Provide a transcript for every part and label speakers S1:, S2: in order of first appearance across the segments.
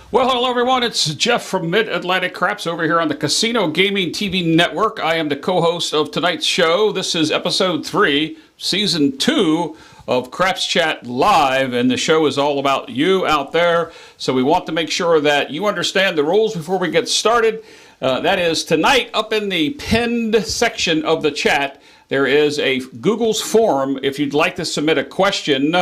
S1: Well, hello everyone. It's Jeff from Mid-Atlantic Craps over here on the Casino Gaming TV Network. I am the co-host of tonight's show. This is episode 3, season 2 of Craps Chat Live, and the show is all about you out there. So we want to make sure that you understand the rules before we get started. That is, tonight up in the pinned section of the chat, there is a Google's form. If you'd like to submit a question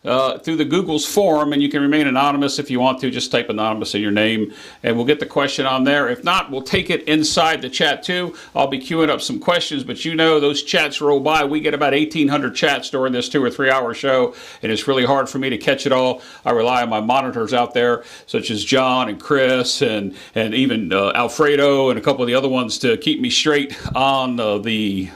S1: through the Google's form, and you can remain anonymous if you want to. Just type anonymous in your name, and we'll get the question on there. If not, we'll take it inside the chat too. I'll be queuing up some questions, but you know those chats roll by. We get about 1,800 chats during this 2 or 3 hour show, and it's really hard for me to catch it all. I rely on my monitors out there, such as John and Chris and even Alfredo and a couple of the other ones to keep me straight on the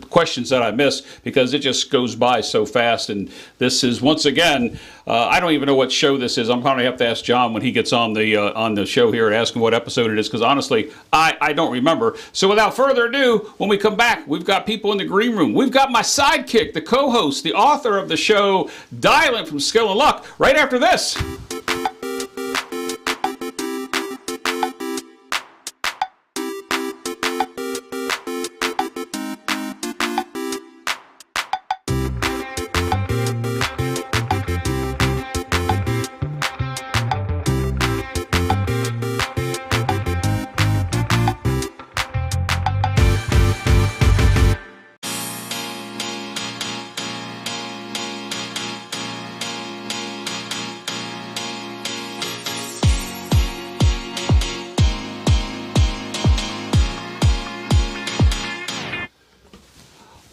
S1: questions that I miss, because it just goes by so fast. And this is, once again, I don't even know what show this is. I'm going to have to ask John when he gets on the show here and ask him what episode it is, because honestly, I don't remember. So without further ado, when we come back, we've got people in the green room. We've got my sidekick, the co-host, the author of the show, Dylan from Skill and Luck, right after this.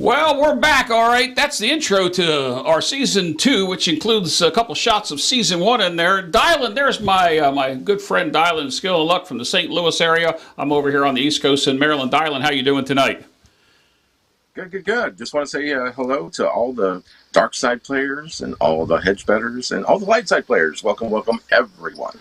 S1: Well, we're back, all right. That's the intro to our Season 2, which includes a couple shots of Season 1 in there. Dylan, there's my good friend Dylan, Skill and Luck from the St. Louis area. I'm over here on the East Coast in Maryland. Dylan, how you doing tonight?
S2: Good. Just want to say hello to all the dark side players and all the hedge bettors and all the light side players. Welcome, everyone.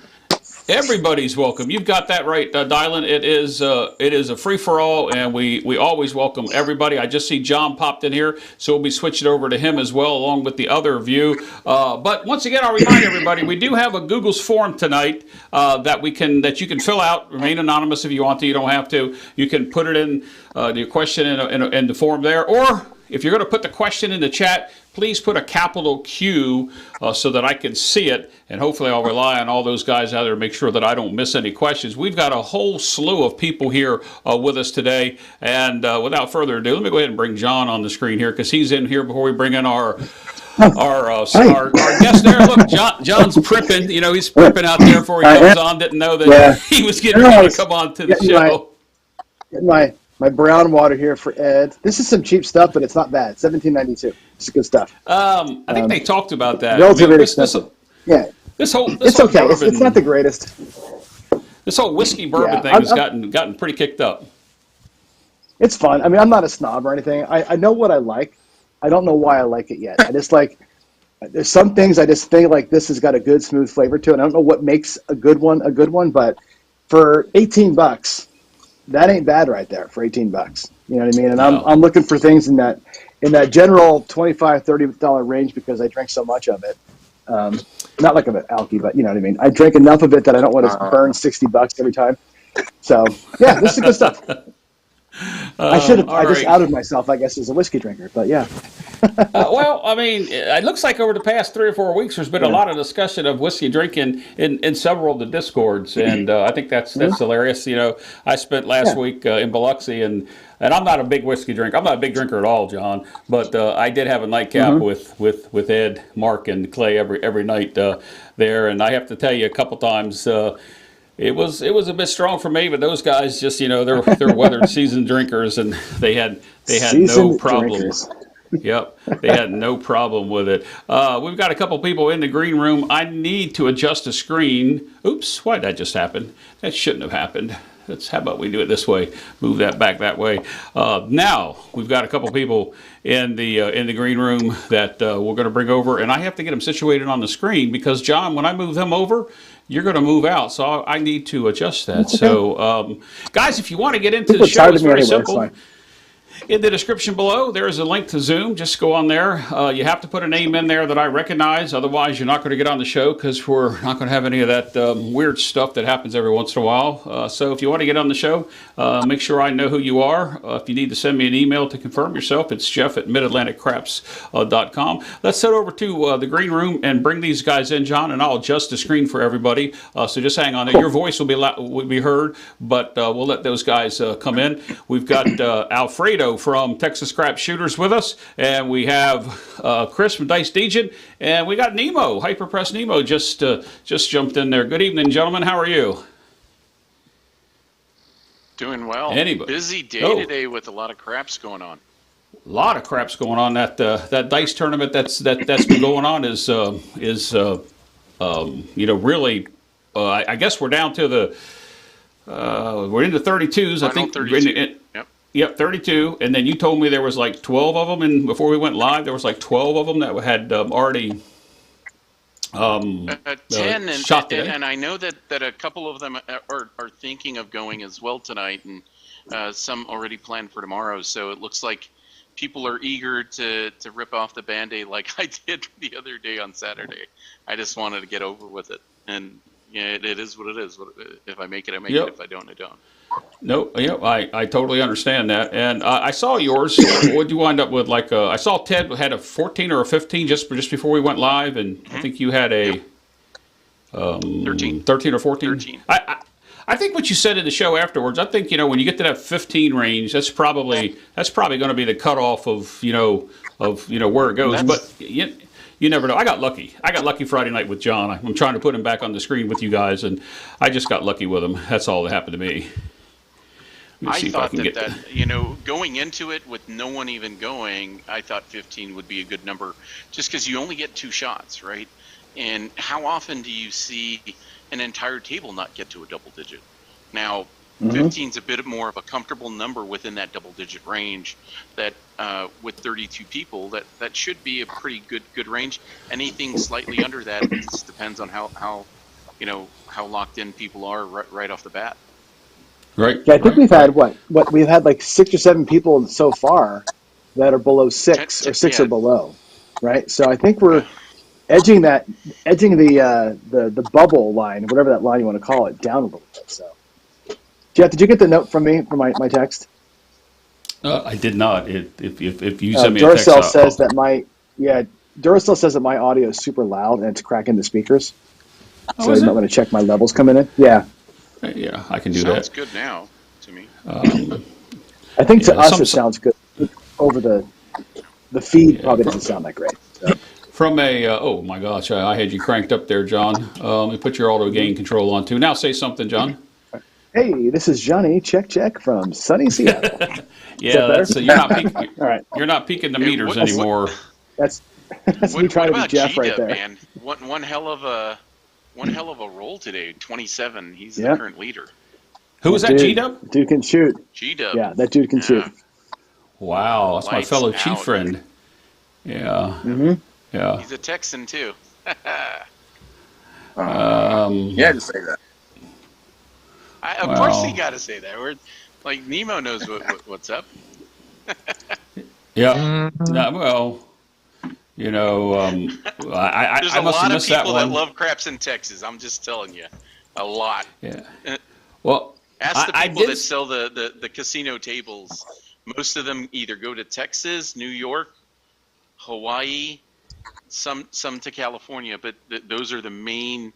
S1: Everybody's welcome. You've got that right, Dylan. It is a free-for-all, and we always welcome everybody. I just see John popped in here, so we'll be switching over to him as well, along with the other view. But once again, I'll remind everybody, we do have a Google's form tonight that you can fill out. Remain anonymous if you want to. You don't have to. You can put it in your question in the form there, or if you're going to put the question in the chat, please put a capital Q so that I can see it, and hopefully I'll rely on all those guys out there to make sure that I don't miss any questions. We've got a whole slew of people here with us today, and without further ado, let me go ahead and bring John on the screen here, because he's in here before we bring in our guest there. Look, John's pripping. You know, he's pripping out there before he comes on. Didn't know that he was getting ready to come on to the show.
S3: My brown water here for Ed. This is some cheap stuff, but it's not bad. $17.92. It's good stuff.
S1: I think they talked about that.
S3: Relatively expensive.
S1: It's okay.
S3: Bourbon, it's not the greatest.
S1: This whole whiskey bourbon thing has gotten pretty kicked up.
S3: It's fun. I mean, I'm not a snob or anything. I know what I like. I don't know why I like it yet. I just like. There's some things I just think like this has got a good smooth flavor to it. I don't know what makes a good one, but for $18. That ain't bad right there for $18. You know what I mean? And I'm looking for things in that general $25, $30 range, because I drink so much of it. Not like I'm an alky, but you know what I mean? I drink enough of it that I don't want to burn $60 every time. So yeah, this is good stuff. I just outed myself, I guess, as a whiskey drinker, but yeah.
S1: Well, I mean, it looks like over the past 3 or 4 weeks, there's been a lot of discussion of whiskey drinking in several of the Discords, and I think that's hilarious. You know, I spent last week in Biloxi, and I'm not a big whiskey drinker. I'm not a big drinker at all, John, but I did have a nightcap with Ed, Mark, and Clay every night there, and I have to tell you a couple times. It was a bit strong for me, but those guys just, you know, they're weathered seasoned drinkers, and they had no problem. Yep, they had no problem with it. We've got a couple people in the green room. I need to adjust the screen. Oops, why did that just happen? That shouldn't have happened. How about we do it this way? Move that back that way. Now we've got a couple people in the green room that we're going to bring over, and I have to get them situated on the screen because John, when I move them over, you're going to move out, so I need to adjust that. Okay. So, guys, if you want to get into the show, it's very simple. In the description below, there is a link to Zoom. Just go on there. You have to put a name in there that I recognize. Otherwise, you're not going to get on the show because we're not going to have any of that weird stuff that happens every once in a while. So if you want to get on the show, make sure I know who you are. If you need to send me an email to confirm yourself, it's jeff@midatlanticcraps.com. Let's head over to the green room and bring these guys in, John, and I'll adjust the screen for everybody. So just hang on there. Your voice will be heard, but we'll let those guys come in. We've got Alfredo from Texas Crap Shooters with us, and we have Chris from Dice Degen, and we got Nemo, Hyperpress Nemo, just jumped in there. Good evening, gentlemen. How are you?
S4: Doing well.
S1: Anybody?
S4: Busy day today with a lot of craps going on.
S1: A lot of craps going on. That dice tournament that's been going on is really. I guess we're down to the. We're into 32s.
S4: Final
S1: I think
S4: 32.
S1: Yep, 32. And then you told me there was like 12 of them, and before we went live, there was like 12 of them that had already
S4: 10,
S1: shot today.
S4: and I know that a couple of them are thinking of going as well tonight, and some already planned for tomorrow. So it looks like people are eager to rip off the Band-Aid like I did the other day on Saturday. I just wanted to get over with it, and yeah, it is what it is. If I make it, I make it. If I don't, I don't.
S1: No, I totally understand that. And I saw yours. What did you wind up with? Like, I saw Ted had a 14 or a 15 just before we went live, and I think you had a
S4: 13
S1: or 14.
S4: 13.
S1: I think what you said in the show afterwards. I think when you get to that 15 range, that's probably going to be the cutoff of where it goes. But you never know. I got lucky. Friday night with John. I'm trying to put him back on the screen with you guys, and I just got lucky with him. That's all that happened to me.
S4: I thought that going into it with no one even going, I thought 15 would be a good number, just because you only get 2 shots, right? And how often do you see an entire table not get to a double digit? Now, 15 is a bit more of a comfortable number within that double digit range. That with 32 people, that should be a pretty good range. Anything slightly under that, it just depends on how locked in people are right off the bat.
S1: Right.
S3: Yeah, I think we've had we've had like 6 or 7 people so far that are below 6 or 6 or below, right? So I think we're edging the bubble line, whatever that line you want to call it, down a little bit. So, Jeff, did you get the note from me for my text?
S1: I did not. If you send me a text,
S3: Duracell says that Duracell says that my audio is super loud and it's cracking the speakers. So I'm not going to check my levels coming in. Yeah.
S1: Yeah, I can do
S4: Sounds
S1: that.
S4: good now to me.
S3: I think to us it sounds good. Over the feed probably doesn't sound that great. So.
S1: From oh my gosh, I had you cranked up there, John. Let me put your auto gain control on too. Now say something, John.
S3: Hey, this is Johnny. Check from sunny Seattle.
S1: Yeah, you're not peaking.
S3: All right,
S1: you're not peaking the meters anymore.
S3: That's me trying to be Jeff
S4: G-Dub,
S3: right there.
S4: Man? One hell of a roll today. 27. He's the current leader.
S1: Who was that? G-Dub?
S3: Dude can shoot.
S4: G-Dub.
S3: Yeah, that dude can shoot.
S1: Wow, that's my fellow
S4: out.
S1: chief friend. Yeah. Yeah.
S4: He's a Texan too.
S2: Yeah, just say that.
S4: Of course, you got to say that. We're like Nemo knows what's up.
S1: Yeah. No, well,
S4: There's
S1: I
S4: a
S1: must have
S4: lot of
S1: missed that
S4: people that
S1: one.
S4: love craps in Texas. I'm just telling you, a lot.
S1: Yeah. Well,
S4: Ask the
S1: I
S4: people
S1: did
S4: that sell the casino tables. Most of them either go to Texas, New York, Hawaii, some to California, but those are the main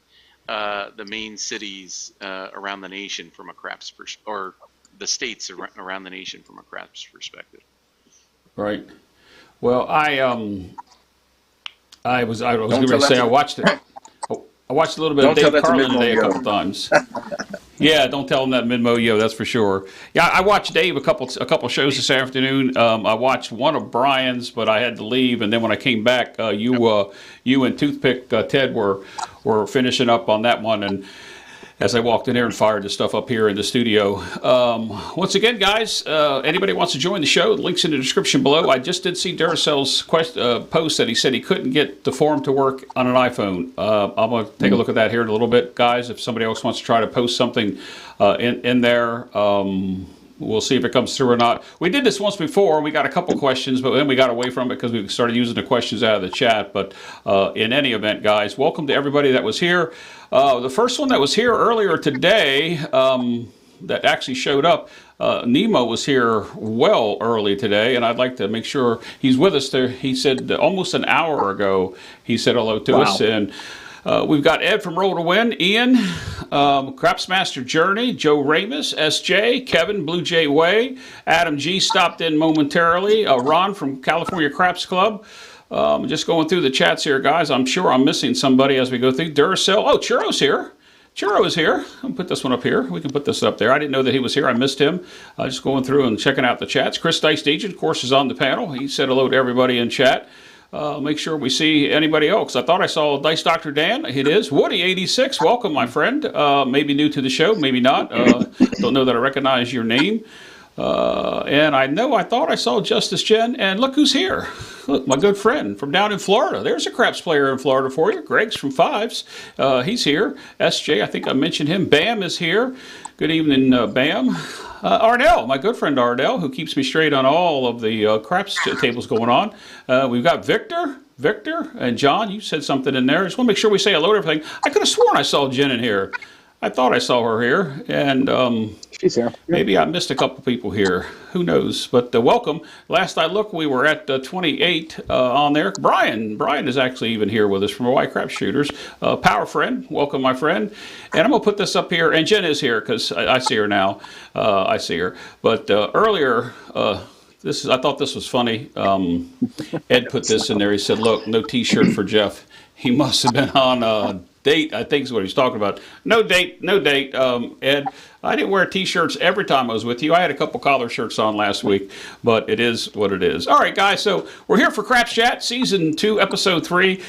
S4: cities around the nation from a craps or the states around the nation from a craps perspective.
S1: Right. Well, I was going to say I watched it. I watched a little bit of Dave Carlin today a couple times. Yeah, don't tell him that mid-mo-yo, that's for sure. Yeah, I watched Dave a couple shows this afternoon. I watched one of Brian's, but I had to leave, and then when I came back, you and Toothpick Ted were finishing up on that one, and as I walked in there and fired the stuff up here in the studio. Once again, guys, anybody wants to join the show, the link's in the description below. I just did see Duracell's post that he said he couldn't get the form to work on an iPhone. I'm going to take a look at that here in a little bit, guys. If somebody else wants to try to post something in there, we'll see if it comes through or not. We did this once before. We got a couple questions, but then we got away from it because we started using the questions out of the chat. But in any event, guys, welcome to everybody that was here. The first one that was here earlier today that actually showed up, Nemo was here well early today, and I'd like to make sure he's with us there. He said almost an hour ago he said hello to us. And we've got Ed from Roll to Win, Ian, Crapsmaster Journey, Joe Ramus, SJ, Kevin, Blue Jay Way, Adam G stopped in momentarily, Ron from California Craps Club. Just going through the chats here, guys. I'm sure I'm missing somebody as we go through. Duracell. Oh, Churro's here. Churro is here. I'll put this one up here. We can put this up there. I didn't know that he was here. I missed him. Just going through and checking out the chats. Chris Dice Agent, of course, is on the panel. He said hello to everybody in chat. Make sure we see anybody else. I thought I saw Dice Dr. Dan. It is Woody86. Welcome, my friend. Maybe new to the show, maybe not. Don't know that I recognize your name. And I thought I saw Justice Jen. And look who's here. Look, my good friend from down in Florida. There's a craps player in Florida for you. Greg's from Fives. He's here. SJ, I think I mentioned him. Bam is here. Good evening, Bam. Ardell, my good friend Ardell, who keeps me straight on all of the craps tables going on. We've got Victor, and John. You said something in there. I just want to make sure we say hello to everything. I could have sworn I saw Jen in here. I thought I saw her here, and
S3: she's here.
S1: Maybe I missed a couple people here. Who knows? But welcome. Last I looked, we were at 28 on there. Brian is actually even here with us from Hawaii Crap Shooters. Power Friend, welcome, my friend. And I'm going to put this up here. And Jen is here because I see her now. I see her. But earlier, I thought this was funny. Ed put this in there. He said, "Look, no T-shirt for Jeff. He must have been on date," I think is what he's talking about. No date, Ed. I didn't wear T-shirts every time I was with you. I had a couple collar shirts on last week, but it is what it is. All right, guys, so we're here for Craps Chat, Season 2, Episode 3.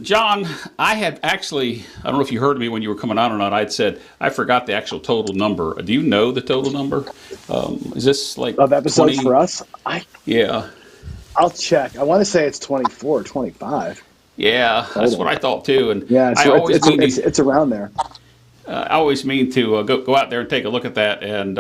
S1: John, I had actually, I don't know if you heard me when you were coming on or not, I'd said I forgot the actual total number. Do you know the total number? Is this like
S3: of episodes
S1: 20?
S3: for us?
S1: Yeah.
S3: I'll check. I want to say it's 24 or 25.
S1: Yeah, that's what I thought too. And
S3: yeah, it's around there.
S1: I always mean to go out there and take a look at that, and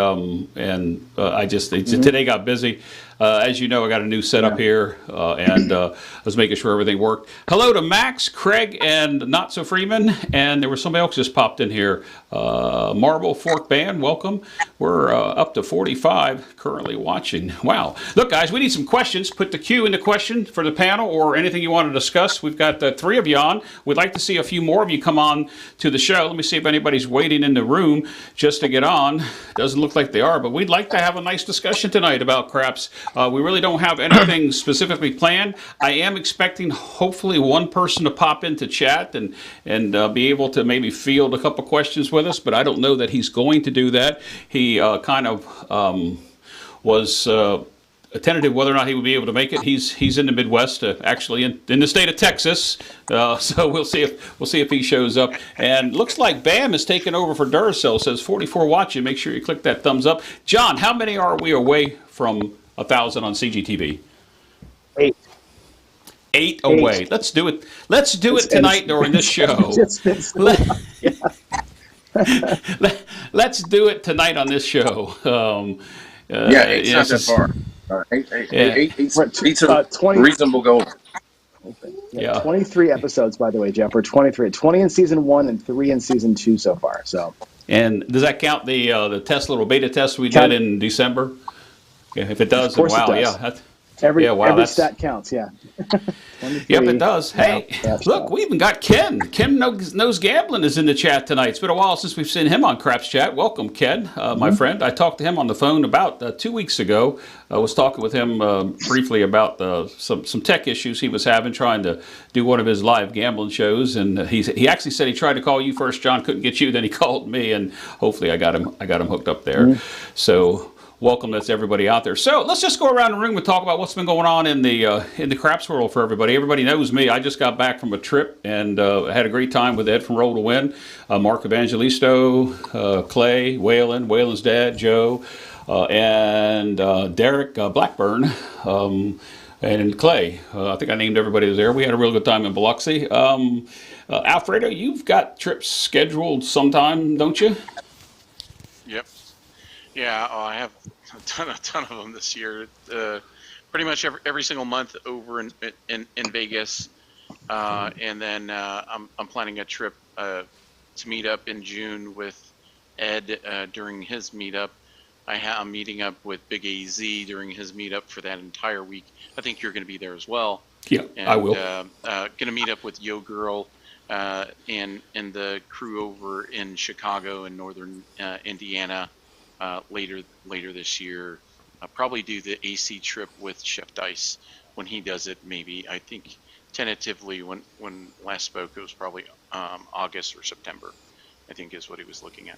S1: I just today got busy. As you know, I got a new setup here, and I was making sure everything worked. Hello to Max, Craig, and Not So Freeman, and there was somebody else just popped in here. Marble Fork Band, welcome. We're up to 45 currently watching. Wow. Look, guys, we need some questions. Put the Q in the question for the panel or anything you want to discuss. We've got 3 of you on. We'd like to see a few more of you come on to the show. Let me see if anybody's waiting in the room just to get on. Doesn't look like they are, but we'd like to have a nice discussion tonight about craps. We really don't have anything specifically planned. I am expecting hopefully one person to pop into chat and be able to maybe field a couple questions with us, but I don't know that he's going to do that. He kind of was tentative whether or not he would be able to make it. He's in the Midwest, actually in the state of Texas. So we'll see if he shows up. And looks like Bam is taking over for Duracell. Says 44 watching. Make sure you click that thumbs up. John, how many are we away from 1,000 on CGTV?
S3: 8.
S1: 8 away. Let's do it. Let's do it tonight during this show. Let's do it tonight on this show.
S2: It's not that far. 8's a
S3: 20,
S2: reasonable goal.
S3: Yeah, 23 episodes, by the way, Jeff. We're 23. 20 in Season 1 and 3 in Season 2 so far. So.
S1: And does that count the little beta test we did in December? Yeah, if it does, then wow,
S3: it does.
S1: Yeah.
S3: Every stat counts, yeah.
S1: Yep, it does. Hey, look, we even got Ken. Ken Knows Gambling is in the chat tonight. It's been a while since we've seen him on Craps Chat. Welcome, Ken, my friend. I talked to him on the phone about 2 weeks ago. I was talking with him briefly about some tech issues he was having trying to do one of his live gambling shows. And he actually said he tried to call you first, John, couldn't get you. Then he called me, and hopefully I got him hooked up there. So welcome, that's everybody out there. So let's just go around the room and talk about what's been going on in the craps world for everybody. Everybody knows me. I just got back from a trip and had a great time with Ed from Roll to Win, Mark Evangelisto, Clay, Waylon's dad, Joe, and Derek Blackburn, and Clay. I think I named everybody who was there. We had a real good time in Biloxi. Alfredo, you've got trips scheduled sometime, don't you?
S4: Yep. Yeah, I have a ton of them this year. Pretty much every single month over in Vegas, and then I'm planning a trip to meet up in June with Ed during his meetup. I'm meeting up with Big AZ during his meetup for that entire week. I think you're going to be there as well.
S1: Yeah,
S4: And,
S1: I will.
S4: Going to meet up with Yo Girl and the crew over in Chicago and northern Indiana later this year. I'll probably do the AC trip with Chef Dice when he does it. Maybe I think tentatively when last spoke it was probably August or September. I think is what he was looking at.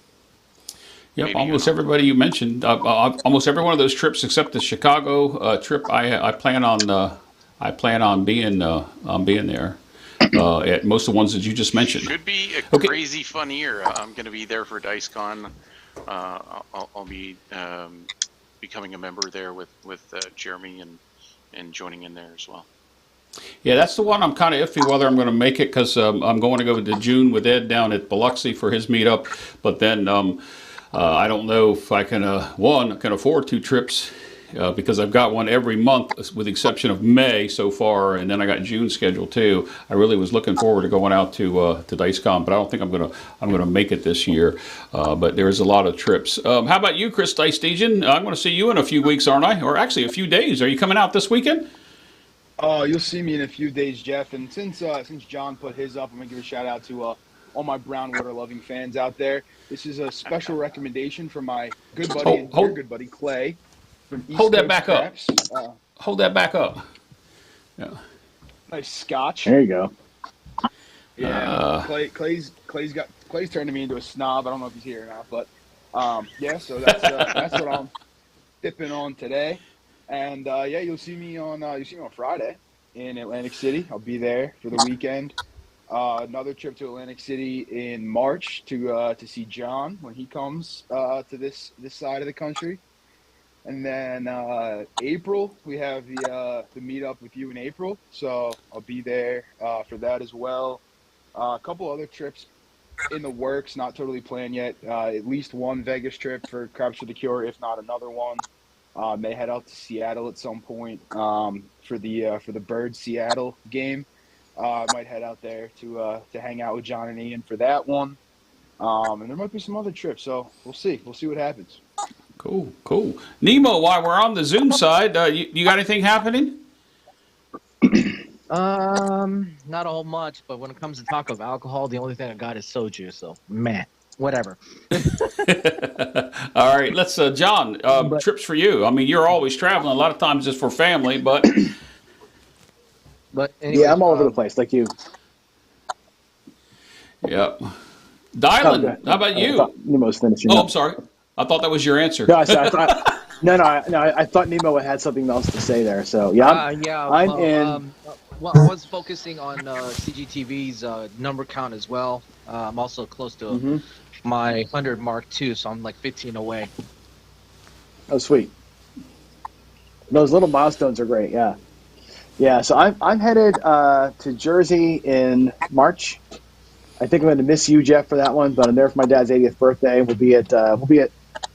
S1: Yep,
S4: Maybe
S1: almost everybody you mentioned, almost every one of those trips except the Chicago trip. I plan on being there at most of the ones that you just mentioned.
S4: Should be a
S1: Okay.
S4: crazy fun year. I'm going to be there for DiceCon. I'll be becoming a member there with Jeremy and joining in there as well.
S1: Yeah, that's the one I'm kind of iffy whether I'm going to make it because I'm going to go to June with Ed down at Biloxi for his meetup. But then I don't know if I can, can afford 2 trips because I've got one every month with the exception of May so far. And then I got June scheduled too. I really was looking forward to going out to DiceCon, but I don't think I'm going to make it this year. But there's a lot of trips. How about you, Chris Dice-Dejan? I'm going to see you in a few weeks, aren't I? Or actually a few days. Are you coming out this weekend?
S5: Oh, you'll see me in a few days, Jeff. And since John put his up, I'm gonna give a shout out to all my brown water loving fans out there. This is a special recommendation from my good buddy and your good buddy Clay from East
S1: Hold that
S5: Coast
S1: back
S5: Craps.
S1: up. Hold that back up. Yeah.
S5: Nice scotch.
S3: There you go.
S5: Yeah, Clay's turning me into a snob. I don't know if he's here or not, but yeah. So that's what I'm dipping on today. And yeah, you'll see me on Friday in Atlantic City. I'll be there for the weekend. Another trip to Atlantic City in March to see John when he comes to this side of the country. And then April we have the meetup with you in April, so I'll be there for that as well. A couple other trips in the works, not totally planned yet. At least one Vegas trip for Craps for the Cure, if not another one. May head out to Seattle at some point for the Birds Seattle game. I might head out there to hang out with John and Ian for that one. And there might be some other trips, so we'll see. We'll see what happens.
S1: Cool. Nemo, while we're on the Zoom side, you got anything happening?
S6: Not a whole much, but when it comes to talk of alcohol, the only thing I got is soju. So, man, whatever.
S1: All right, let's, John, trips for you. I mean, you're always traveling. A lot of times it's for family, but
S6: anyway,
S3: Yeah, I'm all over the place, like you.
S1: yeah. Dylan, how about you?
S3: Nemo's finishing.
S1: Oh, I'm sorry. I thought that was your answer.
S3: No, I thought, no. I thought Nemo had something else to say there. So yeah, I'm in.
S6: Well, I was focusing on CGTV's number count as well. I'm also close to my 100 mark too, so I'm like 15 away.
S3: Oh, sweet. Those little milestones are great. Yeah. So I'm headed to Jersey in March. I think I'm going to miss you, Jeff, for that one, but I'm there for my dad's 80th birthday. We'll be at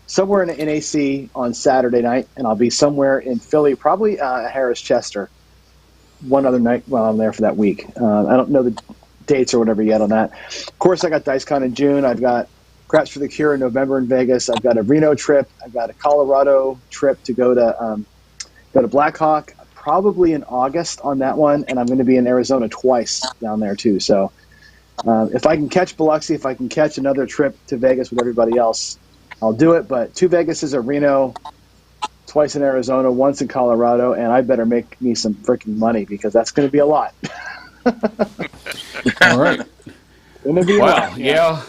S3: somewhere in AC on Saturday night, and I'll be somewhere in Philly, probably Harris Chester. One other night while I'm there for that week. I don't know the dates or whatever yet on that. Of course, I got DiceCon in June. I've got Craps for the Cure in November in Vegas. I've got a Reno trip. I've got a Colorado trip to go to Blackhawk, probably in August on that one, and I'm going to be in Arizona twice down there too. So if I can catch Biloxi, if I can catch another trip to Vegas with everybody else, I'll do it. But 2 Vegases at Reno, twice in Arizona, once in Colorado, and I better make me some freaking money because that's going to be a lot.
S1: All right.
S3: Wow.
S1: Yeah.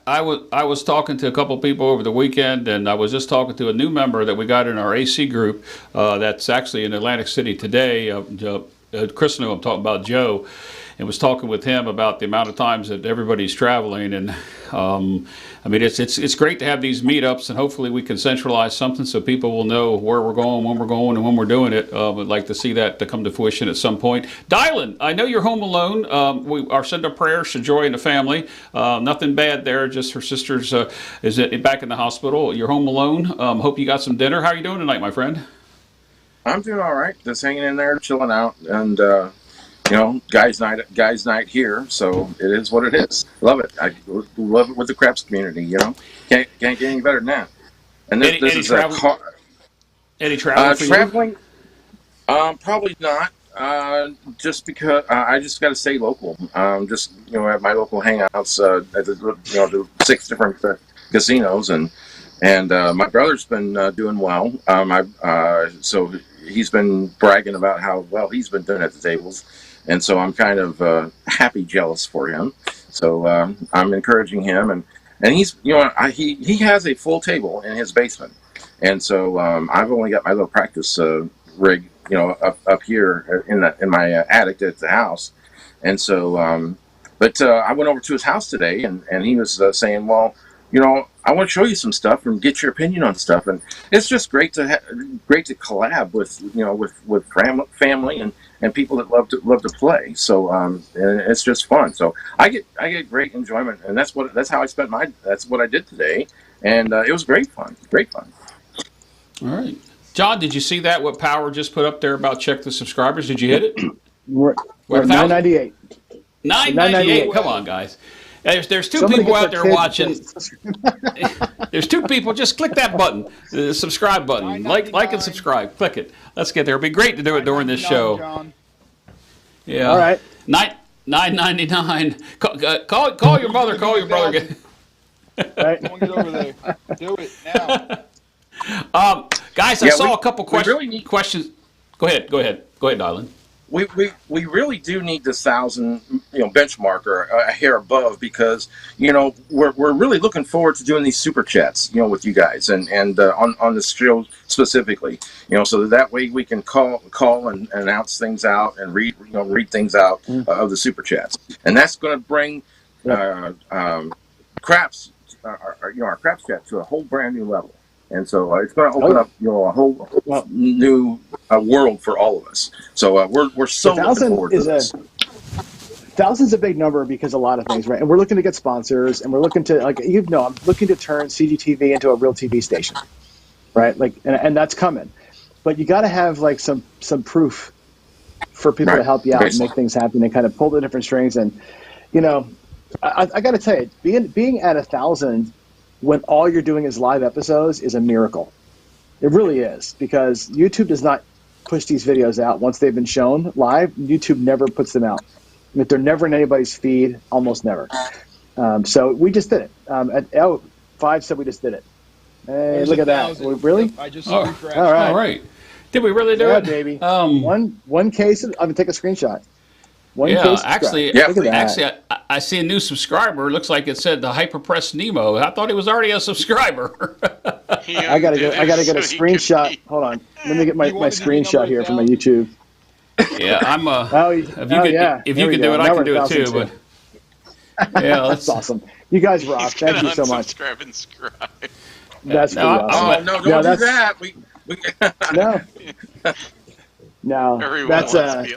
S1: I was talking to a couple of people over the weekend, and I was just talking to a new member that we got in our AC group that's actually in Atlantic City today. Chris knew I'm talking about Joe. and was talking with him about the amount of times that everybody's traveling. And I mean, it's great to have these meetups, and hopefully we can centralize something so people will know where we're going, and when we're doing it. Would like to see that to come to fruition at some point. Dylan, I know you're home alone. We are send our prayers to Joy and the family. Nothing bad there, just her sister's is back in the hospital. You're home alone. Hope you got some dinner. How are you doing tonight, my friend?
S2: I'm doing all right. Just hanging in there, chilling out, and guys' night here. So it is what it is. Love it. I love it with the craps community. Can't get any better than that. And this is
S1: travel? Any travel for
S2: traveling? Probably not. Just because I just got to stay local. Just at my local hangouts at the 6 different casinos, and my brother's been doing well. So he's been bragging about how well he's been doing at the tables, and so I'm kind of happy, jealous for him. So I'm encouraging him, and he's he has a full table in his basement, and so I've only got my little practice rig up here in my attic at the house, and so but I went over to his house today, and he was saying, well, I want to show you some stuff and get your opinion on stuff, and it's just great to collab with family and people that love to play. So and it's just fun. So I get great enjoyment, and that's how I spent that's what I did today, and it was great fun.
S1: All right, John, did you see that? What Power just put up there about check the subscribers? Did you hit it?
S3: We're 998.
S1: 998. Come on, guys. There's two people out there watching. There's 2 people. Just click that button, the subscribe button. Like and subscribe. Click it. Let's get there. It'd be great to do it during this show.
S5: John.
S1: Yeah.
S3: All right.
S1: $9.99. Call your mother. Call your brother.
S3: Right.
S5: Someone get over there. Do it now.
S1: Guys, I saw a couple questions. Go ahead, Dylan.
S2: We really do need this 1,000 benchmark or a hair above, because we're really looking forward to doing these super chats with you guys and on this show specifically, so that way we can call and announce things out and read things out of the super chats, and that's going to bring craps our craps chat to a whole brand new level. And so it's going to open up, a whole new world for all of us. So we're so looking forward to this.
S3: 1,000's a big number because of a lot of things, right? And we're looking to get sponsors, and we're looking to, I'm looking to turn CGTV into a real TV station, right? And that's coming. But you got to have some proof for people to help you out and make things happen and kind of pull the different strings. And I got to tell you, being at 1,000. When all you're doing is live episodes is a miracle. It really is, because YouTube does not push these videos out once they've been shown live. YouTube never puts them out. If they're never in anybody's feed, almost never. So we just did it. At 5 said we just did it. Hey, look at that. Really?
S5: Yep, I just
S3: refreshed.
S1: All right. Did we really do it?
S3: Baby. One case. I'm gonna take a screenshot.
S1: Actually, I see a new subscriber. Looks like it said the Hyperpress Nemo. I thought he was already a subscriber.
S3: I gotta get a screenshot. Hold on, let me get my screenshot here from my YouTube.
S1: Yeah, I'm. If you can do it, I can do it too. But
S3: that's awesome. You guys rock. Thank you so much.
S4: Subscribe and scribe.
S3: That's pretty awesome.
S2: No, don't do that.
S3: No, that's a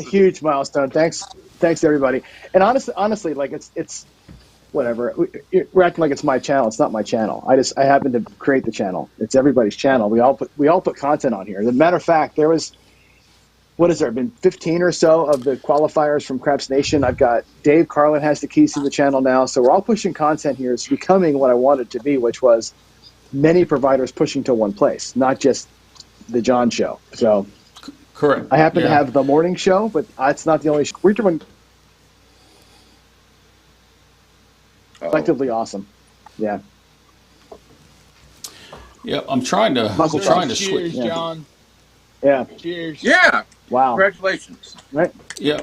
S3: huge milestone. Thanks everybody. And honestly, it's whatever. We're acting like it's my channel. It's not my channel. I happen to create the channel. It's everybody's channel. We all put content on here. As a matter of fact, there was, what has there been, 15 or so of the qualifiers from Craps Nation. I've got Dave Carlin has the keys to the channel now, so we're all pushing content here. It's becoming what I wanted to be, which was many providers pushing to one place, not just the John show. So.
S1: Correct.
S3: I happen to have the morning show, but it's not the only show. We're doing collectively awesome. Yeah.
S1: Yeah, I'm trying to
S5: Cheers,
S1: switch.
S5: John.
S3: Yeah.
S5: Cheers.
S2: Yeah.
S3: Wow.
S2: Congratulations.
S3: Right.
S1: Yeah.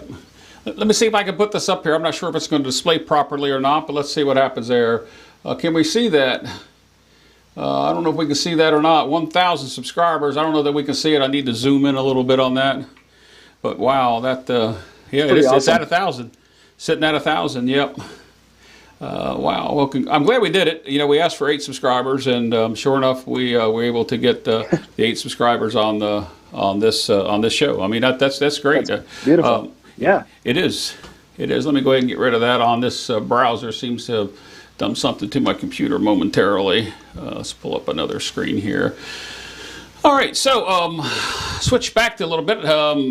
S1: Let me see if I can put this up here. I'm not sure if it's going to display properly or not, but let's see what happens there. Can we see that? I don't know if we can see that or not. 1,000 subscribers. I don't know that we can see it. I need to zoom in a little bit on that. But wow, that Yeah,
S3: Pretty
S1: it's
S3: awesome.
S1: at 1,000, sitting at 1,000. Yep. Wow. Well, I'm glad we did it. We asked for 8 subscribers, and sure enough, we were able to get the 8 subscribers on this show. I mean, that's great.
S3: That's beautiful. Yeah.
S1: It is. It is. Let me go ahead and get rid of that on this browser. Seems to have done something to my computer momentarily. Let's pull up another screen here. All right, so switch back to a little bit.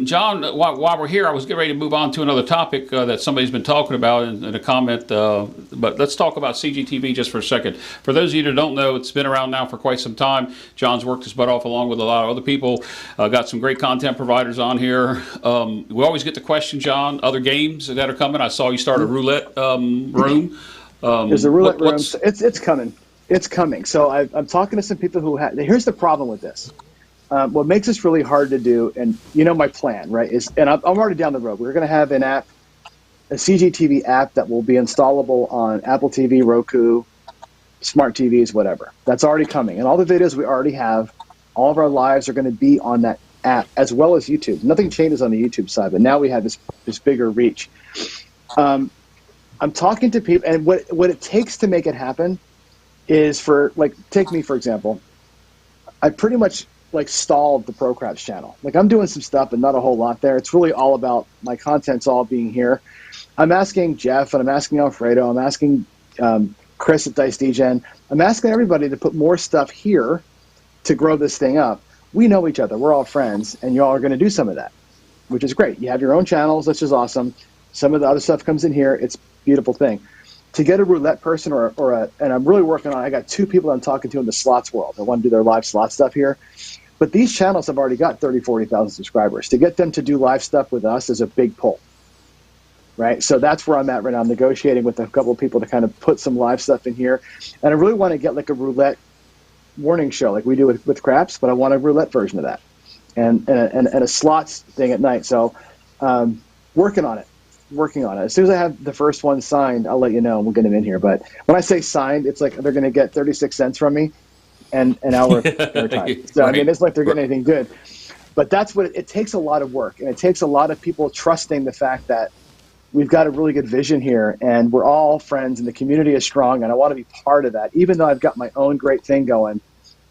S1: John, while we're here, I was getting ready to move on to another topic that somebody's been talking about in a comment, but let's talk about CGTV just for a second. For those of you that don't know, it's been around now for quite some time. John's worked his butt off along with a lot of other people. Got some great content providers on here. We always get the question, John, other games that are coming. I saw you start a roulette room.
S3: There's a roulette room. So it's coming. It's coming. So I'm talking to some people who have. Here's the problem with this. What makes this really hard to do, and my plan, right, is, and I'm already down the road. We're going to have an app, a CGTV app that will be installable on Apple TV, Roku, smart TVs, whatever. That's already coming. And all the videos we already have, all of our lives are going to be on that app, as well as YouTube. Nothing changes on the YouTube side, but now we have this bigger reach. I'm talking to people, and what it takes to make it happen is take me, for example. I pretty much stalled the Pro Craps channel. I'm doing some stuff, but not a whole lot there. It's really all about my content's all being here. I'm asking Jeff, and I'm asking Alfredo, I'm asking Chris at Dice DGen. I'm asking everybody to put more stuff here to grow this thing up. We know each other. We're all friends, and y'all are going to do some of that, which is great. You have your own channels, which is awesome. Some of the other stuff comes in here. It's a beautiful thing. To get a roulette person and I'm really working on, I got 2 people I'm talking to in the slots world. I want to do their live slot stuff here. But these channels have already got 30, 40,000 subscribers. To get them to do live stuff with us is a big pull, right? So that's where I'm at right now. I'm negotiating with a couple of people to kind of put some live stuff in here. And I really want to get a roulette morning show like we do with Craps, but I want a roulette version of that. And a slots thing at night. So working on it. As soon as I have the first one signed, I'll let you know, and we'll get them in here. But when I say signed, it's like they're going to get 36 cents from me and an hour of airtime. So, right. I mean, it's like they're getting anything good. But that's what it takes a lot of work, and it takes a lot of people trusting the fact that we've got a really good vision here, and we're all friends, and the community is strong, and I want to be part of that. Even though I've got my own great thing going,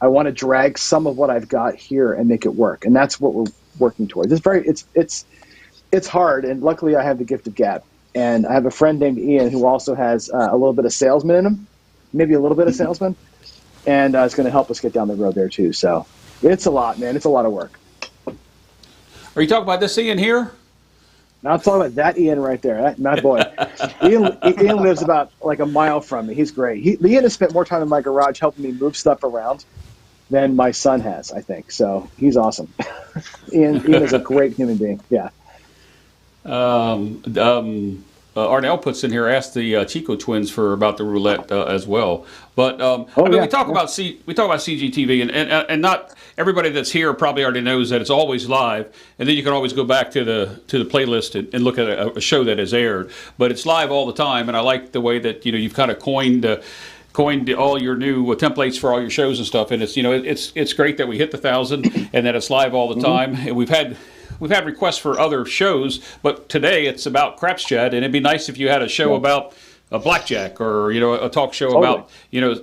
S3: I want to drag some of what I've got here and make it work, and that's what we're working towards. It's hard, and luckily I have the gift of gab. And I have a friend named Ian who also has a little bit of salesman in him, maybe a little bit of salesman, and it's going to help us get down the road there too. So it's a lot, man. It's a lot of work.
S1: Are you talking about this Ian here?
S3: Now I'm talking about that Ian right there, my boy. Ian lives about a mile from me. He's great. Ian has spent more time in my garage helping me move stuff around than my son has, I think. So he's awesome. Ian is a great human being. Yeah.
S1: Arnell puts in here, asked the Chico twins about the roulette as well. But we talk about CGTV, and not everybody that's here probably already knows that it's always live, and then you can always go back to the playlist and look at a show that has aired. But it's live all the time, and I like the way that you've kind of coined all your new templates for all your shows and stuff. And it's great that we hit the 1,000 and that it's live all the time. And we've had requests for other shows, but today it's about Craps Chat, and it'd be nice if you had a show about a blackjack or a talk show about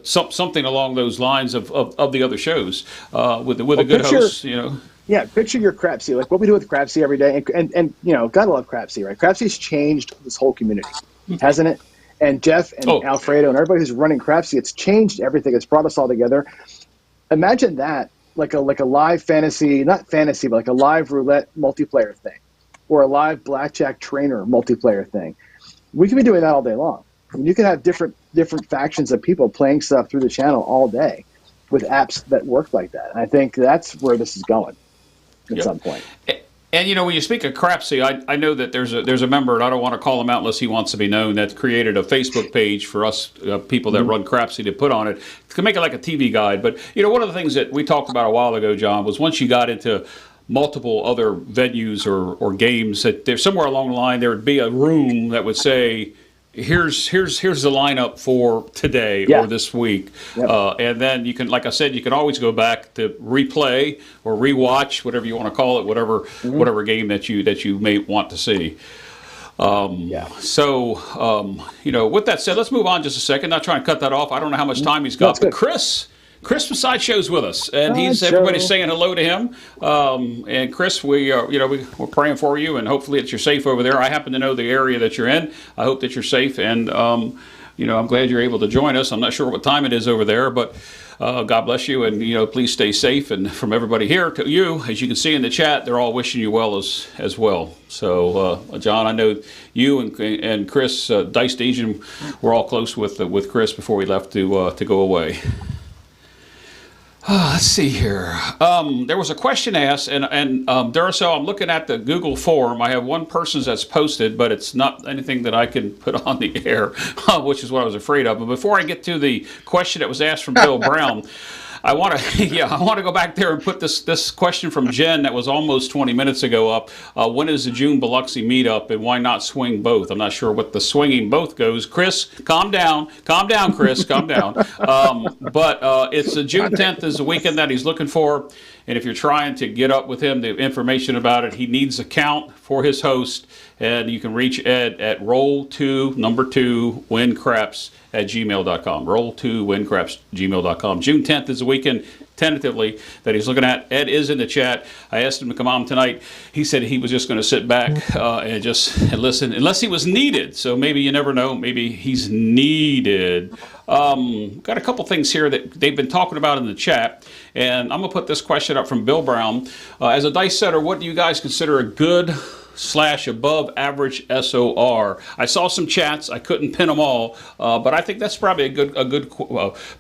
S1: something along those lines of the other shows with a good host.
S3: Yeah, picture your Crapsy, like what we do with Crapsy every day, and gotta love Crapsy, right? Crapsy's changed this whole community, hasn't it? And Jeff and Alfredo and everybody who's running Crapsy, it's changed everything. It's brought us all together. Imagine that. Like a live fantasy, not fantasy, but like a live roulette multiplayer thing, or a live blackjack trainer multiplayer thing. We can be doing that all day long. I mean, you can have different factions of people playing stuff through the channel all day with apps that work like that. And I think that's where this is going at some point.
S1: And when you speak of Crapsy, I know that there's a member, and I don't want to call him out unless he wants to be known, that's created a Facebook page for us people that run Crapsy to put on it to make it like a TV guide. But one of the things that we talked about a while ago, John, was once you got into multiple other venues or games, that there's somewhere along the line there would be a room that would say, Here's the lineup for today or this week, and then you can, like I said, you can always go back to replay or rewatch, whatever you want to call it, whatever game that you may want to see. With that said, let's move on just a second. Not trying to cut that off. I don't know how much time he's got,
S3: That's
S1: but
S3: good.
S1: Chris from Sideshow's with us, and everybody's saying hello to him. And Chris, we're praying for you, and hopefully that you're safe over there. I happen to know the area that you're in. I hope that you're safe, and I'm glad you're able to join us. I'm not sure what time it is over there, but God bless you, and please stay safe. And from everybody here to you, as you can see in the chat, they're all wishing you well as well. So, John, I know you and Chris, Dice Dejan, were all close with Chris before he left to go away. Let's see here. There was a question asked, and Duracell, I'm looking at the Google form. I have one person's that's posted, but it's not anything that I can put on the air, which is what I was afraid of. But before I get to the question that was asked from Bill Brown, I want to go back there and put this question from Jen that was almost 20 minutes ago up. When is the June Biloxi meetup, and why not swing both? I'm not sure what the swinging both goes. Chris, calm down, Chris, calm down. But it's June 10th is the weekend that he's looking for, and if you're trying to get up with him, the information about it, he needs a count for his host, and you can reach Ed at roll2winCraps@gmail.com. roll2winCraps@gmail.com. June 10th is the weekend, tentatively, that he's looking at. Ed is in the chat. I asked him to come on tonight. He said he was just going to sit back and listen, unless he was needed. So maybe, you never know, maybe he's needed. Got a couple things here that they've been talking about in the chat, and I'm going to put this question up from Bill Brown. As a dice setter, what do you guys consider a good / above average SOR? I saw some chats. I couldn't pin them all, but I think that's probably a good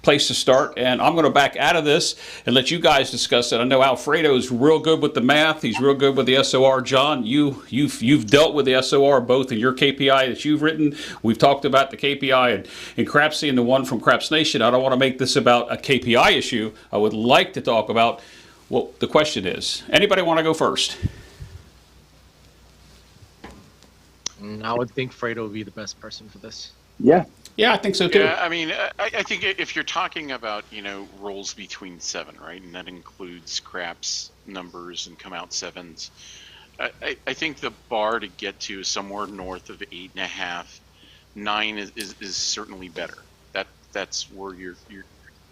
S1: place to start. And I'm going to back out of this and let you guys discuss it. I know Alfredo's real good with the math. He's real good with the SOR. John, you've dealt with the SOR both in your KPI that you've written. We've talked about the KPI and Crapsy and the one from Craps Nation. I don't want to make this about a KPI issue. I would like to talk about what the question is. Anybody want to go first?
S6: I would think Fredo would be the best person for this.
S3: Yeah.
S1: Yeah, I think so too.
S4: Yeah, I mean, I think if you're talking about, rolls between 7, right, and that includes craps numbers and come out 7s, I think the bar to get to is somewhere north of 8.5. 9 is certainly better. That's where you're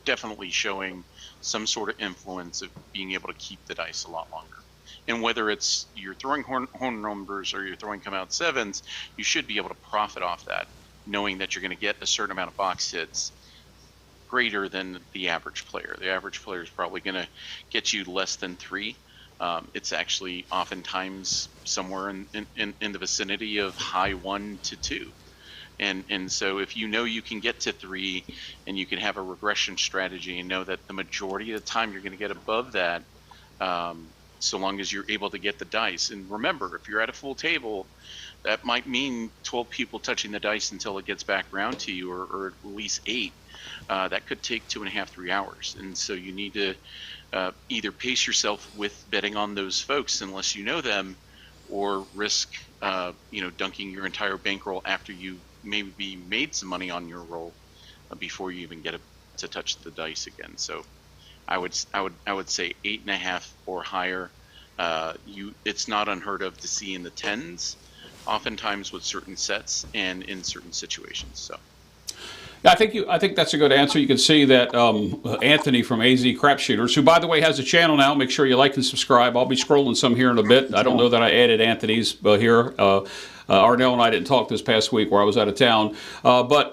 S4: definitely showing some sort of influence of being able to keep the dice a lot longer. And whether it's you're throwing horn numbers or you're throwing come out 7s, you should be able to profit off that, knowing that you're going to get a certain amount of box hits greater than the average player. The average player is probably going to get you less than 3. It's actually oftentimes somewhere in the vicinity of high 1 to 2. And so if you know you can get to 3 and you can have a regression strategy and know that the majority of the time you're going to get above that, so long as you're able to get the dice. And remember, if you're at a full table, that might mean 12 people touching the dice until it gets back around to you, or at least 8. That could take 2.5, 3 hours. And so you need to either pace yourself with betting on those folks unless you know them, or risk dunking your entire bankroll after you maybe made some money on your roll before you even get to touch the dice again. So I would say 8.5 or higher. It's not unheard of to see in the 10s, oftentimes with certain sets and in certain situations. So,
S1: yeah, I think that's a good answer. You can see that Anthony from AZ Crap Shooters, who by the way has a channel now. Make sure you like and subscribe. I'll be scrolling some here in a bit. I don't know that I added Anthony's here. Arnell and I didn't talk this past week where I was out of town. But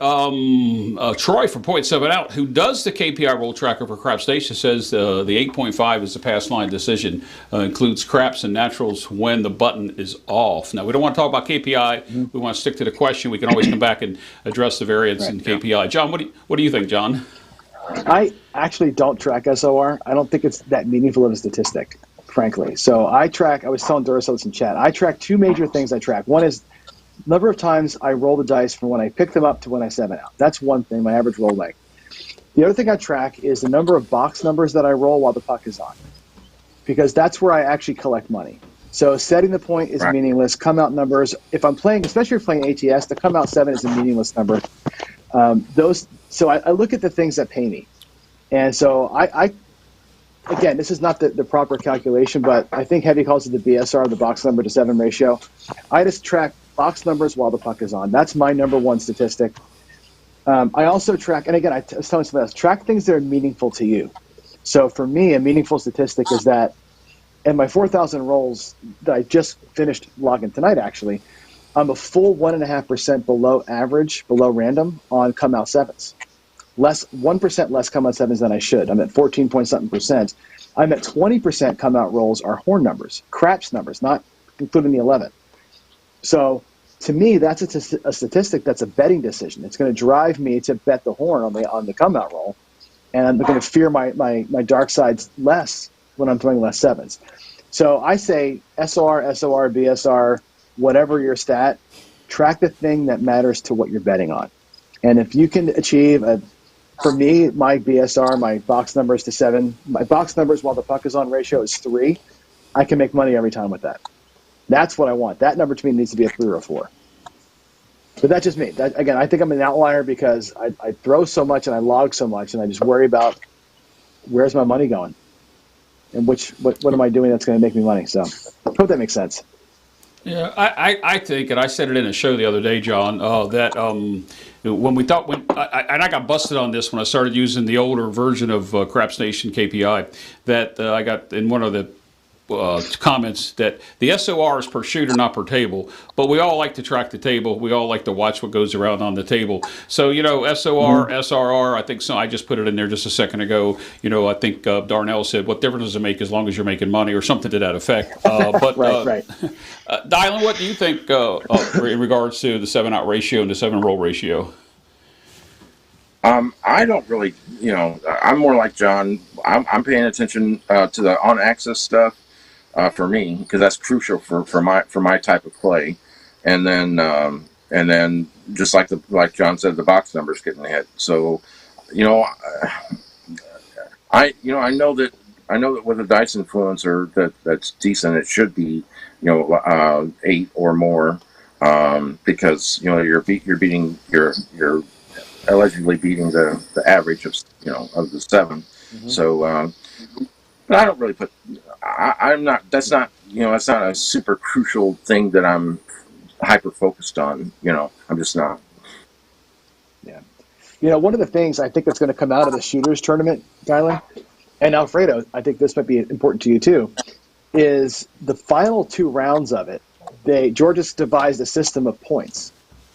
S1: Troy from Point 7 Out, who does the KPI roll tracker for Crap Station, says the 8.5 is the pass line decision. Includes craps and naturals when the button is off. Now, we don't want to talk about KPI. We want to stick to the question. We can always come back and address the variance in KPI. John, what do you think, John?
S3: I actually don't track SOR. I don't think it's that meaningful of a statistic, frankly. So I was telling Duracell in chat, I track 2 major things I track. One is number of times I roll the dice from when I pick them up to when I 7 out. That's one thing, my average roll length. The other thing I track is the number of box numbers that I roll while the puck is on, because that's where I actually collect money. So setting the point is meaningless. Come out numbers, if I'm playing, especially if you're playing ATS, the come out 7 is a meaningless number. So I look at the things that pay me. And so again, this is not the proper calculation, but I think Heavy calls it the BSR, the box number to 7 ratio. I just track box numbers while the puck is on. That's my number one statistic. I also track, and again, I was telling somebody else, track things that are meaningful to you. So for me, a meaningful statistic is that in my 4,000 rolls that I just finished logging tonight, actually, I'm a full 1.5% below average, below random on come out sevens. 1% less come out sevens than I should. I'm at 14 point something percent. I'm at 20% come out rolls are horn numbers, craps numbers, not including the 11. So to me, that's a statistic that's a betting decision. It's going to drive me to bet the horn on the come out roll, and I'm going to fear my dark sides less when I'm throwing less sevens. So I say SOR, SOR, BSR, whatever your stat, track the thing that matters to what you're betting on. And if you can achieve for me, my BSR, my box numbers to 7, my box numbers while the puck is on ratio is 3, I can make money every time with that. That's what I want. That number to me needs to be a 3 or a 4. But that's just me. Again, I think I'm an outlier because I throw so much and I log so much, and I just worry about where's my money going and what am I doing that's going to make me money. So I hope that makes sense.
S1: Yeah, I think, and I said it in a show the other day, John, that when we thought, and I got busted on this when I started using the older version of Craps Nation KPI, that I got in one of the comments that the SOR is per shooter, not per table. But we all like to track the table. We all like to watch what goes around on the table. So, SOR, SRR, I think so. I just put it in there just a second ago. I think Darnell said, what difference does it make as long as you're making money, or something to that effect. But
S3: right.
S1: Dylan, what do you think in regards to the 7-out ratio and the 7-roll ratio?
S2: I don't really, I'm more like John. I'm paying attention to the on-axis stuff for me, because that's crucial for my type of play. And then just like John said, the box numbers getting hit. So, I know that with a dice influencer that's decent, it should be 8 or more, because you're beating you're allegedly beating the average of the 7.
S3: Mm-hmm.
S2: So, but I don't really put. I'm not. That's not. That's not a super crucial thing that I'm hyper focused on. I'm just not.
S3: Yeah. One of the things I think that's going to come out of the shooters tournament, Dylan, and Alfredo, I think this might be important to you too, is the final 2 rounds of it. Georgia devised a system of points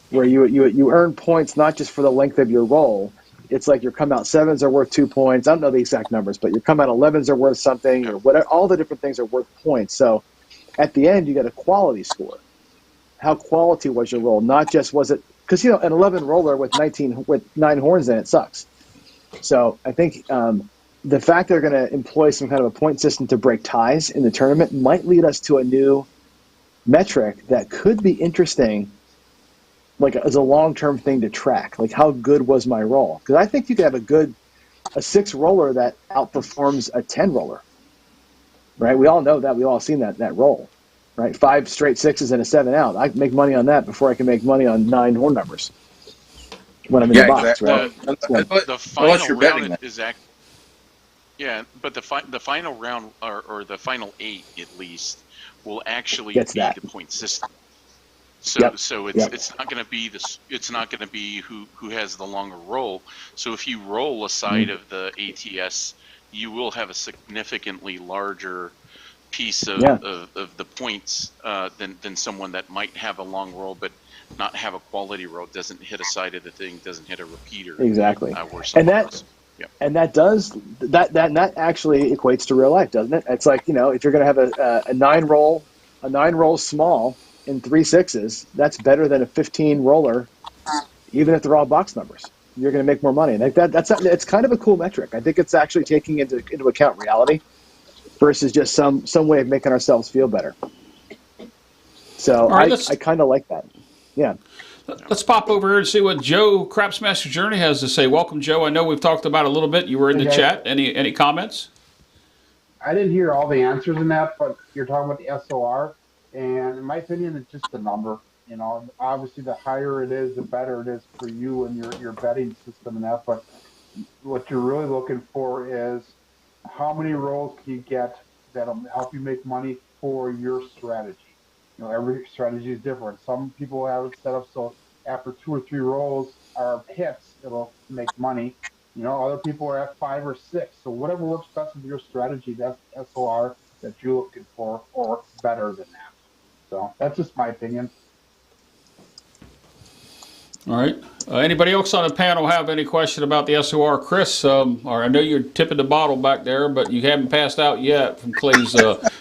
S3: where you earn points not just for the length of your roll. It's like your come out sevens are worth 2 points. I don't know the exact numbers, but your come out 11s are worth something, or whatever. All the different things are worth points. So at the end, you get a quality score. How quality was your roll? Not just was it, because an 11 roller with 9 horns in it sucks. So I think the fact they're going to employ some kind of a point system to break ties in the tournament might lead us to a new metric that could be interesting, like as a long-term thing to track. Like, how good was my roll? Because I think you could have a 6 roller that outperforms a 10 roller, right? We all know that. We've all seen that roll, right? 5 straight 6s and a 7 out. I can make money on that before I can make money on 9 horn numbers when I'm in the box,
S2: exactly.
S3: right?
S4: The final
S2: betting
S4: round is but the final round or the final 8 at least will actually be the point system. So it's not going to be who has the longer roll. So if you roll a side of the ATS, you will have a significantly larger piece of the points than someone that might have a long roll but not have a quality roll, doesn't hit a side of the thing, doesn't hit a repeater.
S3: Exactly. And that actually equates to real life, doesn't it? It's like, if you're going to have a 9 roll small in 3 6s, that's better than a 15 roller, even if they're all box numbers. You're going to make more money. And it's kind of a cool metric. I think it's actually taking into account reality versus just some way of making ourselves feel better. So I kind of like that. Yeah.
S1: Let's pop over here and see what Joe Crapsmaster Journey has to say. Welcome, Joe. I know we've talked about it a little bit. You were in the chat. Any comments?
S7: I didn't hear all the answers in that, but you're talking about the SOR, and in my opinion, it's just a number. Obviously, the higher it is, the better it is for you and your betting system and that. But what you're really looking for is how many rolls can you get that'll help you make money for your strategy? Every strategy is different. Some people have it set up so after 2 or 3 rolls are hits, it'll make money. Other people are at 5 or 6. So whatever works best with your strategy, that's the SOR that you're looking for, or better than that. So that's just my opinion.
S1: All right. Anybody else on the panel have any question about the SOR? Chris, or I know you're tipping the bottle back there, but you haven't passed out yet from Clay's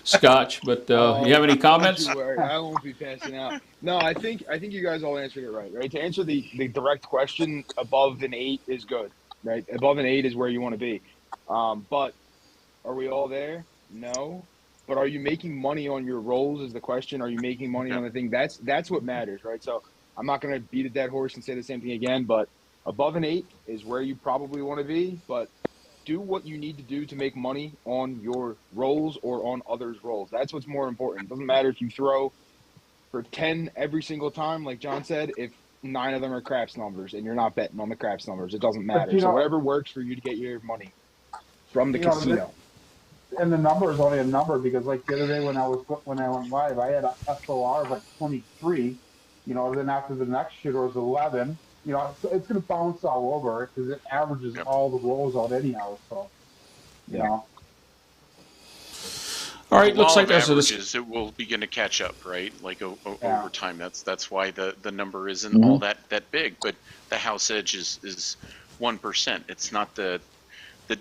S1: scotch. But you have any comments?
S5: Don't you worry, I won't be passing out. No, I think you guys all answered it right. Right, to answer the direct question, above an 8 is good. Right, above an 8 is where you want to be. But are we all there? No. But are you making money on your rolls is the question. Are you making money on the thing? That's what matters, right? So I'm not going to beat a dead horse and say the same thing again, but above an 8 is where you probably want to be. But do what you need to do to make money on your rolls or on others' rolls. That's what's more important. It doesn't matter if you throw for 10 every single time, like John said, if 9 of them are craps numbers and you're not betting on the craps numbers. It doesn't matter. So whatever works for you to get your money from the casino.
S7: And the number is only a number, because like the other day when I went live, I had a SOR of like 23. Then after the next shit was 11. It's going to bounce all over because it averages all the rolls out anyhow. So,
S1: All right,
S4: the
S1: looks
S4: law
S1: like
S4: of
S1: there's
S4: averages, it will begin to catch up, right? Like over time. That's why the number isn't all that big. But the house edge is 1%. It's not the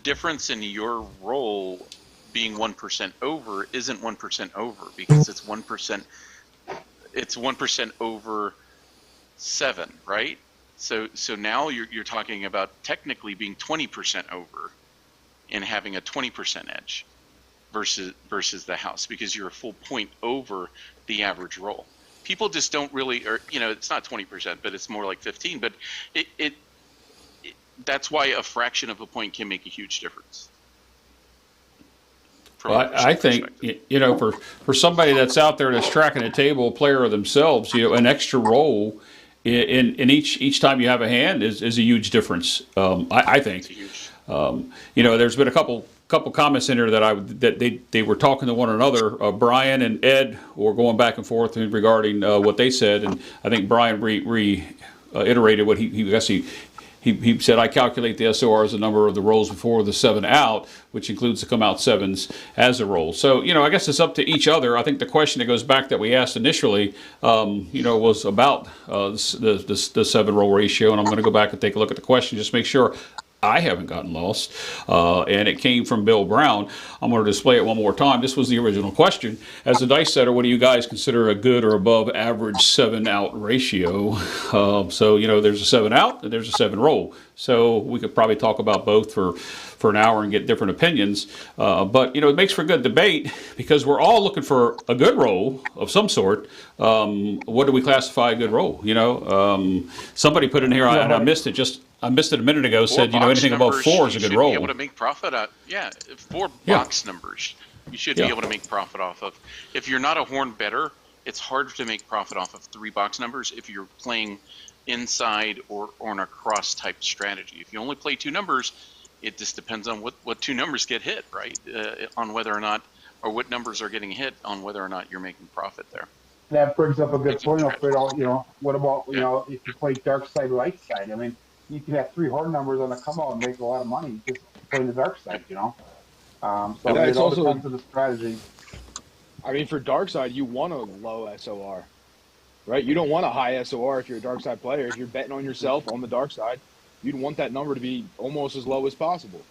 S4: difference in your roll being 1% over isn't 1% over, because it's 1%. It's 1% over 7, right? So now you're talking about technically being 20% over and having a 20% edge versus the house, because you're a full point over the average roll. People just don't really, or it's not 20%, but it's more like 15. But it that's why a fraction of a point can make a huge difference.
S1: Well, I think, for somebody that's out there that's tracking a table, a player themselves, an extra roll in each time you have a hand is a huge difference. I think. There's been a couple comments in here that they were talking to one another. Brian and Ed were going back and forth regarding what they said, and I think Brian reiterated what he said. I calculate the SOR as the number of the rolls before the 7 out, which includes the come out 7s as a roll. So, I guess it's up to each other. I think the question that goes back that we asked initially, was about the 7 roll ratio. And I'm going to go back and take a look at the question, just make sure I haven't gotten lost. And it came from Bill Brown. I'm going to display it one more time. This was the original question. As a dice setter, what do you guys consider a good or above average 7 out ratio? So, there's a 7 out and there's a 7 roll. So we could probably talk about both for an hour and get different opinions. But, it makes for good debate, because we're all looking for a good roll of some sort. What do we classify a good roll? Somebody put in here, and I missed it a minute ago, said, anything above 4 is a good roll.
S4: You should be able to make profit out. 4 box numbers you should be able to make profit off of. If you're not a horn bettor, it's hard to make profit off of 3 box numbers if you're playing inside or on a cross type strategy. If you only play 2 numbers, it just depends on what 2 numbers get hit, right? On whether or not, or what numbers are getting hit on whether or not you're making profit there.
S7: That brings up a good point. What about, if you play dark side, light side? I mean, you can have 3 horn numbers on the come out and make a lot of money just playing the dark side, So it all depends on the strategy.
S5: I mean, for dark side, you want a low SOR, right? You don't want a high SOR if you're a dark side player. If you're betting on yourself on the dark side, you'd want that number to be almost as low as possible.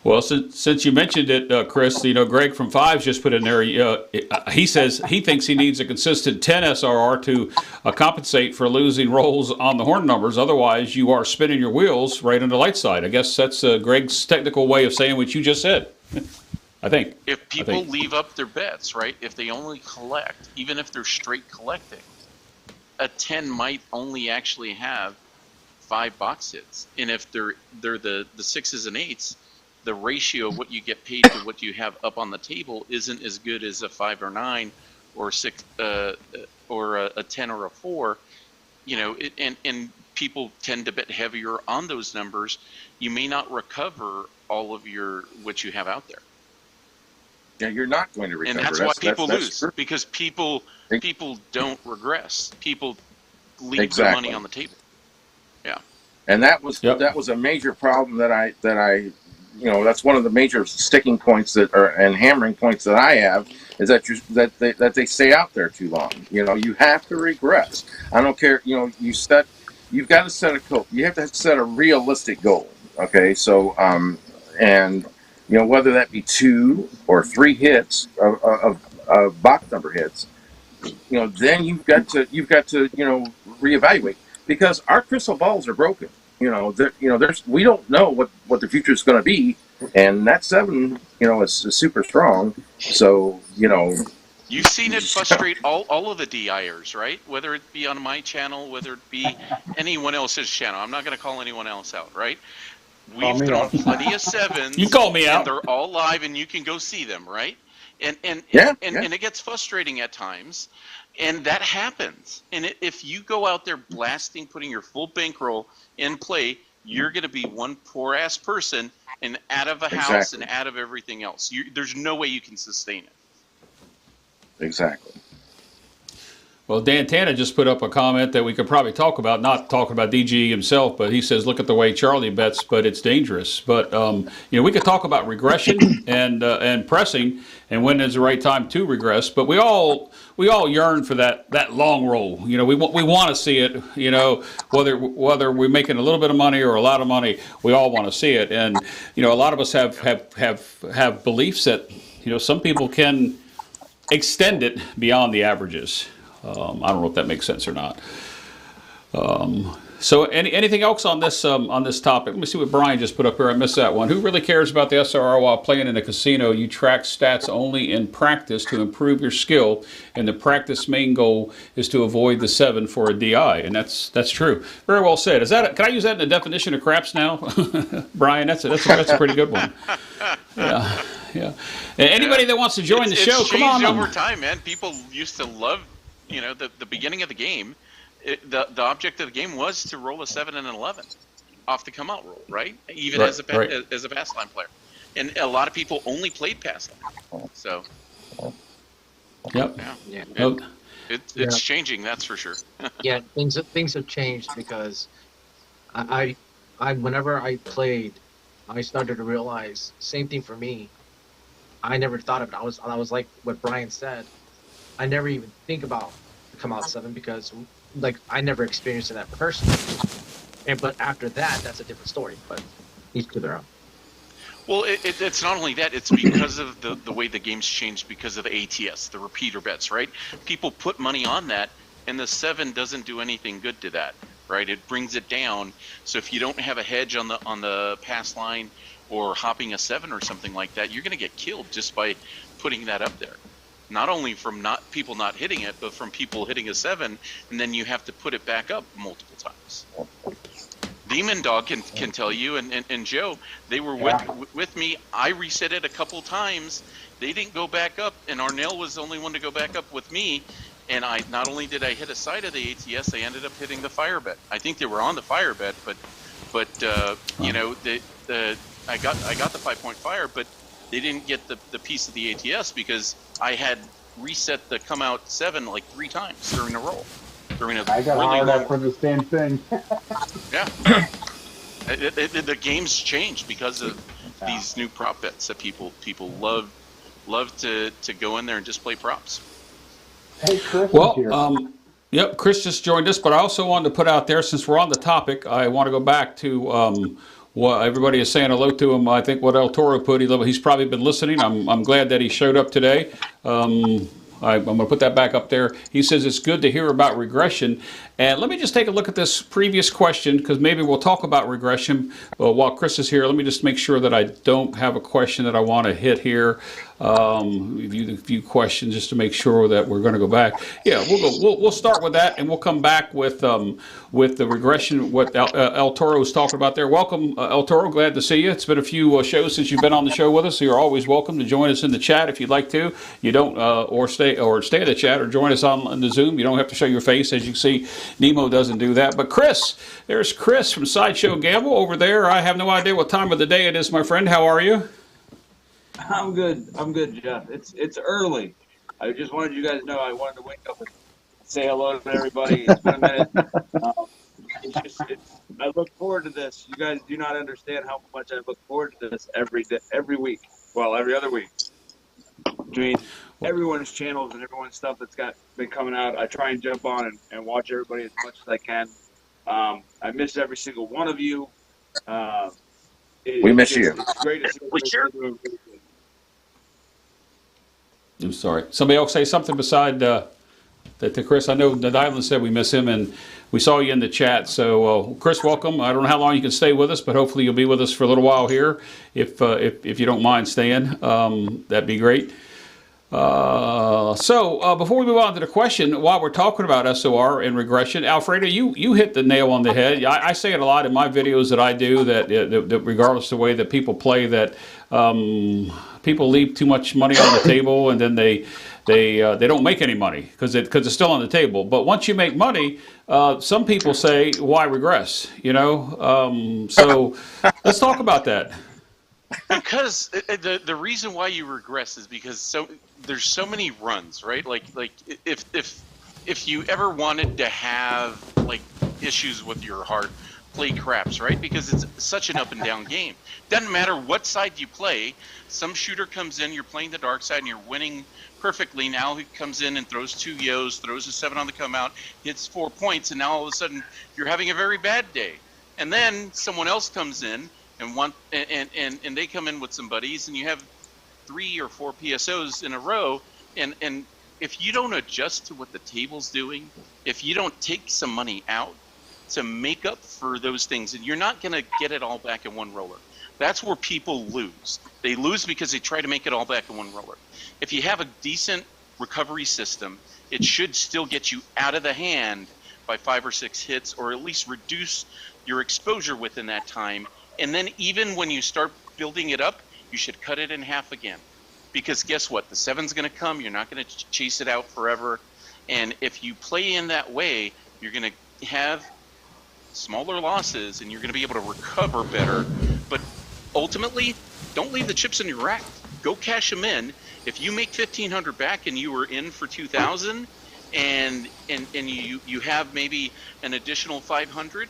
S1: Well, since you mentioned it, Chris, Greg from Fives just put in there. He says he thinks he needs a consistent 10 SRR to compensate for losing rolls on the horn numbers. Otherwise, you are spinning your wheels right on the light side. I guess that's Greg's technical way of saying what you just said. I think.
S4: If people leave up their bets, right? If they only collect, even if they're straight collecting, a 10 might only actually have 5 box hits, and if they're the 6s and 8s, the ratio of what you get paid to what you have up on the table isn't as good as a 5 or 9 or 6 or a 10 or a 4. And people tend to bet heavier on those numbers, you may not recover all of what you have out there.
S2: Yeah, you're not going to recover.
S4: And that's why people lose,
S2: true.
S4: because people don't regress. People leave
S2: Exactly.
S4: their money on the table. Yeah.
S2: And that was a major problem that I that's one of the major sticking points and hammering points that I have, is that they stay out there too long. You have to regress. I don't care. You've got to set you have to set a realistic goal. Okay, so and whether that be 2 or 3 hits of box number hits, then you've got to reevaluate, because our crystal balls are broken. We don't know what the future is going to be, and that 7 is super strong. So
S4: you've seen it frustrate all of the DIers, right? Whether it be on my channel, whether it be anyone else's channel. I'm not going to call anyone else out, right? We've thrown plenty of 7s.
S1: You call me out.
S4: And they're all live, and you can go see them, right? And it gets frustrating at times, and that happens. And if you go out there blasting, putting your full bankroll in play, you're going to be one poor ass person and out of a house and out of everything else. There's no way you can sustain it.
S2: Exactly.
S1: Well, Dan Tana just put up a comment that we could probably talk about, not talking about DG himself, but he says, look at the way Charlie bets, but it's dangerous. But, we could talk about regression and pressing and when is the right time to regress. But we all yearn for that long roll. We want to see it, whether we're making a little bit of money or a lot of money, we all want to see it. And, a lot of us have beliefs that, some people can extend it beyond the averages. I don't know if that makes sense or not. So anything else on this topic? Let me see what Brian just put up here. I missed that one. Who really cares about the SRR while playing in a casino? You track stats only in practice to improve your skill, and the practice main goal is to avoid the 7 for a DI, and that's true. Very well said. Can I use that in the definition of craps now, Brian? That's a pretty good one. Yeah. Yeah. Anybody that wants to join the show, come on.
S4: It's changed over time, man. People used to love, the beginning of the game. The object of the game was to roll a 7 and an 11 off the come out roll, right? Even as a pass line player, and a lot of people only played pass line. So.
S1: Yep.
S4: Yeah. It's changing, that's for sure.
S6: Yeah, things have changed, because I whenever I played, I started to realize, same thing for me. I never thought of it. I was like what Brian said. I never even think about the come out 7, because I never experienced that personally. But after that, that's a different story. But each to their own.
S4: Well, it's not only that, it's because of the way the game's changed, because of the ATS, the repeater bets, right? People put money on that, and the 7 doesn't do anything good to that, right? It brings it down. So if you don't have a hedge on the pass line or hopping a 7 or something like that, you're going to get killed just by putting that up there. Not only from people not hitting it, but from people hitting a 7, and then you have to put it back up multiple times. Demon Dog can tell you, and Joe, they were with me. I reset it a couple times. They didn't go back up, and Arnell was the only one to go back up with me. And not only did I hit a side of the ATS, I ended up hitting the fire bet. I think they were on the fire bet, but I got the 5-point fire, but they didn't get the piece of the ATS because I had reset the come out 7 like 3 times during the roll.
S7: I got hired up for the same thing.
S4: Yeah. The game's changed because of these new prop bets that people love to go in there and just play props.
S7: Hey, Chris is here.
S1: Yep, Chris just joined us, but I also wanted to put out there, since we're on the topic, I want to go back to what everybody is saying hello to him. I think what El Toro put, he's probably been listening. I'm glad that he showed up today. I'm going to put that back up there. He says it's good to hear about regression. And let me just take a look at this previous question, because maybe we'll talk about regression while Chris is here. Let me just make sure that I don't have a question that I want to hit here. A few questions just to make sure that we're going to go back. Yeah, we'll start with that, and we'll come back with the regression, what El Toro was talking about there. Welcome, El Toro. Glad to see you. It's been a few shows since you've been on the show with us, so you're always welcome to join us in the chat if you'd like to. You don't or stay in the chat or join us on the Zoom. You don't have to show your face, as you see Nemo doesn't do that. But Chris, there's Chris from Sideshow Gamble over there. I have no idea what time of the day it is, my friend. How are you?
S8: I'm good. I'm good, Jeff. It's early. I just wanted you guys to know I wanted to wake up and say hello to everybody. It's been a minute. I look forward to this. You guys do not understand how much I look forward to this every day, every week. Well, every other week. I mean, everyone's channels and everyone's stuff that's been coming out. I try and jump on and watch everybody as much as I can. I miss every single one of you.
S2: We miss you.
S8: It's great to see everybody.
S1: I'm sorry. Somebody else say something beside that to Chris. I know that Island said we miss him, and we saw you in the chat. So, Chris, welcome. I don't know how long you can stay with us, but hopefully you'll be with us for a little while here. If you don't mind staying, that'd be great. So before we move on to the question, while we're talking about SOR and regression, Alfredo, you hit the nail on the head. I say it a lot in my videos that I do that regardless of the way that people play, that people leave too much money on the table and then they don't make any money because it's still on the table. But once you make money, some people say, why regress? So let's talk about that.
S4: Because the reason why you regress is because there's so many runs, right? Like if you ever wanted to have like issues with your heart, play craps, right? Because it's such an up and down game. Doesn't matter what side you play. Some shooter comes in, you're playing the dark side and you're winning perfectly. Now he comes in and throws 2 yos, throws a 7 on the come out, hits 4 points, and now all of a sudden you're having a very bad day. And then someone else comes in and they come in with some buddies, and you have 3 or 4 PSOs in a row, and if you don't adjust to what the table's doing, if you don't take some money out to make up for those things, and you're not going to get it all back in one roller. That's where people lose. They lose because they try to make it all back in one roller. If you have a decent recovery system, it should still get you out of the hand by 5 or 6 hits, or at least reduce your exposure within that time. And then even when you start building it up, you should cut it in half again. Because guess what? The 7's going to come. You're not going to chase it out forever. And if you play in that way, you're going to have smaller losses and you're going to be able to recover better. But ultimately, don't leave the chips in your rack. Go cash them in. If you make 1,500 back and you were in for 2,000 and you have maybe an additional 500,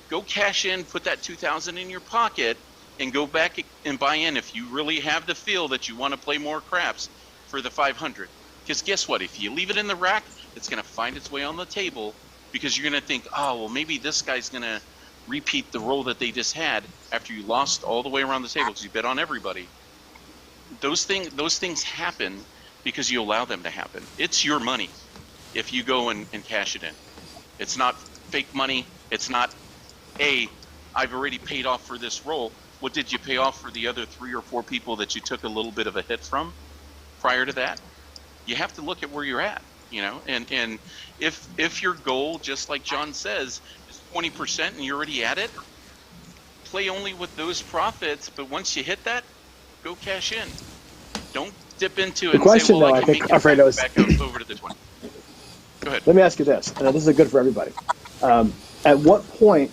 S4: go cash in, put that 2,000 in your pocket, and go back and buy in if you really have the feel that you want to play more craps for the 500. Because guess what? If you leave it in the rack, it's going to find its way on the table, because you're going to think, oh, well, maybe this guy's going to repeat the roll that they just had after you lost all the way around the table because you bet on everybody. Those things happen because you allow them to happen. It's your money if you go and cash it in. It's not fake money. It's not, hey, I've already paid off for this roll. What did you pay off for the other 3 or 4 people that you took a little bit of a hit from prior to that? You have to look at where you're at, and if your goal, just like John says, is 20% and you're already at it, play only with those profits. But once you hit that, go cash in. Don't dip into it
S3: The
S4: and
S3: question,
S4: say, well,
S3: though,
S4: I
S3: I
S4: can
S3: think,
S4: make
S3: Alfredo,
S4: it
S3: is
S4: back up over to the 20. Go ahead.
S3: let me ask you this, and this is good for everybody. At what point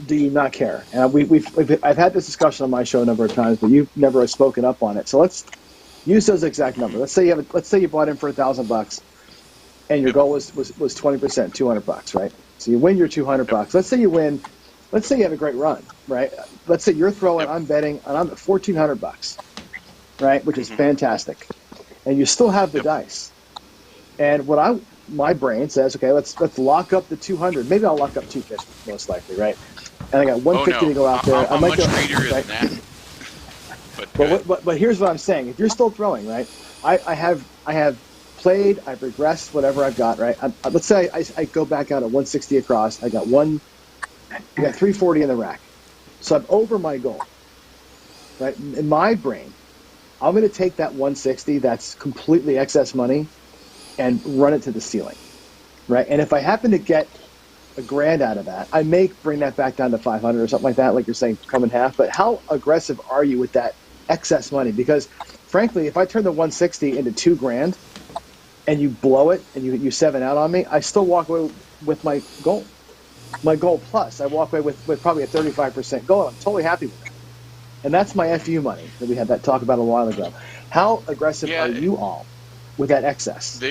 S3: do you not care? And I've had this discussion on my show a number of times, but you've never spoken up on it. So let's use those exact numbers. Let's say you bought in for $1,000, and your goal was 20%, $200, right? So you win your $200. Let's say you win. Let's say you have a great run, right? Let's say you're throwing. I'm betting, and I'm at $1,400, right? Which is fantastic, and you still have the dice. And my brain says, okay, let's lock up the 200. Maybe I'll lock up 250, most likely, right? And I got 150 to go out there.
S4: I'm
S3: I might
S4: much
S3: go,
S4: greedier
S3: right?
S4: than that.
S3: But here's what I'm saying: if you're still throwing, right? I have played, I've regressed whatever I've got, right? Let's say I go back out at 160 across. I got 340 in the rack, so I'm over my goal, right? In my brain, I'm going to take that 160 that's completely excess money and run it to the ceiling, right? And if I happen to get $1,000 out of that, I may bring that back down to 500 or something like that, like you're saying, come in half. But how aggressive are you with that excess money? Because frankly, if I turn the 160 into $2,000 and you blow it and you 7 out on me, I still walk away with my goal. My goal plus, I walk away with probably a 35% goal. I'm totally happy with it. And that's my FU money that we had that talk about a while ago. How aggressive
S4: Yeah,
S3: are you all with that excess?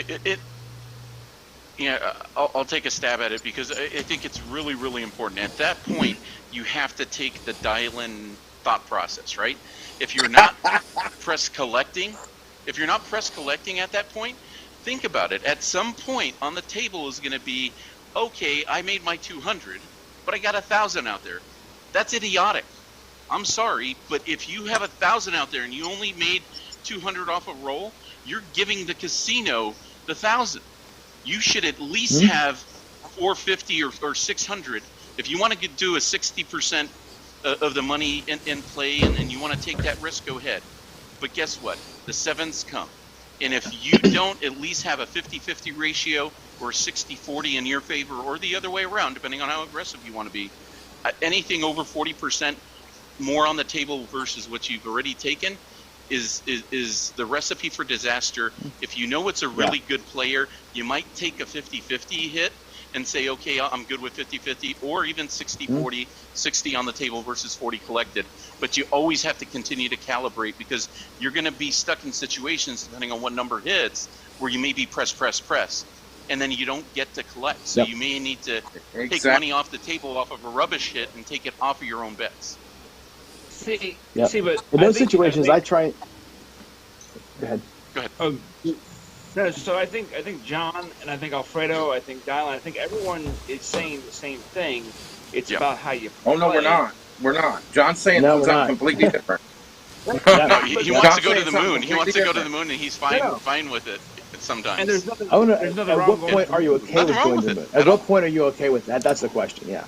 S4: I'll take a stab at it because I think it's really, really important. At that point, you have to take the dial-in thought process, right? If you're not press collecting at that point, think about it. At some point on the table is going to be, okay, I made my 200, but I got 1,000 out there. That's idiotic. I'm sorry, but if you have 1,000 out there and you only made 200 off a roll, you're giving the casino the 1,000. You should at least have 450 or 600. If you want to do a 60% of the money in play and you want to take that risk, go ahead. But guess what? The sevens come. And if you don't at least have a 50-50 ratio or 60-40 in your favor or the other way around, depending on how aggressive you want to be, anything over 40% more on the table versus what you've already taken is the recipe for disaster. If you know it's a really good player, you might take a 50-50 hit and say, okay, I'm good with 50-50 or even 60-40, 60 on the table versus 40 collected. But you always have to continue to calibrate because you're going to be stuck in situations, depending on what number hits, where you may be press, and then you don't get to collect. So you may need to take money off the table off of a rubbish hit and take it off of your own bets.
S8: See,
S3: but
S8: in
S3: those situations, I try. Go ahead.
S8: No, so I think John and I think Alfredo, I think Dylan, I think everyone is saying the same thing. It's about how you play.
S2: Oh no, we're not. We're not. John's saying something completely different.
S4: No, he wants to go to the moon. He wants to go to the moon, and he's fine with it sometimes.
S8: And there's nothing.
S3: At what point are you okay with going to the moon? At what point are you okay with that? That's the question. Yeah.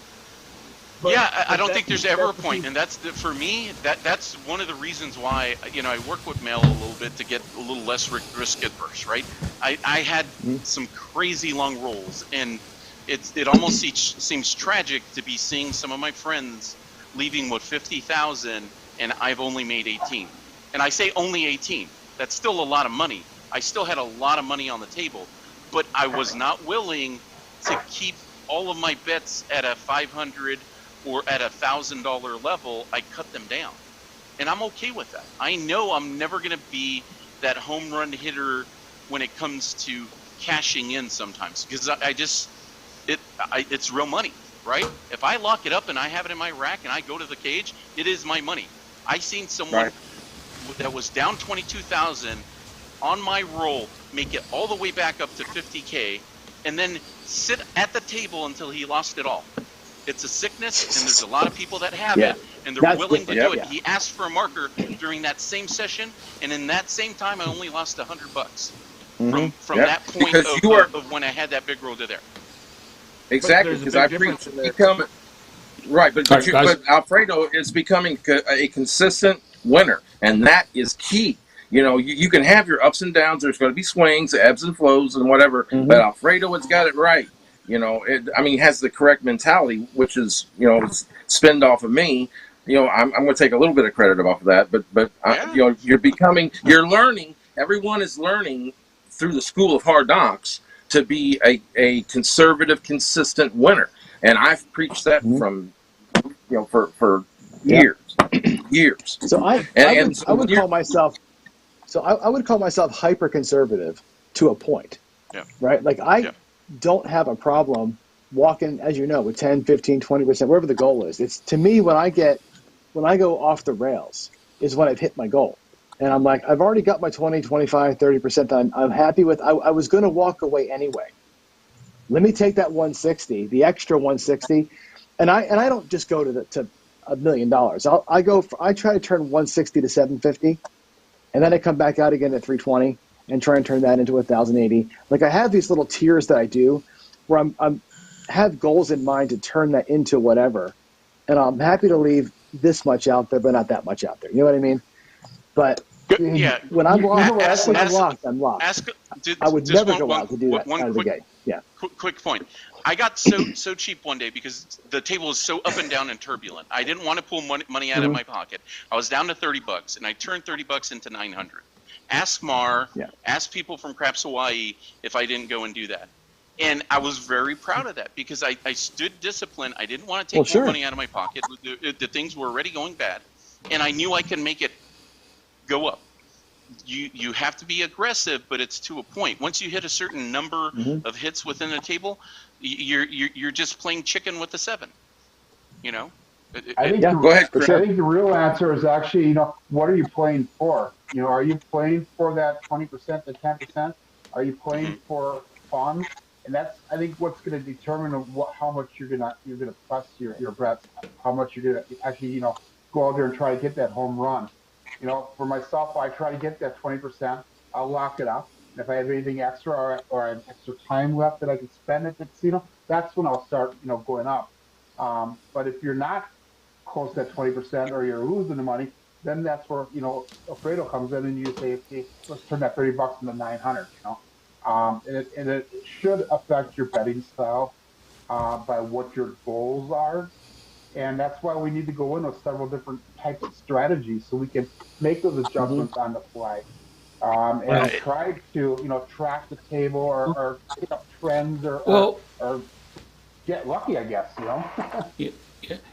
S4: I don't think there's ever a point, and that's for me. That's one of the reasons why I work with Mel a little bit to get a little less risk adverse, right? I had some crazy long rolls, and it almost seems tragic to be seeing some of my friends leaving with 50,000, and I've only made 18. And I say only 18. That's still a lot of money. I still had a lot of money on the table, but I was not willing to keep all of my bets at a 500 or at $1,000 level. I cut them down, and I'm okay with that. I know I'm never going to be that home run hitter when it comes to cashing in sometimes, because it's real money, right? If I lock it up and I have it in my rack and I go to the cage, it is my money. I seen someone that was down 22,000 on my roll make it all the way back up to 50K and then sit at the table until he lost it all. It's a sickness, and there's a lot of people that have it, and they're willing to do it. He asked for a marker during that same session, and in that same time, I only lost $100 from that point of when I had that big roll to there.
S2: Exactly, because I preach but Alfredo is becoming a consistent winner, and that is key. You can have your ups and downs. There's going to be swings, ebbs and flows, and whatever. But Alfredo has got it right. He has the correct mentality, which is, spend off of me. I'm going to take a little bit of credit off of that, but you're learning. Everyone is learning through the school of hard knocks to be a conservative, consistent winner. And I've preached that from, for years.
S3: So I would call myself hyper conservative to a point, right? Like I don't have a problem walking, as you know, with 10, 15, 20%, wherever the goal is. It's to me, when I go off the rails is when I've hit my goal. And I'm like, I've already got my 20, 25, 30% that I'm happy with. I was going to walk away anyway. Let me take that 160, the extra 160. And I don't just go to $1 million. I try to turn 160 to 750. And then I come back out again at 320 and try and turn that into 1,080. Like I have these little tiers that I do where I'm have goals in mind to turn that into whatever. And I'm happy to leave this much out there, but not that much out there. You know what I mean? But when I'm locked, I'm locked. I would never go out to do that out of the gate. Yeah.
S4: Quick point. I got so cheap one day because the table was so up and down and turbulent. I didn't want to pull money out of my pocket. I was down to $30, and I turned $30 into $900. Ask Mar, ask people from Craps Hawaii if I didn't go and do that. And I was very proud of that because I stood disciplined. I didn't want to take more money out of my pocket. The things were already going bad, and I knew I can make it go up. You have to be aggressive, but it's to a point. Once you hit a certain number of hits within the table, you're just playing chicken with the 7. You know.
S7: I think
S2: go ahead, Chris.
S7: I think the real answer is actually, what are you playing for? Are you playing for that 20%, the 10%? Are you playing for fun? And that's, I think, what's going to determine how much you're gonna press your bets, how much you're gonna actually, go out there and try to get that home run. For myself, I try to get that 20%. I'll lock it up. And if I have anything extra or I have extra time left that I can spend at the casino, that's when I'll start, going up. But if you're not close to that 20% or you're losing the money, then that's where, Alfredo comes in and you say, hey, let's turn that $30 into 900, and it should affect your betting style by what your goals are. And that's why we need to go in with several different types of strategies so we can make those adjustments on the fly. And try to, track the table or pick up trends or get lucky, I guess,
S1: Yeah,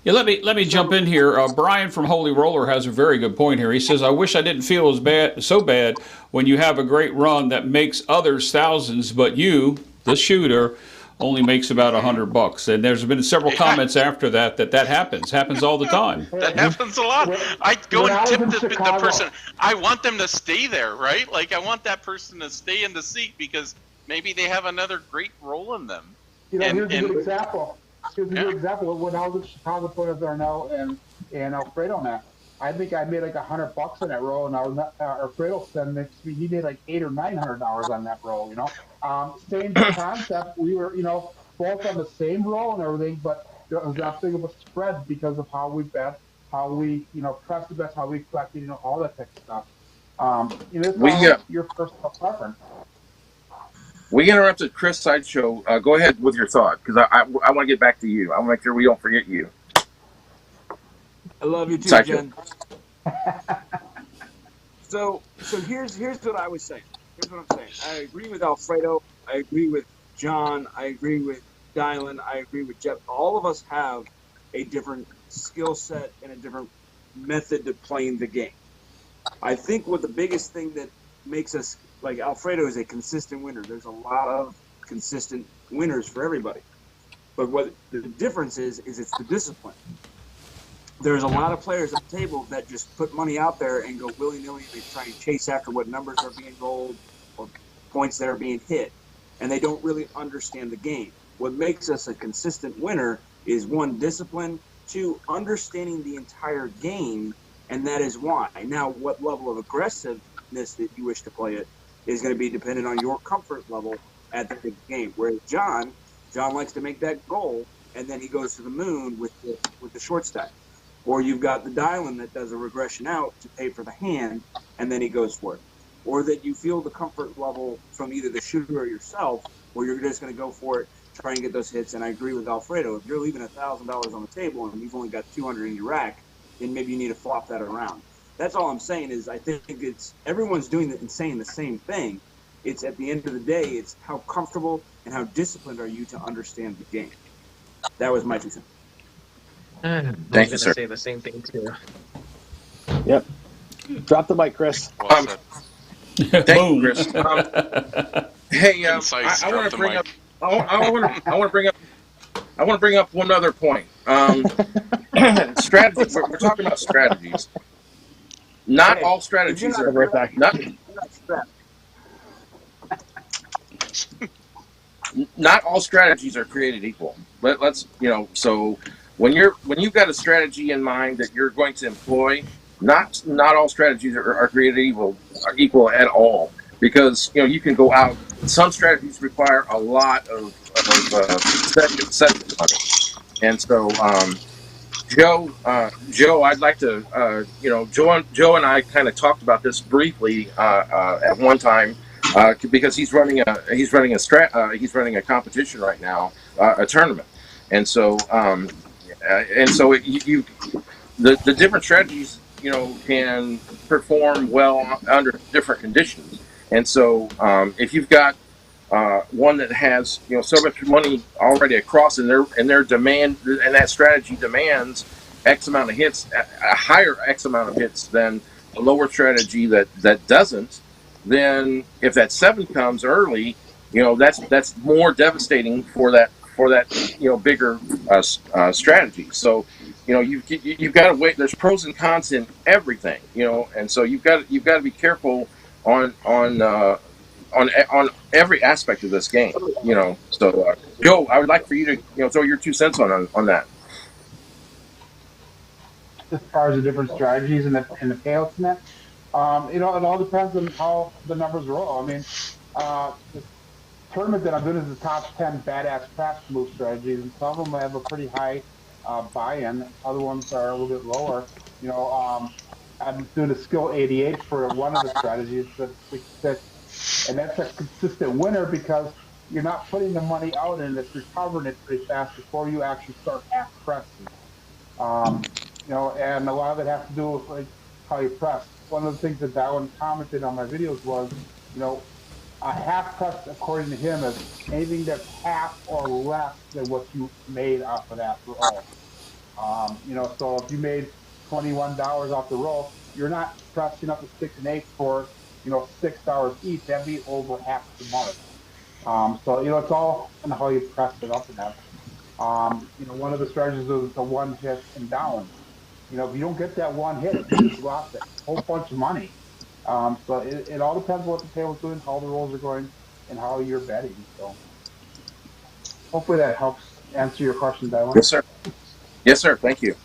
S1: let me jump in here. Brian from Holy Roller has a very good point here. He says, "I wish I didn't feel so bad when you have a great run that makes others thousands, but you, the shooter, only makes about $100." And there's been several comments after that happens all the time.
S4: That happens a lot. I go and tip the person. I want them to stay there, right? Like I want that person to stay in the seat because maybe they have another great role in them.
S7: Here's a good example. Here's a good example. When I was at Chicago playing with Arnell and Alfredo on that, I think I made like $100 on that roll, and Alfredo said next to me he made like $800 or $900 on that roll. Same concept. We were both on the same roll and everything, but there was nothing of a spread because of how we bet, how we pressed the bets, how we collected, all that type of stuff. It's your personal preference.
S2: We interrupted Chris Sideshow. Go ahead with your thought, because I want to get back to you. I want to make sure we don't forget you.
S8: I love you too,
S2: Sideshow.
S8: Jen. So here's what I was saying. Here's what I'm saying. I agree with Alfredo. I agree with John. I agree with Dylan. I agree with Jeff. All of us have a different skill set and a different method to playing the game. I think what the biggest thing that makes us, like Alfredo is a consistent winner. There's a lot of consistent winners for everybody. But what the difference is it's the discipline. There's a lot of players at the table that just put money out there and go willy-nilly. They try and chase after what numbers are being rolled or points that are being hit, and they don't really understand the game. What makes us a consistent winner is, 1, discipline, 2, understanding the entire game, and that is why. Now, what level of aggressiveness that you wish to play it is going to be dependent on your comfort level at the big game. Whereas John likes to make that goal, and then he goes to the moon with the short stack. Or you've got the Dylan that does a regression out to pay for the hand, and then he goes for it. Or that you feel the comfort level from either the shooter or yourself, where you're just going to go for it, try and get those hits. And I agree with Alfredo. If you're leaving $1,000 on the table and you've only got 200 in your rack, then maybe you need to flop that around. That's all I'm saying is I think it's everyone's doing and saying the same thing. It's at the end of the day, it's how comfortable and how disciplined are you to understand the game. That was my 2 cents.
S2: Thank you, sir.
S6: Say the same thing too.
S3: Yep. Drop the mic, Chris.
S4: Well said.
S2: Thank you, Chris. Hey, I want to bring up. I want to bring up one other point. Strategy. We're talking about strategies. Not all strategies are not all strategies are created equal. Let's so when you've got a strategy in mind that you're going to employ, not all strategies are created equal at all, because you can go out. Some strategies require a lot of session money, and so Joe, I'd like to Joe and I kind of talked about this briefly at one time. Because he's running a competition right now, a tournament, and so the different strategies can perform well under different conditions, and so if you've got one that has so much money already across, and their demand, and that strategy demands X amount of hits, a higher X amount of hits than a lower strategy that doesn't. Then if that 7 comes early, that's more devastating for that bigger strategy. So you've got to wait. There's pros and cons in everything, and so you've got to be careful on every aspect of this game. So Joe, I would like for you to throw your 2 cents on that.
S7: As far as the different strategies and the payouts in that, it all depends on how the numbers roll. I mean, the tournament that I'm doing is the top 10 badass craps move strategies, and some of them have a pretty high buy-in. Other ones are a little bit lower. I'm doing a skill 88 for one of the strategies, it's a 6-6, and that's a consistent winner because you're not putting the money out and it's recovering it pretty fast before you actually start half pressing. And a lot of it has to do with like how you press. One of the things that Darwin commented on my videos was, a half press, according to him, is anything that's half or less than what you made off of that roll. So if you made $21 off the roll, you're not pressing up to 6 and 8 for $6 each. That'd be over half the mark. So it's all on how you press it up and that. One of the strategies is the one hit and down. If you don't get that one hit, you just lost a whole bunch of money. So it all depends what the table's doing, how the rolls are going, and how you're betting. So hopefully that helps answer your question, Dylan.
S2: Yes, sir. Yes, sir. Thank you.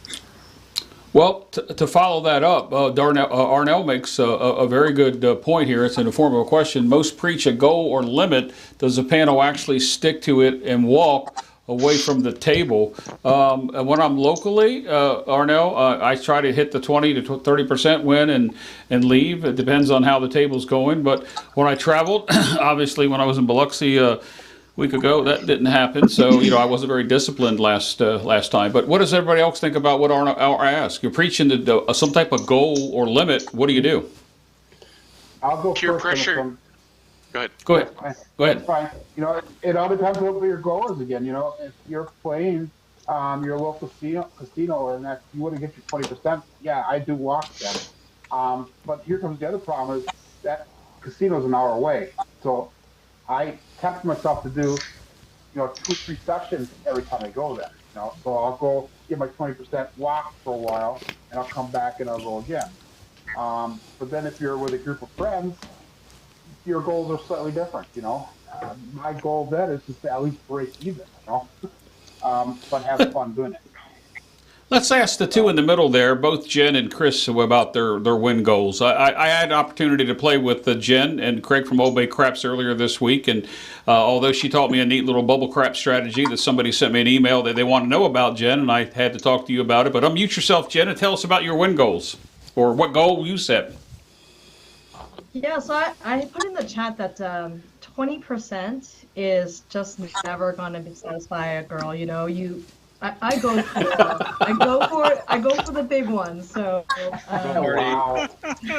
S1: Well, to follow that up, Arnell makes a very good point here. It's in the form of a question. Most preach a goal or limit. Does the panel actually stick to it and walk away from the table? And when I'm locally, Arnell, I try to hit the 20 to 30% win and leave. It depends on how the table's going. But when I traveled, obviously when I was in Biloxi week ago, that didn't happen. So I wasn't very disciplined last time. But what does everybody else think about what Arnold asked? You're preaching some type of goal or limit. What do you do?
S7: I'll go
S4: Peer
S7: first.
S4: pressure. Go ahead.
S1: Go ahead. Go ahead.
S7: That's fine. It all depends on what your goal is. Again, if you're playing your local casino and that you want to get your 20%, yeah, I do walk them. But here comes the other problem: is that casino's an hour away, so I tempt myself to do 2-3 sessions every time I go there. So I'll go get my 20% walk for a while, and I'll come back and I'll go again. But then if you're with a group of friends, your goals are slightly different. My goal then is just to at least break even. But have fun doing it.
S1: Let's ask the two in the middle there, both Jen and Chris, about their win goals. I had an opportunity to play with Jen and Craig from Old Bay Craps earlier this week, and although she taught me a neat little bubble crap strategy that somebody sent me an email that they want to know about, Jen, and I had to talk to you about it. But unmute yourself, Jen, and tell us about your win goals, or what goal you set.
S9: Yeah, so I put in the chat that 20% is just never going to satisfy a girl. I go for the big ones. So
S7: Wow.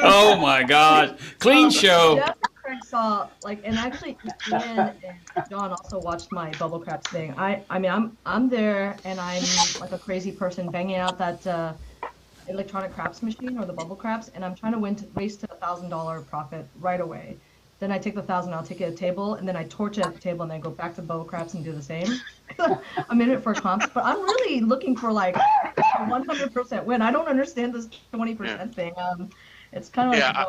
S1: Oh my God, clean show.
S9: Jeff and Craig saw and actually Ian and John also watched my bubble craps thing. I mean I'm there and I'm like a crazy person banging out that electronic craps machine or the bubble craps, and I'm trying to waste $1,000 profit right away. Then I take the 1,000, I'll take it to a table, and then I torch it at the table, and then go back to bubble craps and do the same. I'm in it for comps, but I'm really looking for like a 100% win. I don't understand this 20% thing. It's kind of like,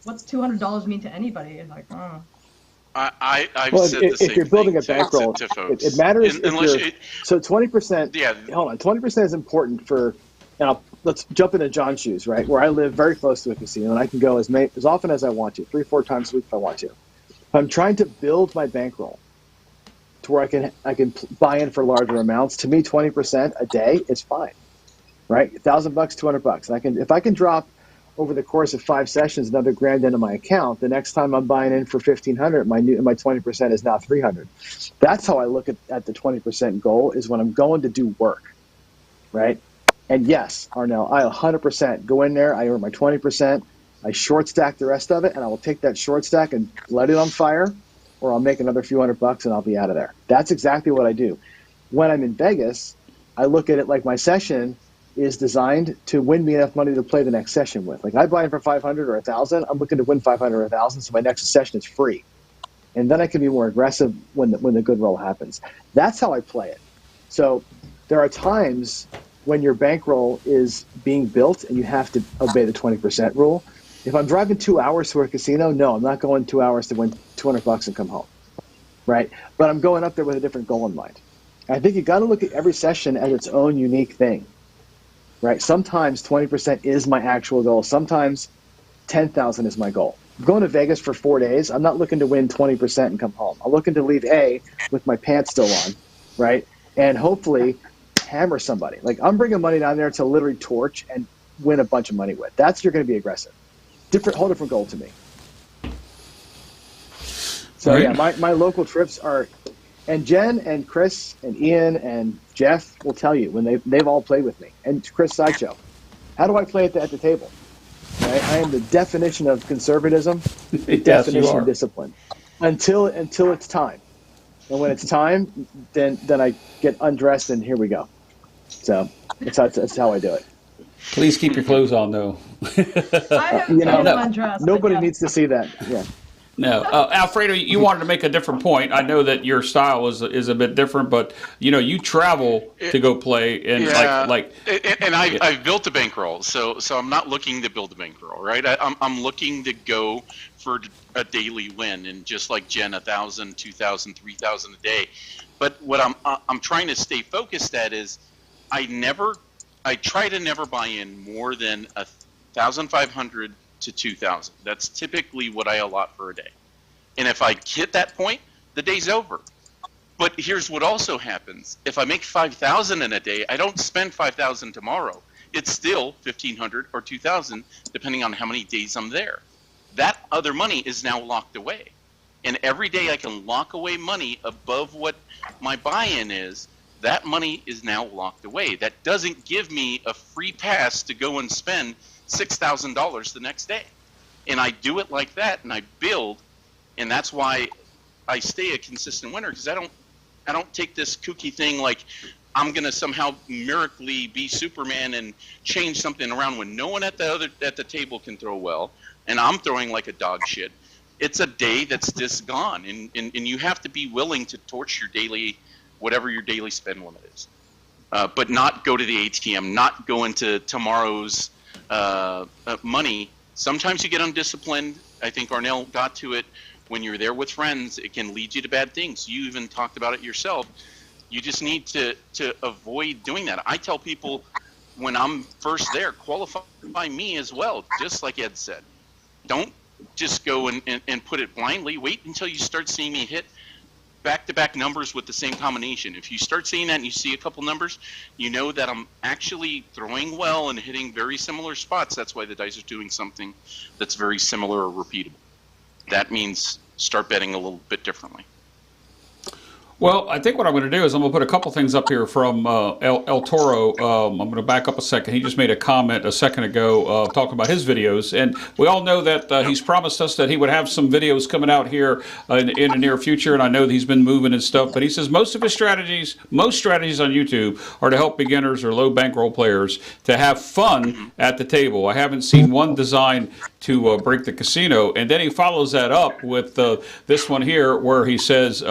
S9: what's $200 mean to anybody? It's like,
S4: I've said the same
S3: if you're building
S4: thing
S3: a bankroll,
S4: to folks.
S3: it matters. So 20%.
S4: Yeah.
S3: Hold on, 20% is important for. Now let's jump into John's shoes, right? Where I live very close to a casino, and I can go as often as I want to, 3-4 times a week if I want to. If I'm trying to build my bankroll to where I can buy in for larger amounts. To me, 20% a day is fine, right? $1,000, $200, and if I can drop over the course of 5 sessions another grand into my account, the next time I'm buying in for $1,500, my 20% is now $300. That's how I look at the 20% goal, is when I'm going to do work, right? And yes, Arnell, I 100% go in there, I earn my 20%, I short stack the rest of it, and I will take that short stack and let it on fire, or I'll make another few $100 and I'll be out of there. That's exactly what I do. When I'm in Vegas, I look at it like my session is designed to win me enough money to play the next session with. Like I buy in for 500 or 1,000, I'm looking to win 500 or 1,000, so my next session is free. And then I can be more aggressive when the good roll happens. That's how I play it. So there are times when your bankroll is being built and you have to obey the 20% rule. If I'm driving 2 hours to a casino, no, I'm not going 2 hours to win $200 and come home, right? But I'm going up there with a different goal in mind. I think you got to look at every session as its own unique thing, right? Sometimes 20% is my actual goal. Sometimes 10,000 is my goal. I'm going to Vegas for 4 days. I'm not looking to win 20% and come home. I'm looking to leave A with my pants still on, right? And hopefully hammer somebody. Like I'm bringing money down there to literally torch and win a bunch of money with. That's you're going to be aggressive. Whole different goal to me. So
S1: right.
S3: Yeah, my local trips are, and Jen and Chris and Ian and Jeff will tell you when they've all played with me. And Chris Sideshow, how do I play at the table? Right? I am the definition of conservatism, the definition of discipline. Until it's time. And when it's time, then I get undressed and here we go. So that's how I do it.
S1: Please keep your clothes on, though.
S9: I haven't seen him undressed.
S3: Nobody needs to see that. Yeah.
S1: No, Alfredo, you wanted to make a different point. I know that your style is a bit different, but you travel to go play, and
S4: I've built a bankroll, so I'm not looking to build a bankroll, right? I'm looking to go for a daily win, and just like Jen, 1,000, 2,000, 3,000 a day. But what I'm trying to stay focused at is I try to never buy in more than 1,500 to 2,000. That's typically what I allot for a day. And if I hit that point, the day's over. But here's what also happens. If I make 5,000 in a day, I don't spend 5,000 tomorrow. It's still 1,500 or 2,000, depending on how many days I'm there. That other money is now locked away. And every day I can lock away money above what my buy-in is. That money is now locked away. That doesn't give me a free pass to go and spend $6,000 the next day. And I do it like that, and I build, and that's why I stay a consistent winner, because I don't take this kooky thing like I'm gonna somehow miraculously be Superman and change something around when no one at the table can throw well, and I'm throwing like a dog shit. It's a day that's just gone, and you have to be willing to torch your daily, whatever your daily spend limit is, but not go to the ATM, not go into tomorrow's money. Sometimes you get undisciplined. I think Arnell got to it. When you're there with friends, it can lead you to bad things. You even talked about it yourself. You just need to avoid doing that. I tell people when I'm first there, qualify me as well, just like Ed said. Don't just go and put it blindly. Wait until you start seeing me hit back-to-back numbers with the same combination. If you start seeing that and you see a couple numbers, you know that I'm actually throwing well and hitting very similar spots. That's why the dice are doing something that's very similar or repeatable. That means start betting a little bit differently.
S1: Well, I think what I'm going to do is I'm going to put a couple things up here from El Toro. I'm going to back up a second. He just made a comment a second ago talking about his videos. And we all know that he's promised us that he would have some videos coming out here in the near future. And I know that he's been moving and stuff. But he says most strategies on YouTube are to help beginners or low bankroll players to have fun at the table. I haven't seen one designed to break the casino. And then he follows that up with this one here where he says,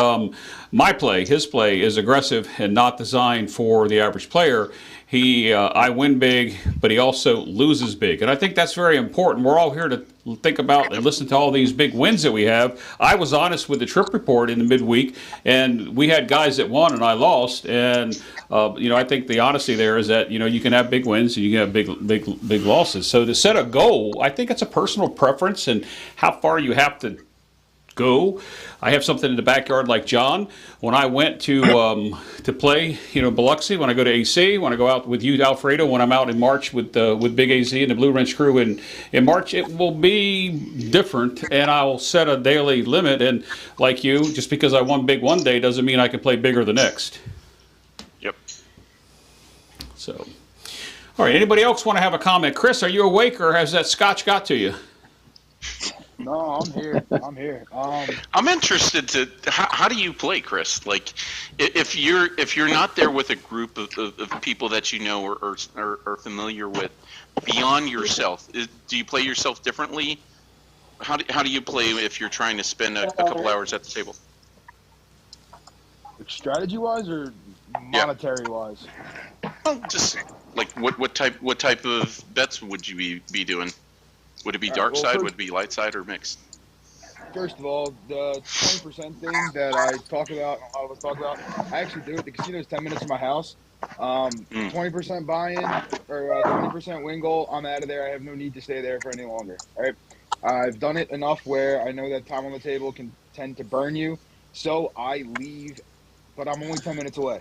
S1: his play is aggressive and not designed for the average player. I win big, but he also loses big. And I think that's very important. We're all here to think about and listen to all these big wins that we have. I was honest with the trip report in the midweek, and we had guys that won and I lost. And, I think the honesty there is that, you can have big wins and you can have big losses. So to set a goal, I think it's a personal preference and how far you have to go. I have something in the backyard like John. When I went to play, Biloxi, when I go to AC, when I go out with you, Alfredo, when I'm out in March with Big AZ and the Blue Wrench crew in March, it will be different, and I'll set a daily limit. And like you, just because I won big one day doesn't mean I can play bigger the next.
S4: Yep.
S1: So, all right. Anybody else want to have a comment? Chris, are you awake, or has that scotch got to you?
S5: No, I'm here. I'm here.
S4: I'm interested to how do you play, Chris? Like, if you're not there with a group of people that you know or are familiar with beyond yourself, do you play yourself differently? How do you play if you're trying to spend a couple hours at the table?
S5: Strategy wise or
S4: Yeah.
S5: monetary wise?
S4: Well, just like what type of bets would you be doing? Would it be
S5: All right,
S4: dark
S5: well,
S4: side?
S5: first,
S4: Would it be light side or mixed?
S5: First of all, the 20% thing that I talk about, and a lot of us talk about, I actually do it. The casino is 10 minutes from my house. 20% buy-in or 20% win goal. I'm out of there. I have no need to stay there for any longer. All right. I've done it enough where I know that time on the table can tend to burn you. So I leave, but I'm only 10 minutes away.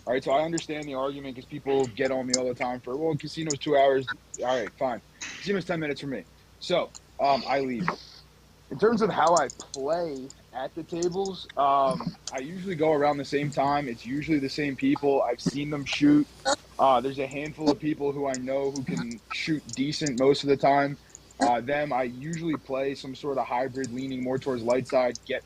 S5: All right. So I understand the argument because people get on me all the time for, well, casino's 2 hours. All right, fine. Casino's 10 minutes from me. So I leave. In terms of how I play at the tables, I usually go around the same time. It's usually the same people. I've seen them shoot. There's a handful of people who I know who can shoot decent most of the time. I usually play some sort of hybrid, leaning more towards light side. Get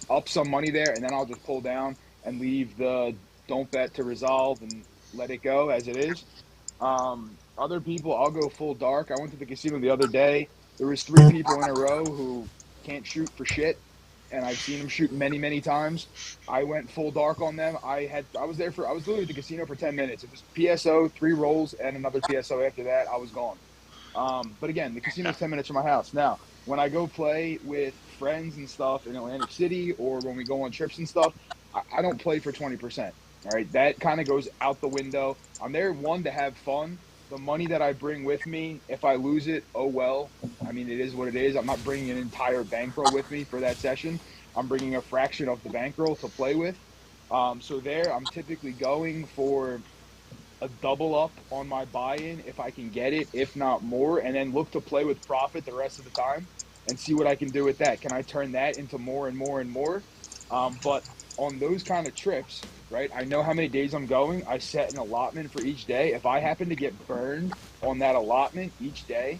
S5: up some money there, and then I'll just pull down and leave the don't bet to resolve and let it go as it is. Other people, I'll go full dark. I went to the casino the other day. There was 3 people in a row who can't shoot for shit, and I've seen them shoot many, many times. I went full dark on them. I was literally at the casino for 10 minutes. It was PSO, 3 rolls, and another PSO after that. I was gone. But again, the casino's 10 minutes from my house. Now, when I go play with friends and stuff in Atlantic City or when we go on trips and stuff, I don't play for 20%. All right. That kind of goes out the window. I'm there, one, to have fun. The money that I bring with me, if I lose it, oh well. I mean, it is what it is. I'm not bringing an entire bankroll with me for that session. I'm bringing a fraction of the bankroll to play with. So there, I'm typically going for a double up on my buy-in if I can get it, if not more, and then look to play with profit the rest of the time and see what I can do with that. Can I turn that into more and more and more? But on those kind of trips, right, I know how many days I'm going. I set an allotment for each day. If I happen to get burned on that allotment each day,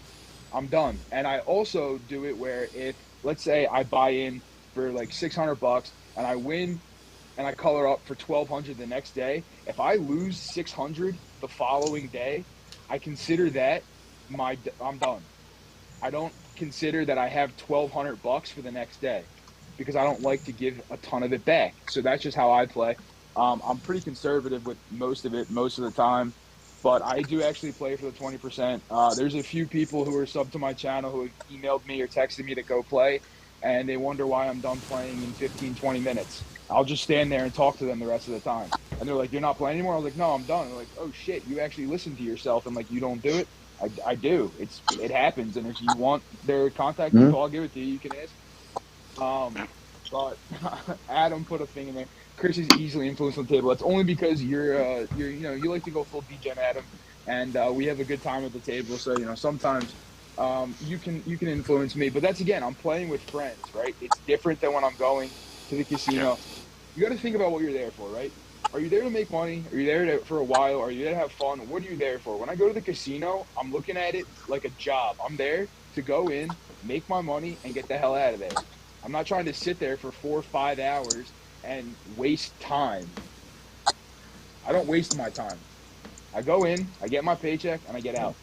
S5: I'm done. And I also do it where if, let's say I buy in for like $600 and I win and I color up for 1,200 the next day, if I lose 600 the following day, I consider that I'm done. I don't consider that I have $1,200 for the next day because I don't like to give a ton of it back. So that's just how I play. I'm pretty conservative with most of it most of the time, but I do actually play for the 20%. There's a few people who are sub to my channel who have emailed me or texted me to go play, and they wonder why I'm done playing in 15, 20 minutes. I'll just stand there and talk to them the rest of the time. And they're like, "You're not playing anymore?" I was like, "No, I'm done." And they're like, "Oh shit, you actually listen to yourself and like you don't do it?" I do. It happens. And if you want their contact info, I'll give it to you. You can ask. But Adam put a thing in there. Chris is easily influenced on the table. That's only because you're you like to go full degen, Adam, and we have a good time at the table. So sometimes you can influence me, but that's, again, I'm playing with friends, right? It's different than when I'm going to the casino. You got to think about what you're there for, right? Are you there to make money? Are you there for a while? Are you there to have fun? What are you there for? When I go to the casino, I'm looking at it like a job. I'm there to go in, make my money, and get the hell out of there. I'm not trying to sit there for 4 or 5 hours and waste time. I don't waste my time. I go in, I get my paycheck, and I get out.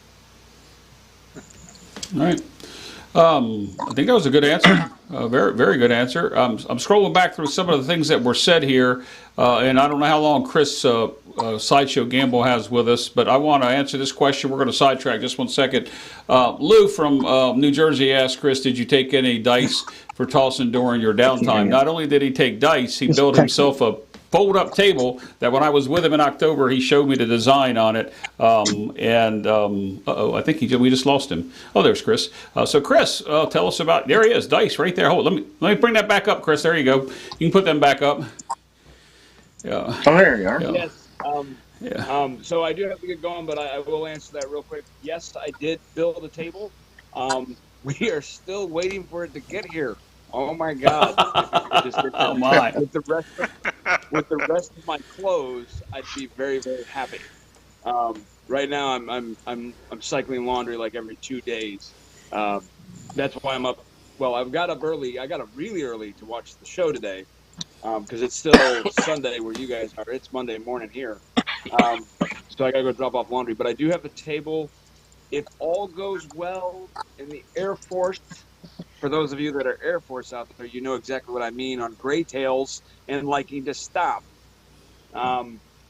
S1: All right. I think that was a good answer. Very, very good answer. I'm scrolling back through some of the things that were said here, and I don't know how long Chris Sideshow Gamble has with us, but I want to answer this question. We're going to sidetrack just 1 second. Lou from New Jersey asked Chris, "Did you take any dice for tossing during your downtime?" Not only did he take dice, he built himself a fold-up table that when I was with him in October, he showed me the design on it. I think we just lost him. Oh, there's Chris. So Chris, tell us about. There he is, dice right there. Hold. Let me bring that back up, Chris. There you go. You can put them back up.
S2: Yeah. Oh, there you are.
S8: Yeah.
S1: Yes.
S8: So I do have to get going, but I will answer that real quick. Yes, I did build a table. We are still waiting for it to get here. Oh my God!
S1: Oh my!
S8: With the rest of my clothes, I'd be very, very happy. Right now, I'm cycling laundry like every 2 days. That's why I'm up. Well, I've got up early. I got up really early to watch the show today because it's still Sunday where you guys are. It's Monday morning here. So I got to go drop off laundry. But I do have a table. If all goes well in the Air Force, for those of you that are Air Force out there, you know exactly what I mean on gray tails and liking to stop.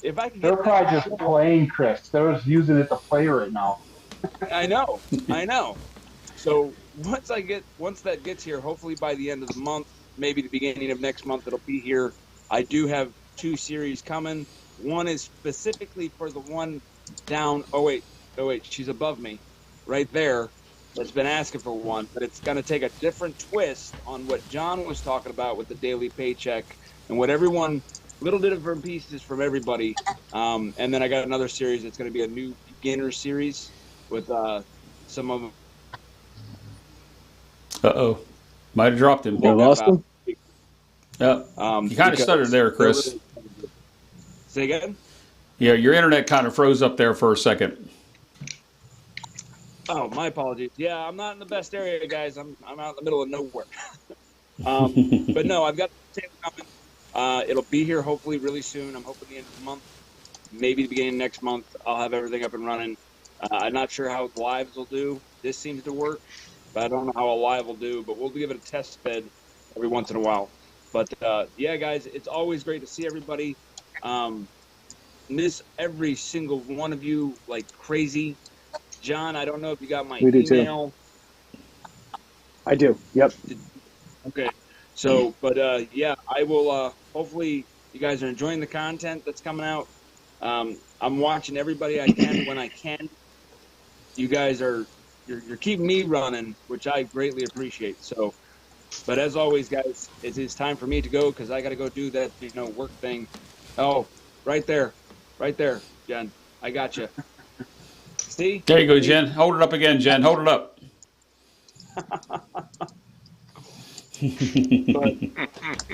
S8: If I could
S7: They're
S8: get
S7: probably just playing, Chris. They're just using it to play right now.
S8: I know. So once that gets here, hopefully by the end of the month, maybe the beginning of next month, it'll be here. I do have 2 series coming. One is specifically for the one down. Oh wait, she's above me, right there. That's been asking for one, but it's going to take a different twist on what John was talking about with the daily paycheck and what everyone, little different pieces from everybody. And then I got another series that's going to be a new beginner series with some of them.
S1: Uh-oh. Might have dropped him.
S3: You lost him?
S1: Yeah. You kind of stuttered there, Chris.
S8: Say again?
S1: Yeah, your internet kind of froze up there for a second.
S8: Oh, my apologies. Yeah, I'm not in the best area, guys. I'm out in the middle of nowhere. But no, I've got the table coming. It'll be here hopefully really soon. I'm hoping the end of the month, maybe the beginning of next month. I'll have everything up and running. I'm not sure how lives will do. This seems to work, but I don't know how a live will do. But we'll give it a test bed every once in a while. But yeah, guys, it's always great to see everybody. Miss every single one of you like crazy. John, I don't know if you got my email.
S3: I do. Yep.
S8: Okay. So, but yeah, I will. Hopefully, you guys are enjoying the content that's coming out. I'm watching everybody I can when I can. You guys you're keeping me running, which I greatly appreciate. So, but as always, guys, it is time for me to go because I got to go do that work thing. Oh, right there, Jen. I got you. See?
S1: There you go, Jen. Hold it up again, Jen. Hold it up.
S8: But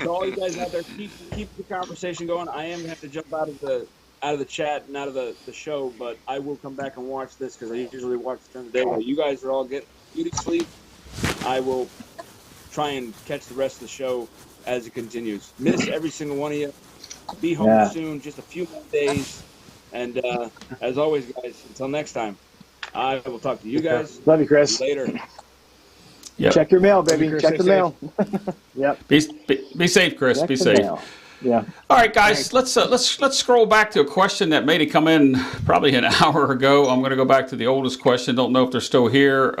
S8: so all you guys out there, keep the conversation going. I am gonna have to jump out of the chat and out of the show, but I will come back and watch this because I usually watch it during the day. While you guys are all getting beauty sleep, I will try and catch the rest of the show as it continues. Miss every single one of you. Be home soon, just a few more days. And as always, guys, until next time, I will talk to you guys.
S3: Love you, Chris.
S8: Later.
S1: Yep.
S3: Check your mail, baby. Check the mail. Yep.
S1: Be safe, Chris.
S3: Check
S1: be
S3: the
S1: safe.
S3: Mail. Yeah.
S1: All right, guys. Let's scroll back to a question that made it come in probably an hour ago. I'm going to go back to the oldest question. Don't know if they're still here.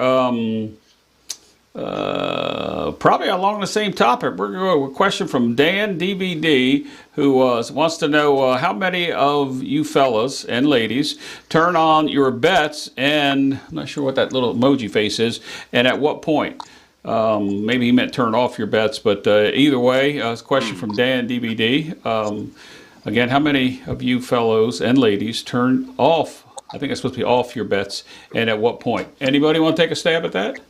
S1: Probably along the same topic. We're going to go with a question from Dan DVD, who wants to know how many of you fellas and ladies turn on your bets, and I'm not sure what that little emoji face is, and at what point. Maybe he meant turn off your bets, but either way, it's a question from Dan DVD. Again, how many of you fellows and ladies turn off, I think it's supposed to be off your bets, and at what point? Anybody want to take a stab at that?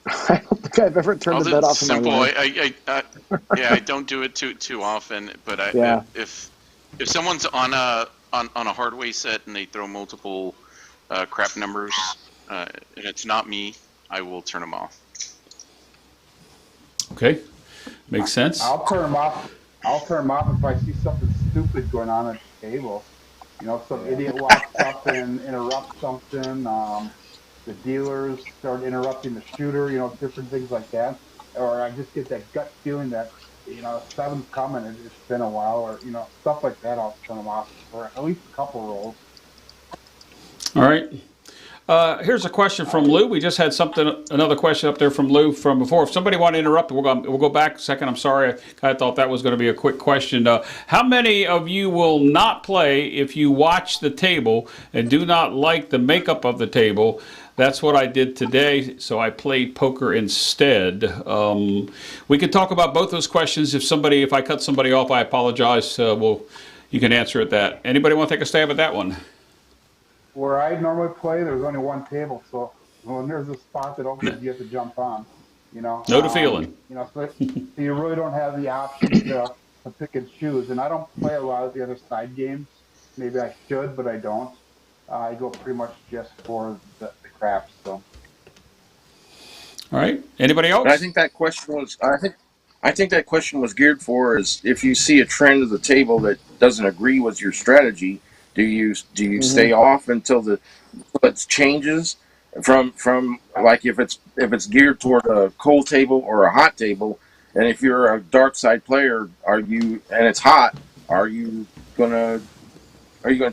S3: I don't think I've ever turned the bet off in my life.
S4: I don't do it too often, but if someone's on a hardway set and they throw multiple crap numbers and it's not me, I will turn them off.
S1: Okay, makes sense.
S7: I'll turn them off. If I see something stupid going on at the table. Some idiot walks up and interrupts something. The dealers start interrupting the shooter, different things like that. Or I just get that gut feeling that, seven's coming, it's been a while, or, stuff like that, I'll turn them off for at least a couple rolls.
S1: All right. Here's a question from Lou. We just had another question up there from Lou from before. If somebody want to interrupt, we'll go back a second. I'm sorry. I thought that was going to be a quick question. How many of you will not play if you watch the table and do not like the makeup of the table? That's what I did today, so I played poker instead. We could talk about both those questions. If I cut somebody off, I apologize. You can answer it that. Anybody want to take a stab at that one?
S7: Where I normally play, there's only one table, so when there's a spot that opens, you have to jump on.
S1: Know the feeling.
S7: So you really don't have the option to pick and choose. And I don't play a lot of the other side games. Maybe I should, but I don't. I go pretty much just for the craps. So.
S1: All right. Anybody
S2: And I
S1: else?
S2: think that question was I think that question was geared for is if you see a trend of the table that doesn't agree with your strategy, do you
S3: Hmm.
S2: stay off until it changes from like if it's geared toward a cold table or a hot table, and if you're a dark side player, and it's hot, are you gonna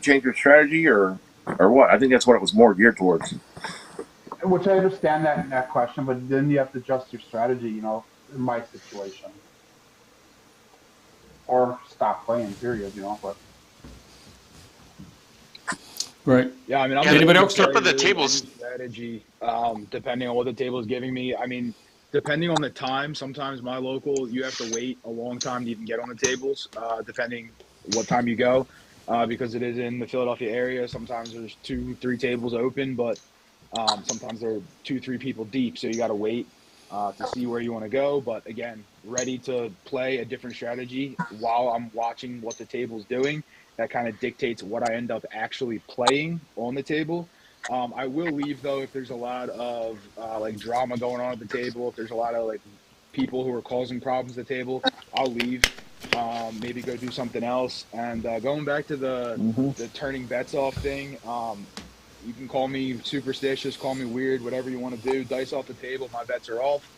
S2: change your strategy or what? I think that's what it was more geared towards.
S7: Which I understand that question, but then you have to adjust your strategy. In my situation, or stop playing. Period. But
S1: Right.
S5: Yeah, I mean, I'm
S4: Yeah, the
S1: Anybody
S5: willing to
S1: else?
S4: tip
S5: play
S4: of the
S5: really
S4: tables.
S5: any strategy, depending on what the table is giving me. I mean, depending on the time, sometimes my local, you have to wait a long time to even get on the tables, depending what time you go, because it is in the Philadelphia area. Sometimes there's two, three tables open, but sometimes they're two, three people deep, so you got to wait to see where you want to go. But again, ready to play a different strategy while I'm watching what the table's doing. That kind of dictates what I end up actually playing on the table. I will leave though if there's a lot of like drama going on at the table. If there's a lot of like people who are causing problems at the table, I'll leave. Maybe go do something else. And going back to
S3: Hmm.
S5: the turning bets off thing, you can call me superstitious, call me weird, whatever you want to do. Dice off the table, my bets are off.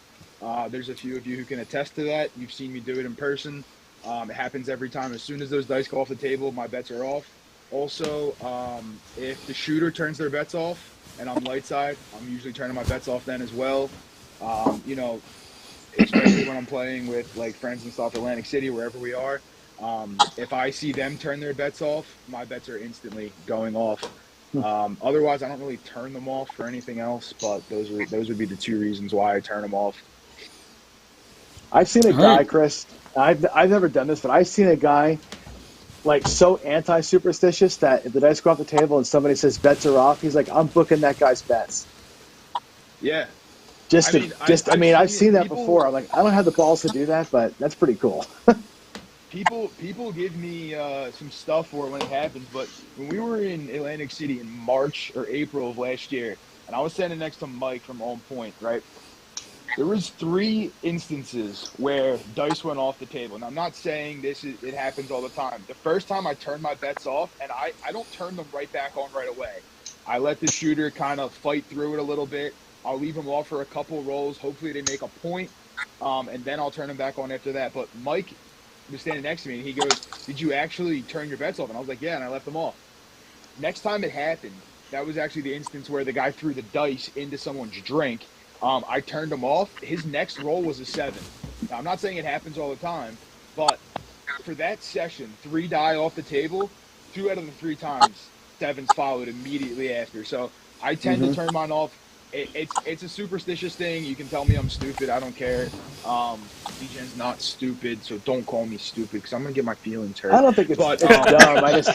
S5: There's a few of you who can attest to that. You've seen me do it in person. It happens every time. As soon as those dice go off the table, my bets are off. Also, if the shooter turns their bets off and I'm light side, I'm usually turning my bets off then as well. You know, especially when I'm playing with like friends in South Atlantic City, wherever we are. If I see them turn their bets off, my bets are instantly going off. Otherwise, I don't really turn them off for anything else, but those would be the two reasons why I turn them off.
S3: I've seen a
S1: All
S3: guy,
S1: right.
S3: Chris. I've never done this, but I've seen a guy like so anti-superstitious that if the dice go off the table and somebody says bets are off, he's like, I'm booking that guy's bets.
S5: Yeah,
S3: Just
S5: I
S3: to
S5: mean,
S3: just I
S5: I've
S3: mean, I've
S5: seen it.
S3: seen that before. I'm like, I don't have the balls to do that, but that's pretty cool.
S5: People give me some stuff for it when it happens, but when we were in Atlantic City in March or April of last year, and I was standing next to Mike from On Point, right? There was three instances where dice went off the table. And I'm not saying it happens all the time. The first time I turned my bets off, and I don't turn them right back on right away. I let the shooter kind of fight through it a little bit. I'll leave them off for a couple rolls. Hopefully they make a point, and then I'll turn them back on after that. But Mike was standing next to me, and he goes, "Did you actually turn your bets off?" And I was like, "Yeah," and I left them off. Next time it happened, that was actually the instance where the guy threw the dice into someone's drink. I turned him off. His next roll was a 7. Now, I'm not saying it happens all the time, but for that session, 3 die off the table, 2 out of the 3 times, 7s followed immediately after. So I tend to
S3: Hmm.
S5: turn mine off. It's a superstitious thing. You can tell me I'm stupid. I don't care. DJ's not stupid, so don't call me stupid because I'm gonna get my feelings
S3: I
S5: hurt.
S3: don't think it's
S5: But
S3: it's dumb. I just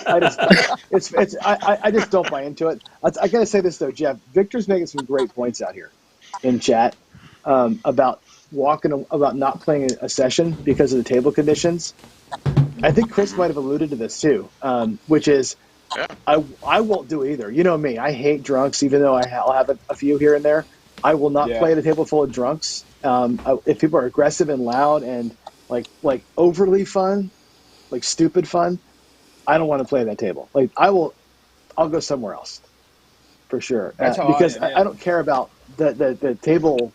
S3: don't buy into it. I gotta say this though, Jeff. Victor's making some great points out here in chat about about not playing a session because of the table conditions. I think Chris
S4: Hmm.
S3: might have alluded to this too, which is
S4: Yeah.
S3: I won't do either. You know me. I hate drunks, even though I'll have a few here and there. I will not
S5: yeah,
S3: play at a table full of drunks. If people are aggressive and loud and like overly fun, like stupid fun, I don't want to play at that table. Like I'll go somewhere else for sure
S5: that's how I
S3: because
S5: am.
S3: I
S5: Yeah.
S3: don't care about the table,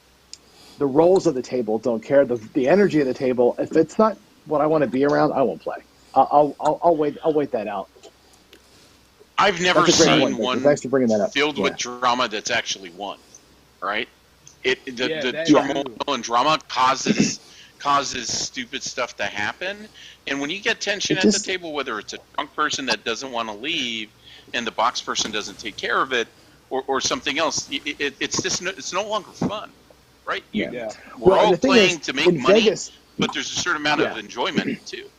S3: the roles of the table. Don't care the energy of the table. If it's not what I want to be around, I won't play. I'll wait. I'll wait that out.
S4: I've never
S3: That's a great
S5: I
S3: point,
S4: seen
S3: Victor.
S4: one
S3: Thanks for bringing that up.
S4: filled with
S3: Yeah.
S4: drama that's actually won. Right?
S5: yeah,
S4: The
S5: that
S3: Yeah.
S4: turmoil
S5: too.
S4: and drama causes stupid stuff to happen. And when you get tension
S3: It
S4: at the
S3: just
S4: table, whether it's a drunk person that doesn't want to leave and the box person doesn't take care of it, or something else, it's just it's no longer fun, right?
S3: yeah.
S5: Yeah.
S4: We're
S3: Well, and
S4: all
S3: the thing is,
S4: playing to make
S3: in
S4: money,
S3: Vegas,
S4: but there's a certain amount of
S3: yeah.
S4: enjoyment too.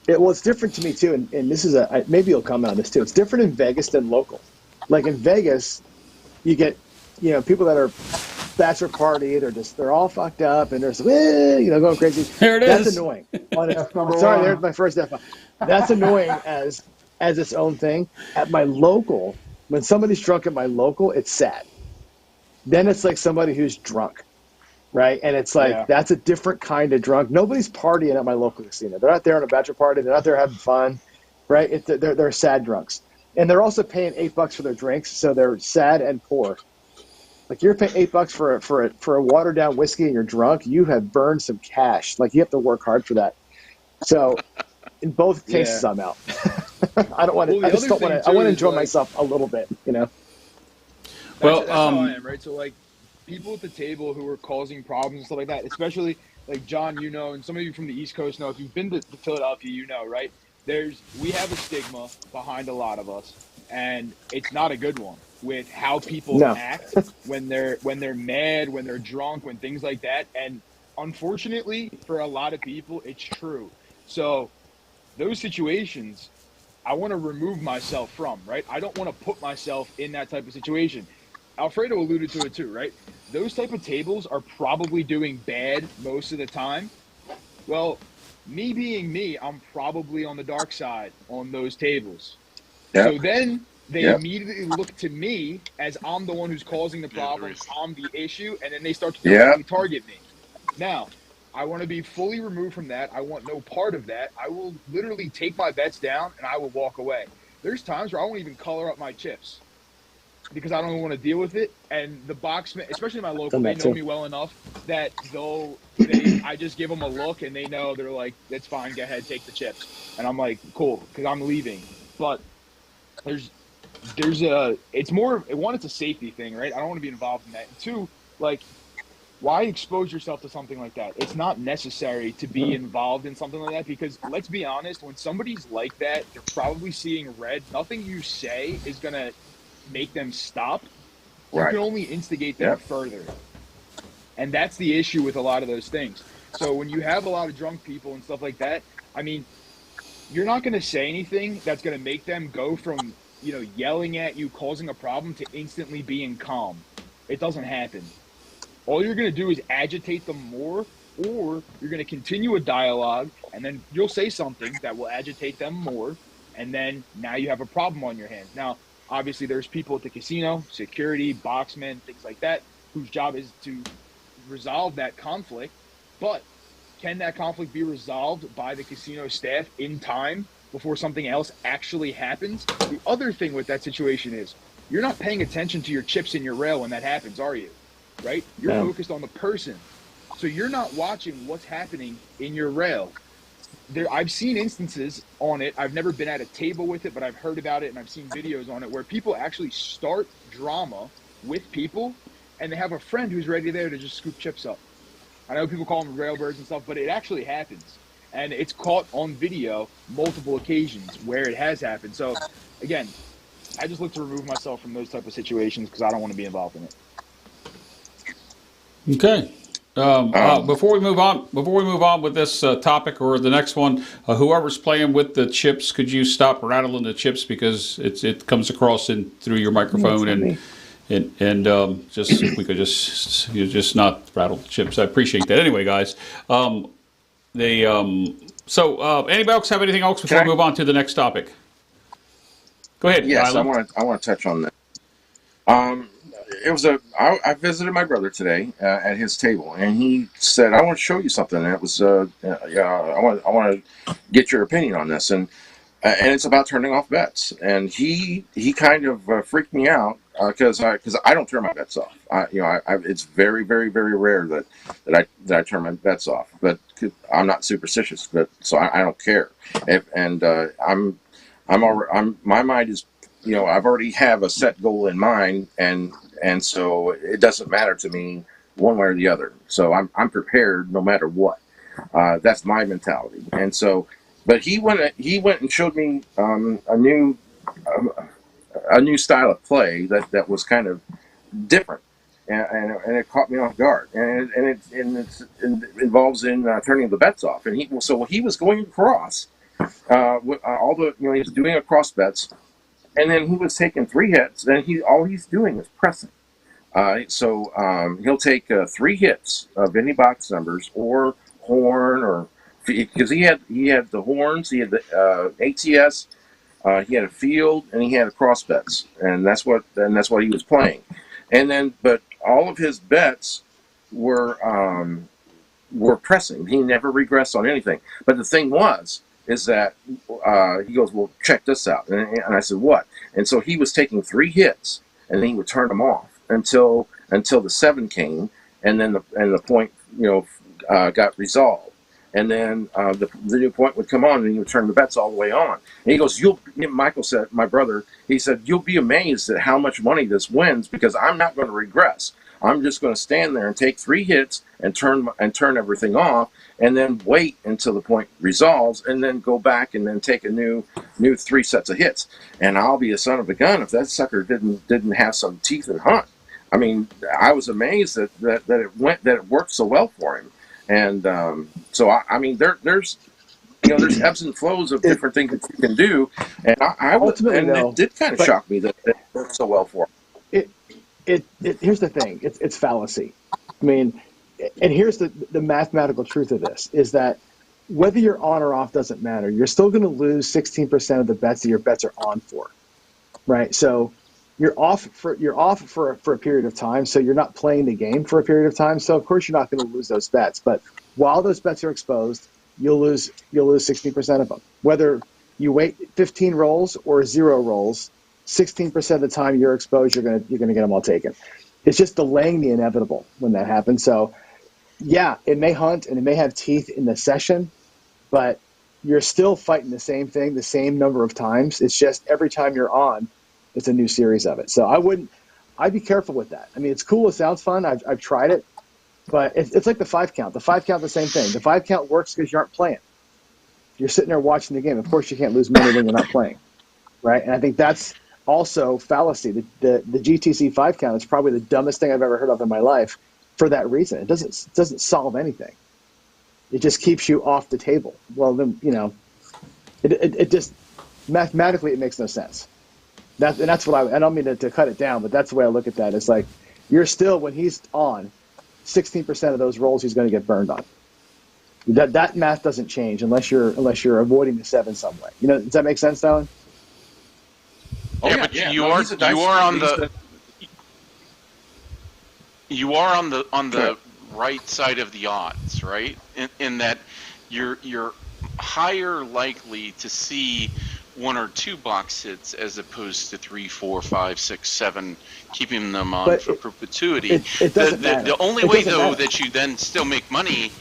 S3: Well, it's different to me too, and this is maybe you'll comment on this too. It's different in Vegas than local. Like in Vegas, you get people that are bachelor party, they're all fucked up and going crazy.
S1: There it
S3: That's
S1: is.
S3: annoying. On it,
S7: that's number
S3: sorry, there's
S7: one.
S3: my first F. That's annoying as its own thing. At my local, when somebody's drunk at my local, it's sad then it's like somebody who's drunk, right? And it's like, that's a different kind of drunk. Nobody's partying at my local casino. They're not there on a bachelor party. They're not there having fun, right? They're sad drunks. And they're also paying $8 for their drinks, so they're sad and poor. Like, you're paying $8 for a watered down whiskey and you're drunk, you have burned some cash. Like, you have to work hard for that. So in both cases, I'm out. I don't want to. I just don't want to. I want to enjoy myself a little bit, you know.
S5: That's how I am, right? So like, people at the table who are causing problems and stuff like that, especially like John, you know, and some of you from the East Coast know. If you've been to Philadelphia, you know, right? We have a stigma behind a lot of us, and it's not a good one with how people act when they're mad, when they're drunk, when things like that. And unfortunately, for a lot of people, it's true. So those situations, I want to remove myself from, right? I don't want to put myself in that type of situation. Alfredo alluded to it too, right? Those type of tables are probably doing bad most of the time. Well, me being me, I'm probably on the dark side on those tables. Yep. So then they immediately look to me as I'm the one who's causing the problem, I'm the issue, and then they start to directly target me. Now, I want to be fully removed from that. I want no part of that. I will literally take my bets down and I will walk away. There's times where I won't even color up my chips because I don't want to deal with it. And the boxman, especially my local, they know me well enough that I just give them a look and they know, they're like, that's fine, go ahead, take the chips. And I'm like, cool, because I'm leaving. But it's a safety thing, right? I don't want to be involved in that. And two, like, why expose yourself to something like that? It's not necessary to be involved in something like that because, let's be honest, when somebody's like that, they're probably seeing red. Nothing you say is going to make them stop. You can only instigate them further. And that's the issue with a lot of those things. So when you have a lot of drunk people and stuff like that, I mean, you're not going to say anything that's going to make them go from, yelling at you, causing a problem, to instantly being calm. It doesn't happen. All you're going to do is agitate them more, or you're going to continue a dialogue, and then you'll say something that will agitate them more, and then now you have a problem on your hands. Now, obviously, there's people at the casino, security, boxmen, things like that, whose job is to resolve that conflict. But can that conflict be resolved by the casino staff in time before something else actually happens? The other thing with that situation is you're not paying attention to your chips in your rail when that happens, are you? Right? You're focused on the person. So you're not watching what's happening in your rail. I've seen instances on it. I've never been at a table with it, but I've heard about it and I've seen videos on it where people actually start drama with people and they have a friend who's ready there to just scoop chips up. I know people call them railbirds and stuff, but it actually happens. And it's caught on video multiple occasions where it has happened. So, again, I just look to remove myself from those type of situations because I don't want to be involved in it.
S1: Okay. Before we move on with this topic or the next one, whoever's playing with the chips, could you stop rattling the chips because it comes across through your microphone and just if we could just not rattle the chips. I appreciate that. Anyway, guys, so anybody else have anything else before we move on to the next topic? Go ahead.
S2: Yes,
S1: Rylan.
S2: I want to touch on that. I visited my brother today at his table, and he said, "I want to show you something." And it was, I want to get your opinion on this, and it's about turning off bets. And he kind of freaked me out because I don't turn my bets off. It's very, very, very rare that I turn my bets off. But I'm not superstitious, so I don't care. My mind is, I've already have a set goal in mind, and so it doesn't matter to me one way or the other. So I'm prepared no matter what. That's my mentality. And so, but he went and showed me a new style of play that was kind of different, and it caught me off guard. And it involves in turning the bets off. And he was going across with all the he was doing across bets. And then he was taking 3 hits, and all he's doing is pressing. He'll take 3 hits of any box numbers or horn, or because he had the horns, he had the ATS, he had a field, and he had a cross bets, and that's what he was playing. And then, but all of his bets were pressing. He never regressed on anything. But the thing is that he goes, well, check this out. And I said, what? And so he was taking 3 hits, and then he would turn them off until the 7 came, and then the point, got resolved. And then the new point would come on, and he would turn the bets all the way on. And he goes, Michael said, my brother, he said, you'll be amazed at how much money this wins, because I'm not going to regress. I'm just going to stand there and take 3 hits and turn everything off, and then wait until the point resolves, and then go back and then take a new 3 sets of hits. And I'll be a son of a gun if that sucker didn't have some teeth and hunt. I mean, I was amazed that it worked so well for him. And so I mean, there's ebbs and flows of different things that you can do, and it did kind of shock me that it worked so well for him.
S3: Here's the thing. It's fallacy. I mean, and here's the mathematical truth of this is that whether you're on or off doesn't matter. You're still going to lose 16% of the bets that your bets are on for, right? So you're off for a period of time. So you're not playing the game for a period of time. So of course you're not going to lose those bets. But while those bets are exposed, you'll lose 16% of them. Whether you wait 15 rolls or 0 rolls, 16% of the time you're exposed, you're gonna get them all taken. It's just delaying the inevitable when that happens. So, yeah, it may hunt and it may have teeth in the session, but you're still fighting the same thing the same number of times. It's just every time you're on, it's a new series of it. So I'd be careful with that. I mean, it's cool. It sounds fun. I've tried it, but it's like the 5 count. The 5 count, the same thing. The 5 count works because you aren't playing. You're sitting there watching the game. Of course, you can't lose money when you're not playing, right? And I think that's also fallacy. The GTC 5 count is probably the dumbest thing I've ever heard of in my life for that reason. It doesn't solve anything. It just keeps you off the table. Well, then, it just mathematically it makes no sense. That's what I don't mean to cut it down, but that's the way I look at that. It's like you're still, when he's on, 16% of those rolls he's going to get burned on. That math doesn't change unless you're avoiding the 7 some way. Does that make sense, Alan?
S4: But you are on the right side of the odds, right? In that you're higher likely to see 1 or 2 box hits as opposed to 3, 4, 5, 6, 7, keeping them on for perpetuity.
S3: It doesn't matter.
S4: The only way though that you then still make money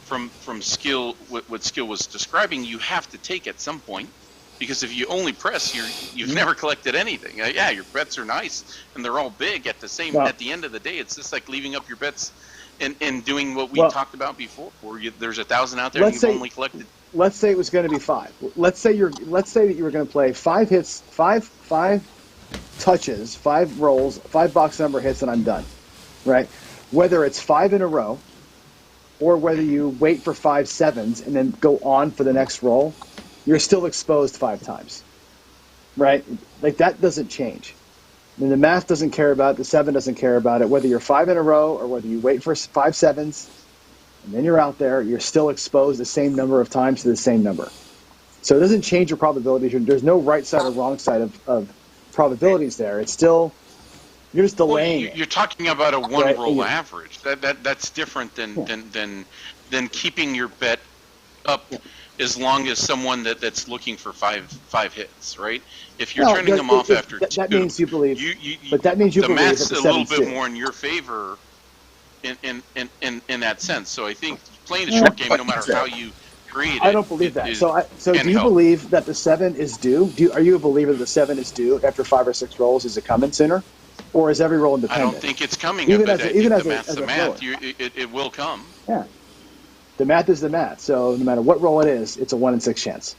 S4: from skill, what Skill was describing, you have to take at some point. Because if you only press, you've never collected anything. Yeah, your bets are nice and they're all big. At the end of the day, it's just like leaving up your bets and doing what we talked about before. Where there's 1,000 out there and you've only collected.
S3: Let's say it was going to be 5. Let's say that you were going to play 5 hits, 5 touches, 5 rolls, 5 box number hits, and I'm done. Right? Whether it's 5 in a row, or whether you wait for 5 7s and then go on for the next roll, you're still exposed 5 times, right? Like that doesn't change. I mean, the math doesn't care about it. The 7 doesn't care about it. Whether you're 5 in a row or whether you wait for 5 7s and then you're out there, you're still exposed the same number of times to the same number. So it doesn't change your probabilities. There's no right side or wrong side of probabilities there. It's still, you're just delaying it.
S4: You're talking about a 1 roll average. That's different than keeping your bet up. Yeah. As long as someone that's looking for five hits, right? If you're turning them off after 2,
S3: that means you believe. But that means you believe that the 7's
S4: math's a little bit more in your favor, in that sense. So I think playing the short game, no matter how you create it,
S3: I don't believe that. So do you believe that the 7 is due? Are you a believer that the 7 is due after 5 or 6 rolls? Is it coming sooner, or is every roll independent?
S4: I don't think it's coming.
S3: Even
S4: as the
S3: math,
S4: it will come.
S3: Yeah. The math is the math, so no matter what roll it is, it's a 1 in 6 chance.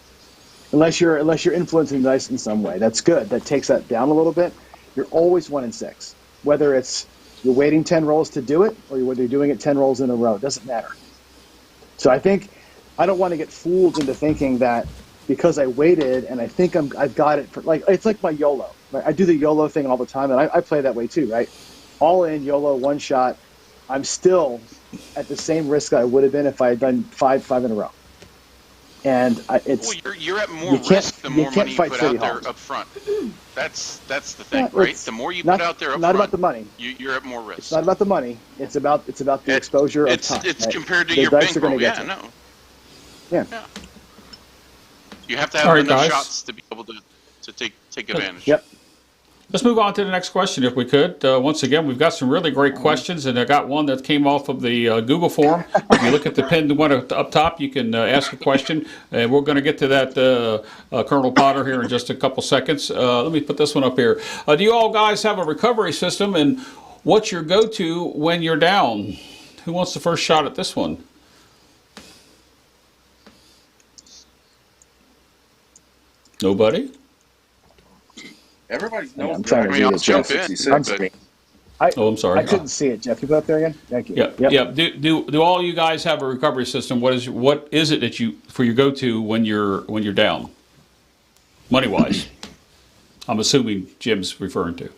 S3: Unless you're influencing the dice in some way, that's good. That takes that down a little bit. You're always 1 in 6, whether it's you're waiting 10 rolls to do it or whether you're doing it 10 rolls in a row. It doesn't matter. So I don't want to get fooled into thinking that because I waited and I think I've got it for it's like my YOLO. Right? I do the YOLO thing all the time, and I play that way too, right? All in YOLO, 1 shot. I'm still at the same risk I would have been if I had done five in a row. and
S4: Well,
S3: it's
S4: you're at more
S3: you can't
S4: risk the
S3: you
S4: more
S3: can't
S4: money you
S3: fight
S4: put
S3: Freddie
S4: out there
S3: Hawk.
S4: up front. That's the thing,
S3: Yeah,
S4: right?
S3: it's
S4: The more you put out there up
S3: not about
S4: front,
S3: the money.
S4: you're at more
S3: It's
S4: risk.
S3: not about the money. It's about the exposure of time.
S4: It's
S3: Right?
S4: compared to
S3: The
S4: your
S3: dice are going
S4: bankroll.
S3: to get
S4: Yeah,
S3: you.
S4: no.
S3: Yeah.
S4: Yeah. You have to
S1: All
S4: have
S1: right,
S4: enough
S1: guys.
S4: shots to be able to take advantage.
S3: Yep.
S1: Let's move on to the next question, if we could. Once again, we've got some really great questions, and I got one that came off of the Google form. If you look at the pinned one up top, you can ask a question, and we're going to get to that, Colonel Potter, here in just a couple seconds. Let me put this one up here. Do you all guys have a recovery system, and what's your go-to when you're down? Who wants the first shot at this one? Nobody?
S2: Everybody
S3: Yeah,
S2: knows
S3: I'm
S2: that
S3: trying
S2: I
S3: to
S2: mean,
S3: read
S4: I'll
S3: it,
S4: jump
S3: Jeff.
S4: in,
S2: 66.
S4: but
S1: Oh, I'm sorry.
S3: I couldn't see it, Jeff. Can you put it up there again? Thank you.
S1: Yeah,
S3: Yep.
S1: yeah. Do all you guys have a recovery system? What is it that you for your go-to when you're down, money wise? I'm assuming Jim's referring to.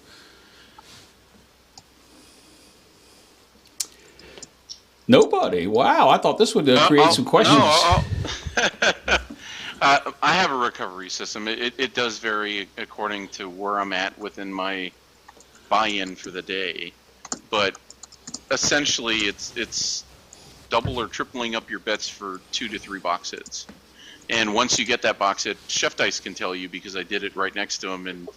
S1: Nobody. Wow, I thought this would create some questions.
S4: I have a recovery system. It does vary according to where I'm at within my buy-in for the day, but essentially it's double or tripling up your bets for 2 to 3 box hits. And once you get that box hit, Chef Dice can tell you because I did it right next to him, and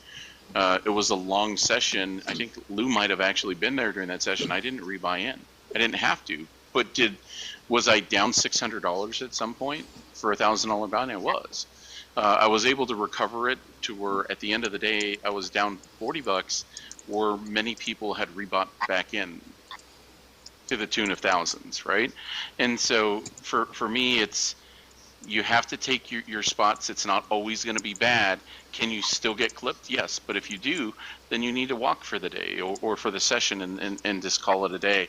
S4: it was a long session. I think Lou might have actually been there during that session. I didn't rebuy in. I didn't have to. But was I down $600 at some point for a $1,000 bounty? I was. I was able to recover it to where at the end of the day I was down $40, where many people had rebought back in to the tune of thousands, right? And so for me, it's you have to take your spots. It's not always going to be bad. Can you still get clipped? Yes, but if you do, then you need to walk for the day or for the session and just call it a day.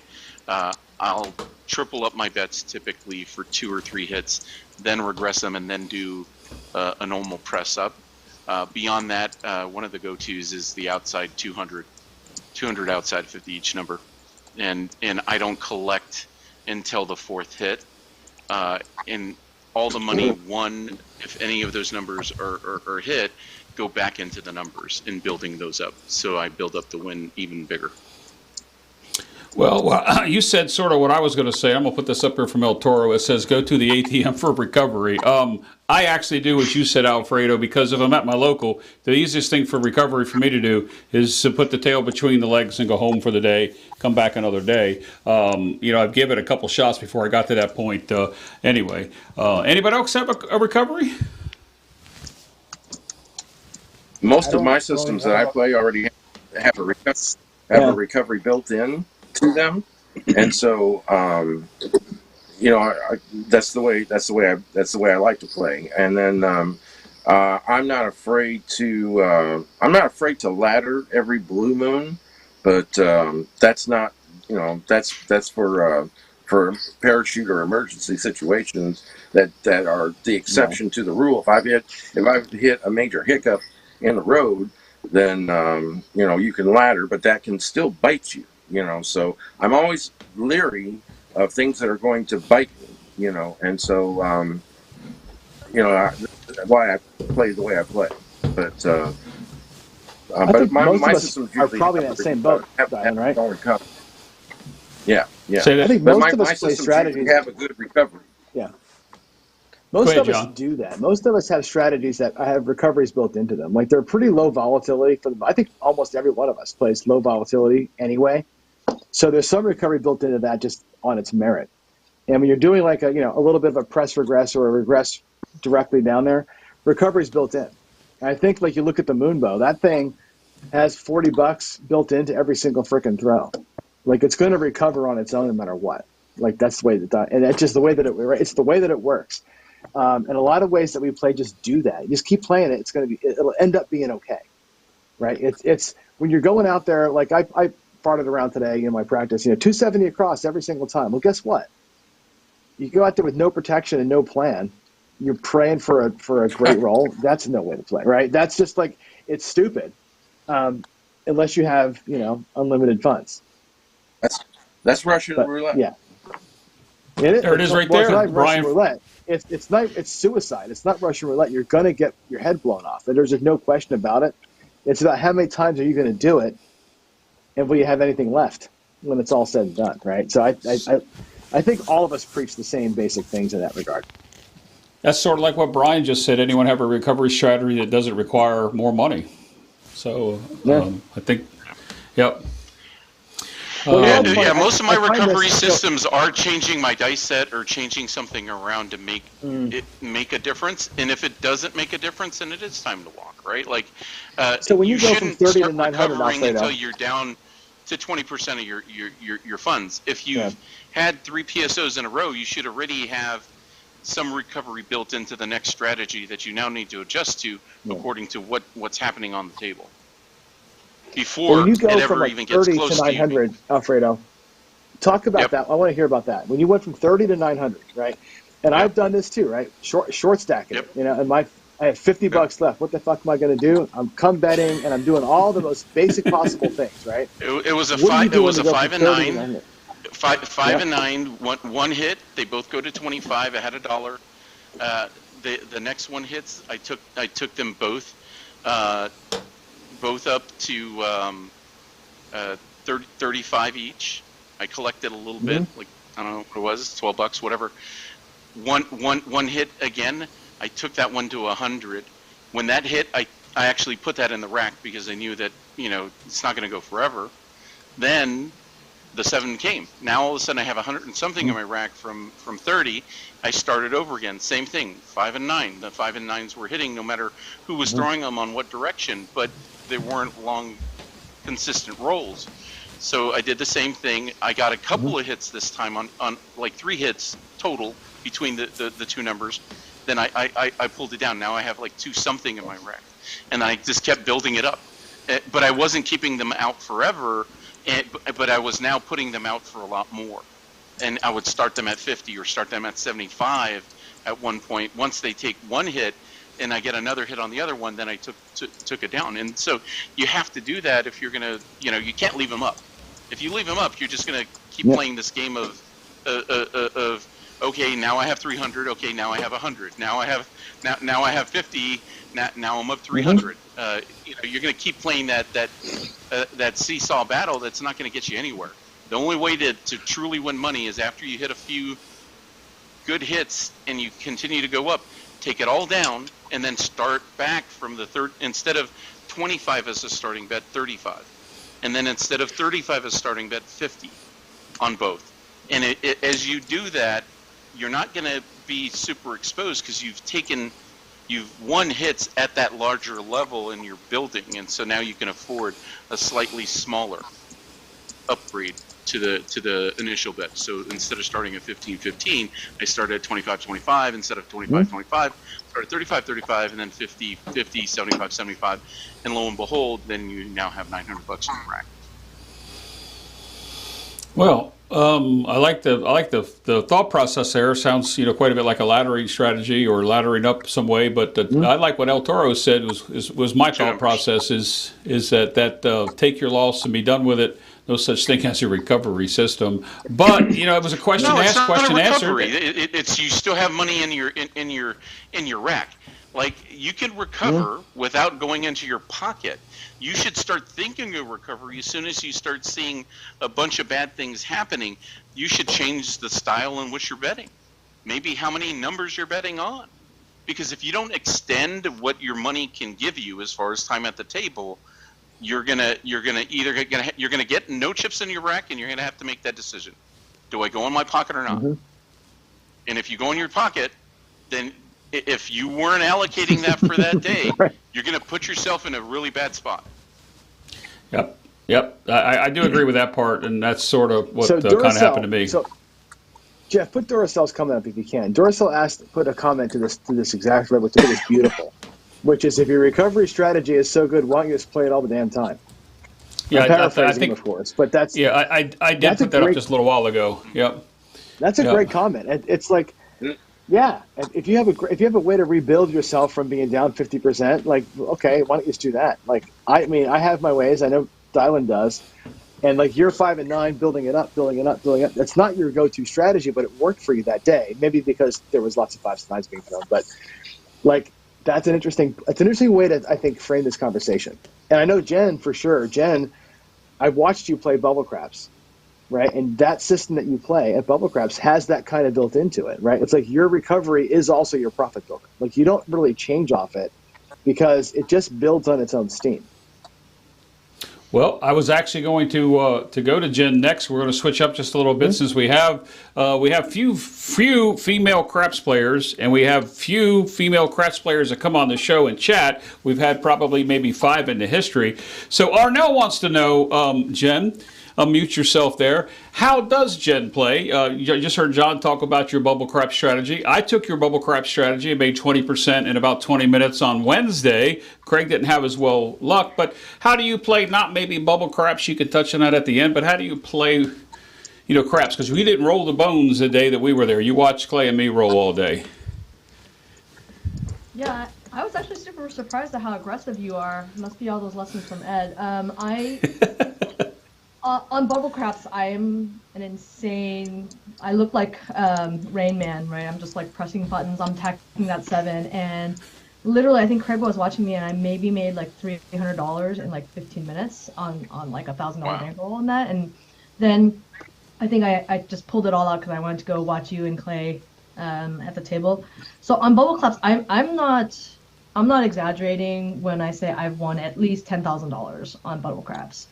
S4: I'll triple up my bets typically for 2 or 3 hits, then regress them, and then do a normal press up. Beyond that, one of the go-tos is the outside 200 outside 50 each number, and I don't collect until the 4th hit. And all the money won, if any of those numbers are hit, go back into the numbers in building those up. So I build up the win even bigger.
S1: Well, you said sort of what I was going to say. I'm going to put this up here from El Toro. It says, go to the ATM for recovery. I actually do what you said, Alfredo, because if I'm at my local, the easiest thing for recovery for me to do is to put the tail between the legs and go home for the day, come back another day. I've given it a couple shots before I got to that point. Anyway, anybody else have a recovery?
S2: Most of my systems that I play already have a recovery built in to them, and so that's the way I like to play. And then I'm not afraid to ladder every blue moon, but that's not that's for parachute or emergency situations that are the exception to the rule. If I've hit a major hiccup in the road, then you can ladder, but that can still bite you. So I'm always leery of things that are going to bite me. And so that's why I play the way I play. But
S3: I think most
S2: my
S3: of us
S2: systems
S3: are
S2: usually
S3: probably in that same boat, Diane, right?
S2: Yeah.
S1: Say that.
S3: I think
S2: But
S3: most of us
S2: my
S3: play
S2: systems
S3: strategies.
S2: usually have a good recovery.
S3: Yeah.
S1: Go
S3: Most
S1: ahead,
S3: of us
S1: John.
S3: do that. Most of us have strategies that have recoveries built into them. Like they're pretty low volatility. I think almost every one of us plays low volatility anyway. So there's some recovery built into that just on its merit. And when you're doing like a little bit of a press regress or a regress directly down there, recovery's built in. And I think like you look at the Moonbow, that thing has $40 built into every single freaking throw. Like it's going to recover on its own no matter what. Like that's the way and that's just the way that it's the way that it works. And a lot of ways that we play just do that. You just keep playing it. It'll end up being okay, right? It's when you're going out there. Like I farted around today in my practice. 270 across every single time. Well, guess what? You go out there with no protection and no plan. You're praying for a great roll. That's no way to play, right? That's just like it's stupid, unless you have unlimited funds.
S2: That's Russian roulette.
S3: Yeah.
S1: There it is right there,
S3: It's not
S1: Brian.
S3: Russian roulette. It's suicide. It's not Russian roulette. You're going to get your head blown off. And there's just no question about it. It's about how many times are you going to do it, and will you have anything left when it's all said and done, right? So I think all of us preach the same basic things in that regard.
S1: That's sort of like what Brian just said. Anyone have a recovery strategy that doesn't require more money? So I think, yep.
S4: Yeah, most of my recovery systems are changing my dice set or changing something around to make it make a difference. And if it doesn't make a difference, then it is time to walk, right? Like,
S3: so when you go from 30 to 900,
S4: recovering until you're down to 20% of your funds. If you've had 3 PSOs in a row, you should already have some recovery built into the next strategy that you now need to adjust to according to what's happening on the table. Before
S3: when you go
S4: it
S3: from
S4: ever
S3: like
S4: even gets
S3: 30
S4: close
S3: to 900,
S4: to you.
S3: Alfredo, talk about that. I want to hear about that. When you went from 30 to 900, right? And I've done this too, right? Short stacking, you know. And I have $50 left. What the fuck am I going to do? I'm come betting, and I'm doing all the most basic possible things, right?
S4: It was a
S3: What are you
S4: 5. It was a
S3: doing to go
S4: 5
S3: from
S4: and
S3: 30 to
S4: 9.
S3: 900?
S4: Five and 9. One hit. They both go to 25. I had $1. The next one hits. I took them both up to 35 each. I collected a little bit, like I don't know what it was, $12, whatever. One hit again. I took that one to 100. When that hit, I actually put that in the rack because I knew that it's not going to go forever. Then the 7 came. Now all of a sudden I have 100 and something in my rack from 30. I started over again. Same thing. 5 and 9. The 5 and 9s were hitting no matter who was throwing them on what direction, but they weren't long, consistent rolls. So I did the same thing. I got a couple of hits this time on like 3 hits total between the two numbers. Then I pulled it down. Now I have like 2 something in my rack, and I just kept building it up. But I wasn't keeping them out forever. But I was now putting them out for a lot more, and I would start them at 50 or start them at 75 at one point. Once they take one hit, and I get another hit on the other one, then I took it down. And so you have to do that if you're gonna, you can't leave them up. If you leave them up, you're just gonna keep playing this game of okay, now I have 300. Okay, now I have 100. Now I have 50. Now I'm up 300. You're going to keep playing that seesaw battle. That's not going to get you anywhere. The only way to truly win money is after you hit a few good hits and you continue to go up. Take it all down and then start back from the third. Instead of 25 as a starting bet, 35, and then instead of 35 as starting bet, 50 on both. And as you do that, you're not going to be super exposed because you've won hits at that larger level and you're building, and so now you can afford a slightly smaller upgrade to the initial bet. So instead of starting at 15-15, I started at 25-25. Instead of 25-25, started 35-35, and then 50-50, 75-75, and lo and behold, then you now have $900 in the rack.
S1: Well, I like the thought process there. Sounds quite a bit like a laddering strategy or laddering up some way. But I like what El Toro said was my thought process is that take your loss and be done with it. No such thing as a recovery system. But it was a question asked, question answered.
S4: It's you still have money in your rack. Like you can recover without going into your pocket. You should start thinking of recovery as soon as you start seeing a bunch of bad things happening. You should change the style in which you're betting. Maybe how many numbers you're betting on. Because if you don't extend what your money can give you as far as time at the table, you're gonna get no chips in your rack, and you're gonna have to make that decision. Do I go in my pocket or not? And if you go in your pocket, then if you weren't allocating that for that day, you're going to put yourself in a really bad spot.
S1: Yep. I do agree with that part, and that's sort of what kind of happened to me.
S3: So, Jeff, put Duracell's comment up if you can. Duracell put a comment to this exact right, which I think is beautiful, which is if your recovery strategy is so good, why don't you just play it all the damn time?
S1: Yeah,
S3: I'm paraphrasing
S1: I think,
S3: of course, but that's
S1: I did put that up just a little while ago. Yep.
S3: That's a great comment. It's like. Yeah, and if you have a way to rebuild yourself from being down 50%, like okay, why don't you just do that? Like I have my ways. I know Dylan does, And like you're 5 and 9, building it up, building it up, building it up. That's not your go-to strategy, but it worked for you that day. Maybe because there was lots of 5s and 9s being thrown. But like that's an interesting way to, I think, frame this conversation. And I know Jen for sure. Jen, I've watched you play Bubble Craps, right? And that system that you play at Bubble Craps has that kind of built into it, right? It's like your recovery is also your profit builder. Like you don't really change off it because it just builds on its own steam.
S1: Well, I was actually going to go to Jen next. We're going to switch up just a little bit since we have few female craps players, and we have few female craps players that come on the show and chat. We've had probably maybe 5 in the history. So Arnell wants to know, Jen, unmute yourself there. How does Jen play? You just heard John talk about your bubble crap strategy. I took your bubble crap strategy and made 20% in about 20 minutes on Wednesday. Craig didn't have as well luck, but how do you play, not maybe bubble craps, you could touch on that at the end, but how do you play, craps? Because we didn't roll the bones the day that we were there. You watched Clay and me roll all day.
S9: Yeah, I was actually super surprised at how aggressive you are. Must be all those lessons from Ed. On Bubble Craps, I am an insane. I look like Rain Man, right? I'm just like pressing buttons. I'm tacking that 7, and literally, I think Craig was watching me, and I maybe made like $300 in like 15 minutes on like $1,000 bankroll on that, and then I think I just pulled it all out because I wanted to go watch you and Clay at the table. So on Bubble Craps, I'm not exaggerating when I say I've won at least $10,000 on Bubble Craps.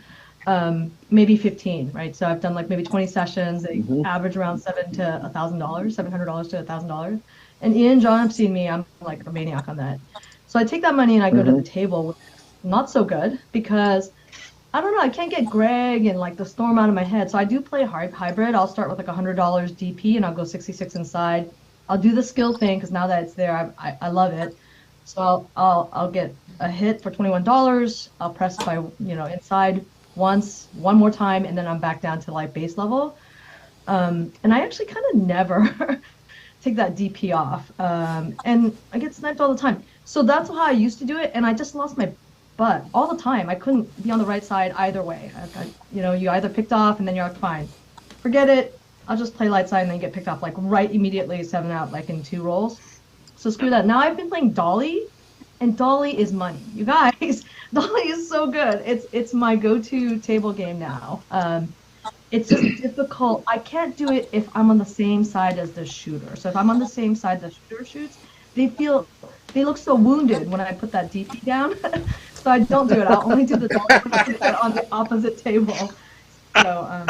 S9: Maybe 15, right? So I've done like maybe 20 sessions. They average around $700 to $1,000. And Ian, John have seen me. I'm like a maniac on that. So I take that money and I go to the table. Not so good because I don't know. I can't get Greg and like the storm out of my head. So I do play hybrid. I'll start with like $100 DP and I'll go 66 inside. I'll do the skill thing because now that it's there, I love it. So I'll get a hit for $21. I'll press by inside one more time, and then I'm back down to like base level. And I actually kind of never take that DP off. And I get sniped all the time. So that's how I used to do it, and I just lost my butt all the time. I couldn't be on the right side either way. You either picked off, and then you're like, fine, forget it. I'll just play light side, and then get picked off like right immediately, 7 out like in 2 rolls. So screw that. Now I've been playing Dolly, and Dolly is money. You guys, Dolly is so good. It's my go-to table game now. It's just difficult. I can't do it if I'm on the same side as the shooter. So if I'm on the same side the shooter shoots, they look so wounded when I put that DP down. So I don't do it. I'll only do the Dolly on the opposite table. So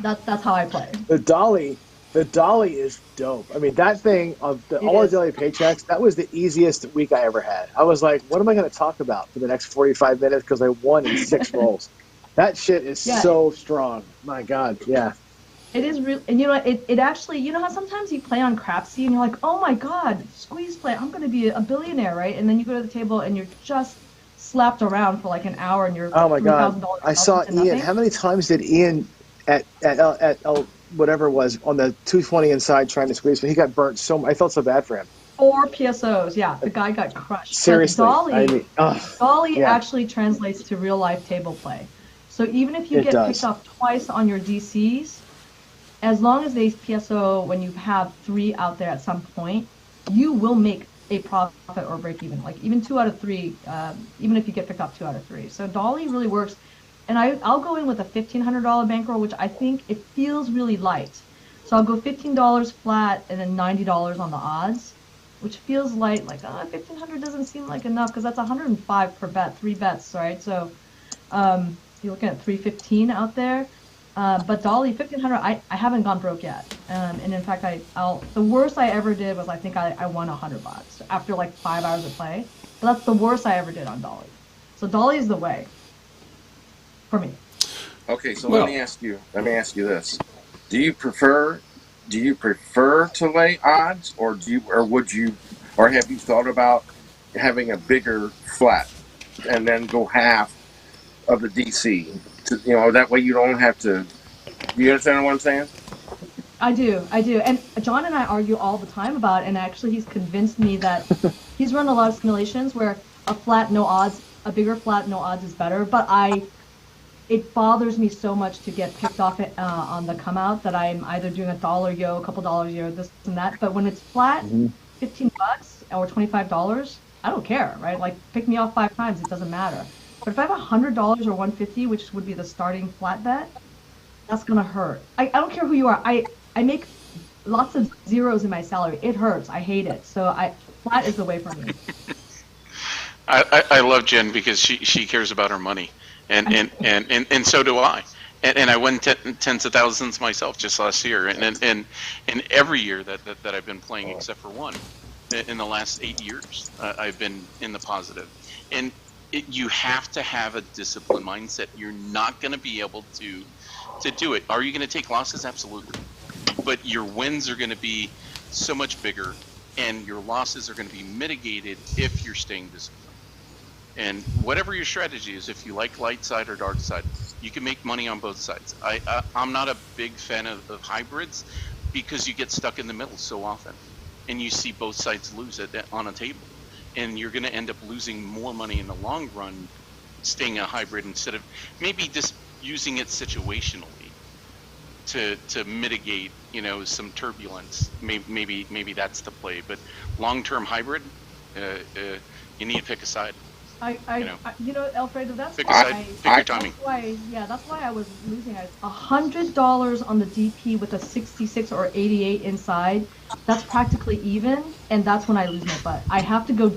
S9: that's how I play.
S3: The Dolly is dope. I mean, that thing of all the daily paychecks, that was the easiest week I ever had. I was like, what am I going to talk about for the next 45 minutes because I won in 6 rolls? That shit is so strong. My God, yeah.
S9: It is real. And it actually, how sometimes you play on Crapsy and you're like, oh my God, squeeze play, I'm going to be a billionaire, right? And then you go to the table and you're just slapped around for like an hour and you're
S3: oh my God. I saw Ian. How many times did Ian at whatever it was on the 220 inside trying to squeeze, but he got burnt so much. I felt so bad for him.
S9: 4 PSOs, yeah. The guy got crushed.
S3: Seriously.
S9: Dolly actually translates to real life table play. So even if you get picked off twice on your DCs, as long as they PSO when you have 3 out there at some point, you will make a profit or break even. Like even 2 out of 3, even if you get picked off 2 out of 3. So Dolly really works. And I'll go in with a $1,500 bankroll, which I think it feels really light. So I'll go $15 flat and then $90 on the odds, which feels light. Like, $1,500 doesn't seem like enough because that's $105 per bet, 3 bets, right? So you're looking at $315 out there. But Dolly, $1,500, I haven't gone broke yet. And in fact, the worst I ever did was I think I won $100 after like 5 hours of play. But that's the worst I ever did on Dolly. So Dolly is the way. For me.
S2: Okay, so let me ask you this: Do you prefer to lay odds, or have you thought about having a bigger flat and then go half of the DC? That way you don't have to. Do you understand what I'm saying?
S9: I do, and John and I argue all the time about it, and actually he's convinced me that he's run a lot of simulations where a flat no odds, a bigger flat no odds is better, but it bothers me so much to get picked off on the come out that I'm either doing a dollar yo, a couple dollars yo, this and that. But when it's flat, $15 or $25, I don't care, right? Like pick me off 5 times, it doesn't matter. But if I have $100 or 150, which would be the starting flat bet, that's gonna hurt. I don't care who you are. I make lots of zeros in my salary. It hurts. I hate it. So flat is the way for me.
S4: I love Jen because she cares about her money, and so do I. And I won tens of thousands myself just last year, and every year that I've been playing except for one, in the last 8 years, I've been in the positive. And you have to have a disciplined mindset. You're not going to be able to do it. Are you going to take losses? Absolutely. But your wins are going to be so much bigger, and your losses are going to be mitigated if you're staying disciplined. And whatever your strategy is, if you like light side or dark side, you can make money on both sides. I'm not a big fan of hybrids because you get stuck in the middle so often, and you see both sides lose on a table, and you're going to end up losing more money in the long run staying a hybrid instead of maybe just using it situationally to mitigate, some turbulence. Maybe that's the play. But long-term hybrid, you need to pick a side.
S9: Alfredo, that's
S4: pick
S9: why
S4: a side. Pick your timing.
S9: That's why I was losing. $100 on the DP with a 66 or 88 inside. That's practically even, and that's when I lose my butt. I have to go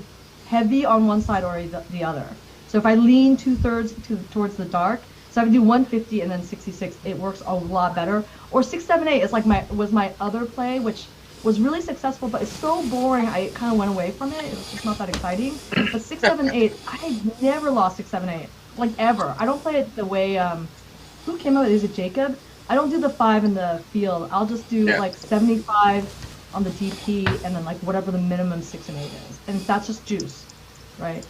S9: heavy on one side or the other. So if I lean 2/3 towards the dark, so I can do 150 and then 66. It works a lot better. Or 678 is was my other play, which was really successful, but it's so boring. I kind of went away from it. It was just not that exciting. But 678, I never lost 678, like ever. I don't play it the way who came up with it? Is it Jacob? I don't do the 5 in the field. I'll just do 75 on the DP and then whatever the minimum 6 and 8 is, and that's just juice, right?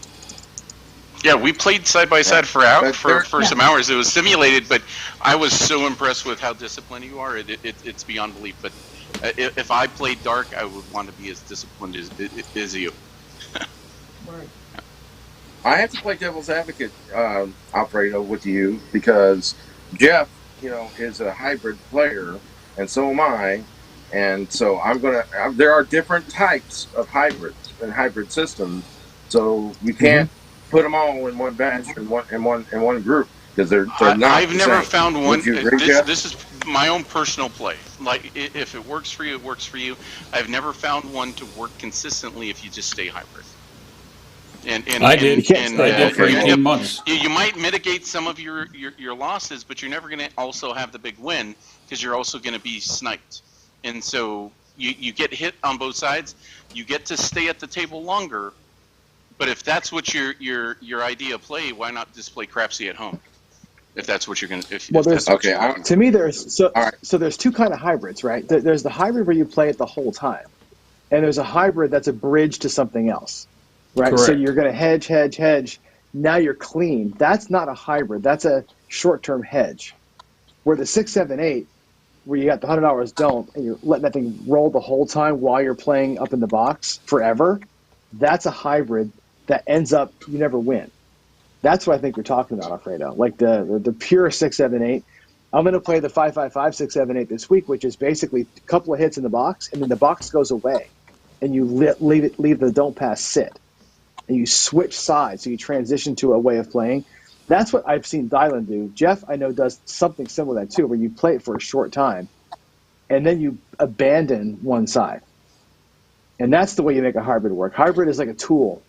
S4: Yeah, we played side by side for some hours. It was simulated, but I was so impressed with how disciplined you are. It's beyond belief. But if I played dark, I would want to be as disciplined as you.
S9: Word.
S2: I have to play devil's advocate, Alfredo, with you because Jeff, is a hybrid player, and so am I. And so there are different types of hybrids and hybrid systems. So you can't put them all in one batch in one group because they're not.
S4: I've never found one.
S2: Would you agree, Jeff?
S4: This is my own personal play. Like if it works for you, it works for you. I've never found one to work consistently if you just stay hybrid.
S1: I did for 18 months.
S4: You might mitigate some of your losses, but you're never going to also have the big win because you're also going to be sniped. And so you get hit on both sides. You get to stay at the table longer. But if that's what your idea of play, why not just play Crapsy at home? If that's what you're going to.
S3: To me, there's two kind of hybrids, right? There's the hybrid where you play it the whole time, and there's a hybrid that's a bridge to something else, right?
S1: Correct.
S3: So you're going to hedge. Now you're clean. That's not a hybrid. That's a short-term hedge. Where the 6, 7, 8, where you got the $100 don't, and you're letting that thing roll the whole time while you're playing up in the box forever. That's a hybrid that ends up you never win. That's what I think you're talking about, Alfredo. Like the pure 6, 7, 8. I'm going to play the 5, 5, 5, 6, 7, 8 this week, which is basically a couple of hits in the box, and then the box goes away, and you leave the don't pass sit, and you switch sides, so you transition to a way of playing. That's what I've seen Dylan do. Jeff, I know, does something similar to that too, where you play it for a short time, and then you abandon one side. And that's the way you make a hybrid work. Hybrid is like a tool,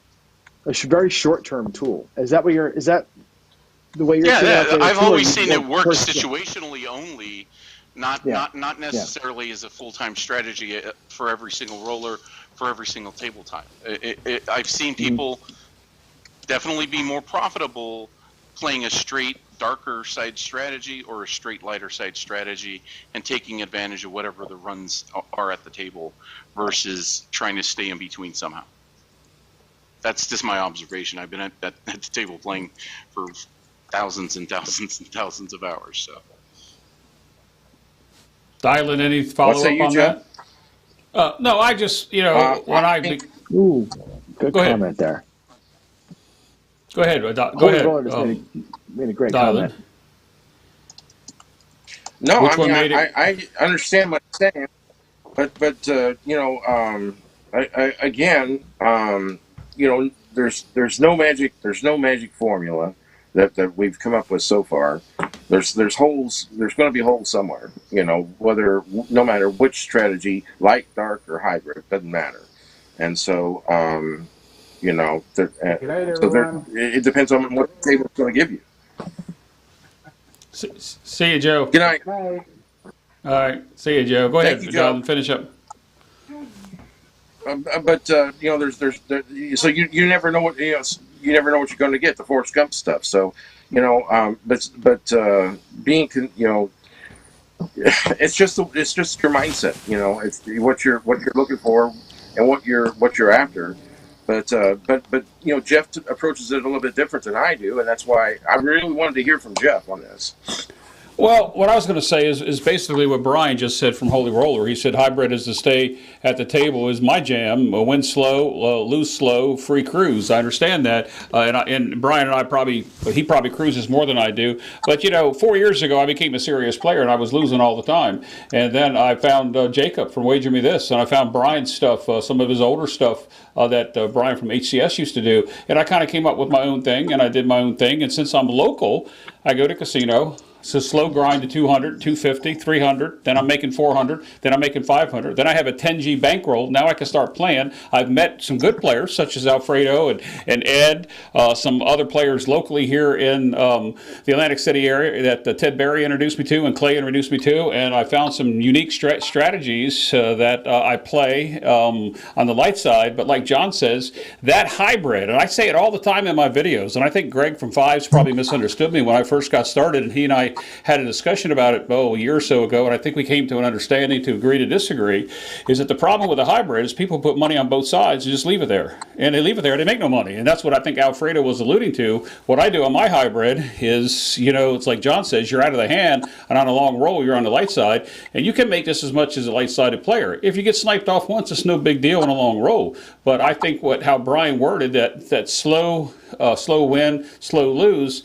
S3: a very short-term tool. Is that the way you're saying?
S4: Yeah. I've always seen it work situationally only, not necessarily as a full-time strategy for every single roller, for every single table time. I've seen people definitely be more profitable playing a straight darker side strategy or a straight lighter side strategy and taking advantage of whatever the runs are at the table versus trying to stay in between somehow. That's just my observation. I've been at the table playing for thousands and thousands and thousands of hours. So,
S1: Dylan, any follow-up on
S2: Jeff?
S1: that? No, I just, good
S3: comment there.
S1: Go ahead. Go ahead.
S3: Made a great
S1: Dylan.
S3: comment.
S2: No, I
S1: Which
S2: mean
S1: one made it?
S2: I understand what you're saying, but again, there's no magic formula that we've come up with so far. There's holes. There's going to be holes somewhere. Whether no matter which strategy, light, dark, or hybrid, doesn't matter. And so
S7: Good night,
S2: so
S7: everyone.
S2: it depends on what the table's going to give you.
S1: See you, Joe.
S2: Good night.
S7: Bye.
S1: All right. See you, Joe. Go
S2: Thank
S1: ahead,
S2: you, Joe.
S1: Jonathan. Finish up.
S2: But so you never know what you never know what you're going to get, the Forrest Gump stuff. So being it's just your mindset. It's what you're looking for and what you're after. But Jeff approaches it a little bit different than I do, and that's why I really wanted to hear from Jeff on this.
S1: Well, what I was going to say is basically what Brian just said from Holy Roller. He said hybrid is to stay at the table is my jam. Win slow, lose slow, free cruise. I understand that, and Brian and he probably cruises more than I do. But 4 years ago I became a serious player and I was losing all the time. And then I found Jacob from Wager Me This, and I found Brian's stuff, some of his older stuff that Brian from HCS used to do, and I kind of came up with my own thing, and I did my own thing. And since I'm local, I go to casino. So slow grind to 200, 250, 300. Then I'm making 400. Then I'm making 500. Then I have a 10G bankroll. Now I can start playing. I've met some good players such as Alfredo and Ed, some other players locally here in the Atlantic City area that Ted Berry introduced me to and Clay introduced me to. And I found some unique strategies that I play on the light side. But like John says, that hybrid, and I say it all the time in my videos, and I think Greg from Fives probably misunderstood me when I first got started, and he and I had a discussion about it a year or so ago, and I think we came to an understanding to agree to disagree, is that the problem with a hybrid is people put money on both sides and just leave it there. And they leave it there, they make no money. And that's what I think Alfredo was alluding to. What I do on my hybrid is, it's like John says, you're out of the hand, and on a long roll, you're on the light side, and you can make just as much as a light-sided player. If you get sniped off once, it's no big deal on a long roll. But I think how Brian worded that slow win, slow lose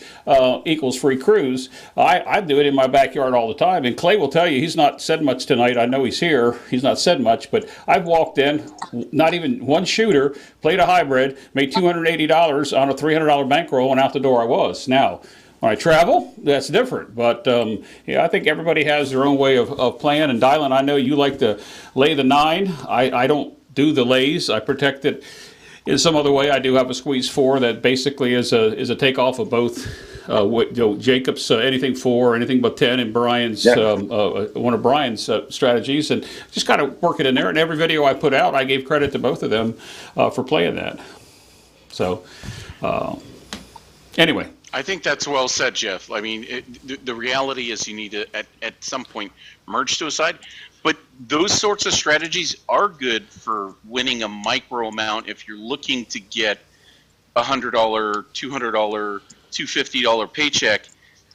S1: equals free cruise. I do it in my backyard all the time, and Clay will tell you he's not said much tonight. I know he's here. He's not said much, but I've walked in, not even one shooter, played a hybrid, made $280 on a $300 bankroll, and out the door I was. Now, when I travel, that's different. But I think everybody has their own way of playing. And Dylan, I know you like to lay the 9. I don't do the lays. I protect it in some other way. I do have a squeeze 4 that basically is a takeoff of both Jacob's anything 4, anything but 10, and Brian's one of Brian's strategies, and just kind of work it in there. And every video I put out, I gave credit to both of them for playing that. So anyway.
S4: I think that's well said, Jeff. I mean, the reality is you need to, at some point, merge to a side. But those sorts of strategies are good for winning a micro amount if you're looking to get $100, $200, $250 paycheck.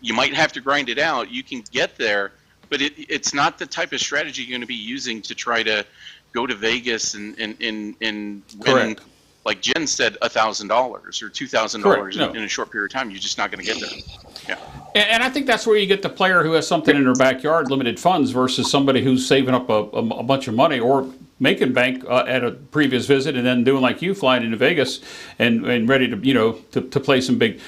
S4: You might have to grind it out. You can get there, but it's not the type of strategy you're going to be using to try to go to Vegas and win.
S1: Correct.
S4: Like Jen said, $1,000 or $2,000 in a short period of time. You're just not going to get there. Yeah.
S1: And I think that's where you get the player who has something in their backyard, limited funds, versus somebody who's saving up a bunch of money or making bank at a previous visit and then doing like you, flying into Vegas and ready to play some big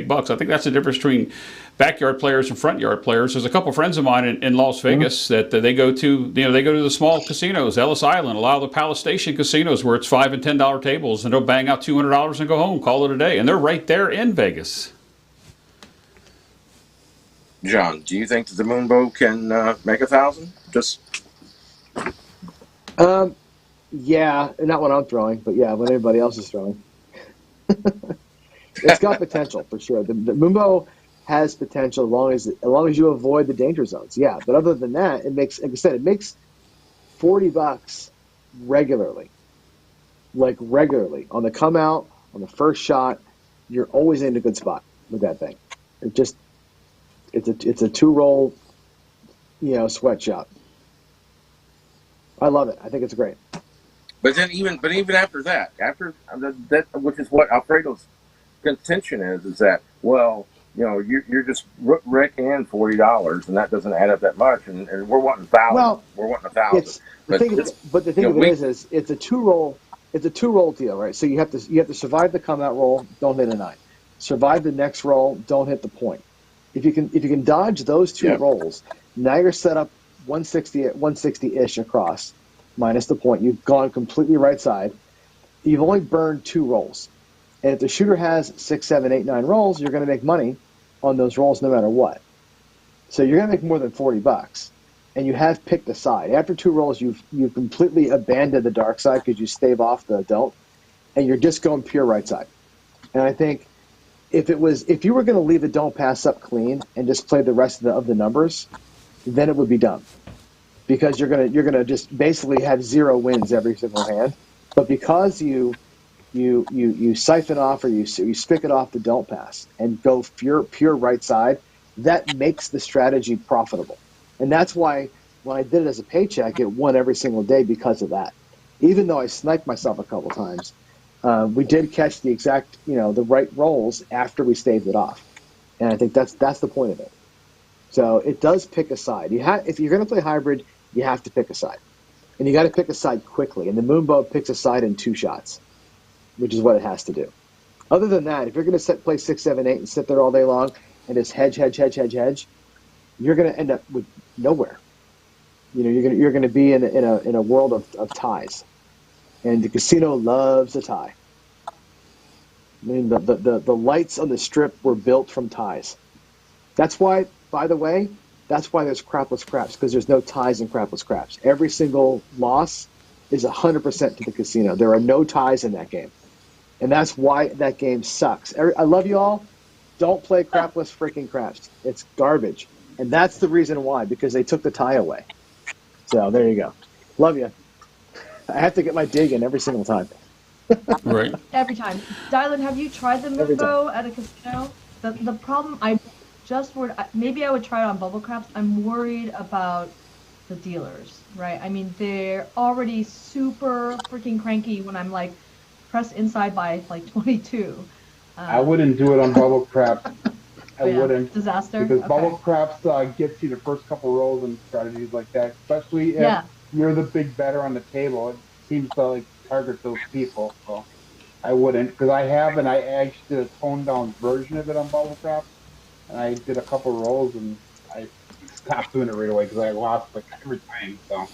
S1: bucks. I think that's the difference between backyard players and front yard players. There's a couple of friends of mine in Las Vegas that they go to. They go to the small casinos, Ellis Island, a lot of the Palace Station casinos where it's $5 and $10 tables, and they'll bang out $200 and go home, call it a day, and they're right there in Vegas.
S2: John, do you think that the Moonbow can make 1,000? Just
S3: yeah, not when I'm throwing, but yeah, when everybody else is throwing. It's got potential for sure. The Moonbow has potential as long as you avoid the danger zones. Yeah, but other than that, it makes, like I said, it makes $40 regularly. Like regularly on the come out, on the first shot, you're always in a good spot with that thing. It's a 2-roll, sweatshop. I love it. I think it's great.
S2: But even after that, which is what Alfredo's contention is that, well, you're just raking in $40, and that doesn't add up that much, and we're wanting thousands.
S3: Well,
S2: We're wanting 1,000.
S3: it's the thing. But the thing of it is it's a two roll. It's a two roll deal, right? So you have to survive the come out roll. Don't hit a 9. Survive the next roll. Don't hit the point. If you can dodge those two rolls, now you're set up 160-ish across, minus the point. You've gone completely right side. You've only burned 2 rolls. And if the shooter has 6, 7, 8, 9 rolls, you're going to make money on those rolls no matter what. So you're going to make more than $40. And you have picked a side. After 2 rolls, you've completely abandoned the dark side because you stave off the don't, and you're just going pure right side. And I think if you were going to leave the don't pass up clean and just play the rest of the numbers, then it would be dumb, because you're gonna just basically have 0 wins every single hand. But because you siphon off, or you spigot off the don't pass and go pure right side, that makes the strategy profitable. And that's why when I did it as a paycheck, it won every single day because of that. Even though I sniped myself a couple times, we did catch the exact, the right rolls after we staved it off. And I think that's the point of it. So it does pick a side. If you're going to play hybrid, you have to pick a side. And you got to pick a side quickly. And the Moonbow picks a side in 2 shots, which is what it has to do. Other than that, if you're going to play 6, 7, 8 and sit there all day long and just hedge, you're going to end up with nowhere. You're going to be in a world of ties, and the casino loves a tie. I mean, the lights on the strip were built from ties. That's why, by the way, there's crapless craps, because there's no ties in crapless craps. Every single loss is 100% to the casino. There are no ties in that game, and that's why that game sucks. I love you all. Don't play crapless freaking craps. It's garbage. And that's the reason why, because they took the tie away. So there you go. Love you. I have to get my dig in every single time.
S1: Right.
S9: Every time. Dylan, have you tried the Moonbow at a casino? The problem, maybe I would try it on bubble craps. I'm worried about the dealers, right? I mean, they're already super freaking cranky when I'm like, press inside by like 22.
S7: I wouldn't do it on bubble craps. I wouldn't.
S9: Disaster.
S7: Because bubble craps gets you the first couple rolls and strategies like that, especially if you're the big better on the table. It seems to target those people. So I wouldn't, because I actually did a toned down version of it on bubble craps, and I did a couple rolls and I stopped doing it right away because I lost every time. So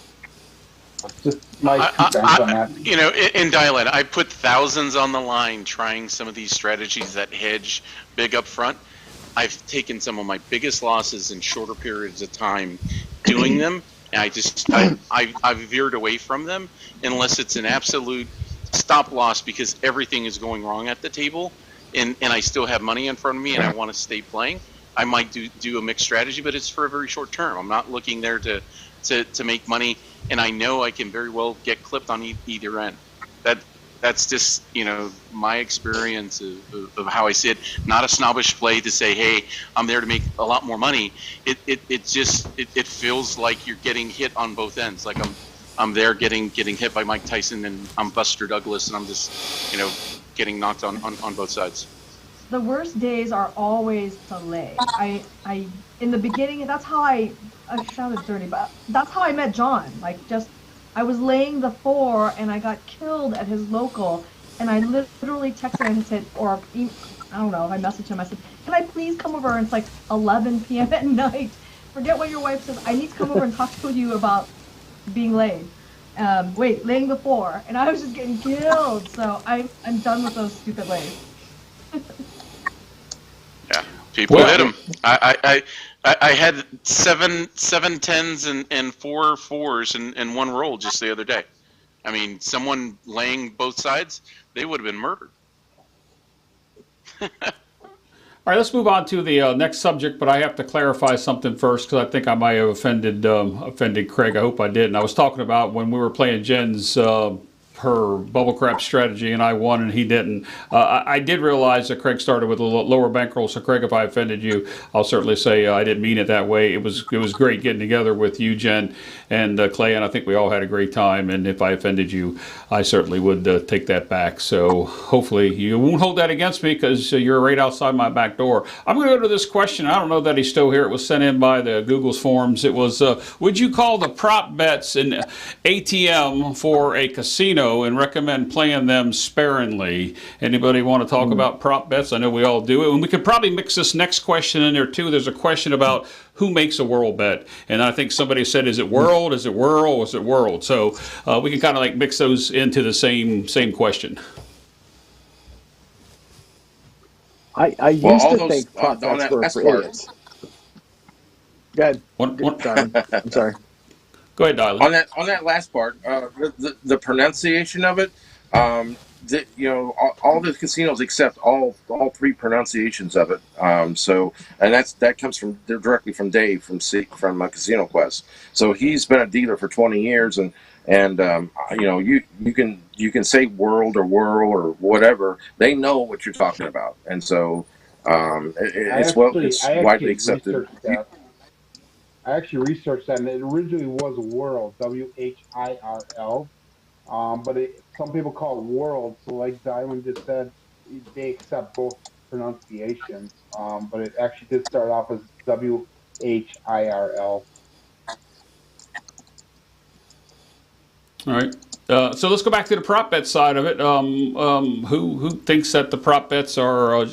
S7: it's just my 2 cents on that.
S4: In Dylan, I put thousands on the line trying some of these strategies that hedge big up front. I've taken some of my biggest losses in shorter periods of time doing them, and I've veered away from them unless it's an absolute stop loss because everything is going wrong at the table, and I still have money in front of me and I want to stay playing. I might do a mixed strategy, but it's for a very short term. I'm not looking there to make money, and I know I can very well get clipped on either end. That's just my experience of how I see it. Not a snobbish play to say, hey, I'm there to make a lot more money. It feels like you're getting hit on both ends. Like I'm there getting hit by Mike Tyson, and I'm Buster Douglas, and I'm just getting knocked on both sides.
S9: The worst days are always delay. I in the beginning, that's how I sounded dirty, but that's how I met John. I was laying the 4 and I got killed at his local, and I literally texted him and said, I don't know, I messaged him, I said, can I please come over? And it's like 11 p.m. at night. Forget what your wife says. I need to come over and talk to you about being laid. Laying the 4. And I was just getting killed. So I'm done with those stupid lays.
S4: Yeah, people hit them. I had seven tens and 4 4s in one roll just the other day. I mean, someone laying both sides, they would have been murdered.
S1: All right, let's move on to the next subject, but I have to clarify something first because I think I might have offended Craig. I hope I didn't. I was talking about when we were playing Jen's per bubble crap strategy, and I won and he didn't. I did realize that Craig started with a lower bankroll, so Craig, if I offended you, I'll certainly say I didn't mean it that way. It was great getting together with you, Jen, and Clay, and I think we all had a great time. And if I offended you, I certainly would take that back. So hopefully you won't hold that against me, because you're right outside my back door. I'm going to go to this question. I don't know that he's still here. It was sent in by the Google's forums. It was, would you call the prop bets an ATM for a casino and recommend playing them sparingly? Anybody want to talk about prop bets? I know we all do it. And we could probably mix this next question in there too. There's a question about who makes a world bet, and I think somebody said, is it world, is it whirl, is it world? So we can kind of like mix those into the same question.
S3: I used to think prop bets were for idiots. Go ahead. I'm sorry.
S1: Go ahead, Dylan.
S2: On that last part, the pronunciation of it, all the casinos accept all three pronunciations of it. And that comes directly from Dave from Casino Quest. So he's been a dealer for 20 years, and you can say world or whirl or whatever. They know what you're talking about, and so it's widely accepted.
S7: I actually researched that, and it originally was Whirl, WHIRL, but some people call it World. So, like Diamond just said, they accept both pronunciations, but it actually did start off as WHIRL.
S1: All right. So let's go back to the prop bet side of it. Who thinks that the prop bets are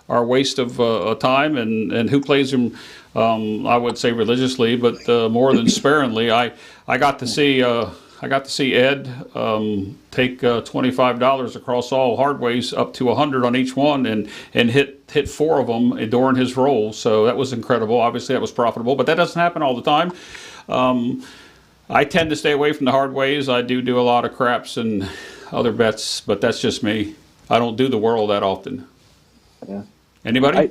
S1: a waste of time, and who plays them? I would say religiously, but more than sparingly. I got to see Ed take $25 across all hardways up to 100 on each one, and hit 4 of them during his roll. So that was incredible. Obviously, that was profitable, but that doesn't happen all the time. I tend to stay away from the hard ways. I do a lot of craps and other bets, but that's just me. I don't do the whirl that often.
S3: Yeah.
S1: Anybody?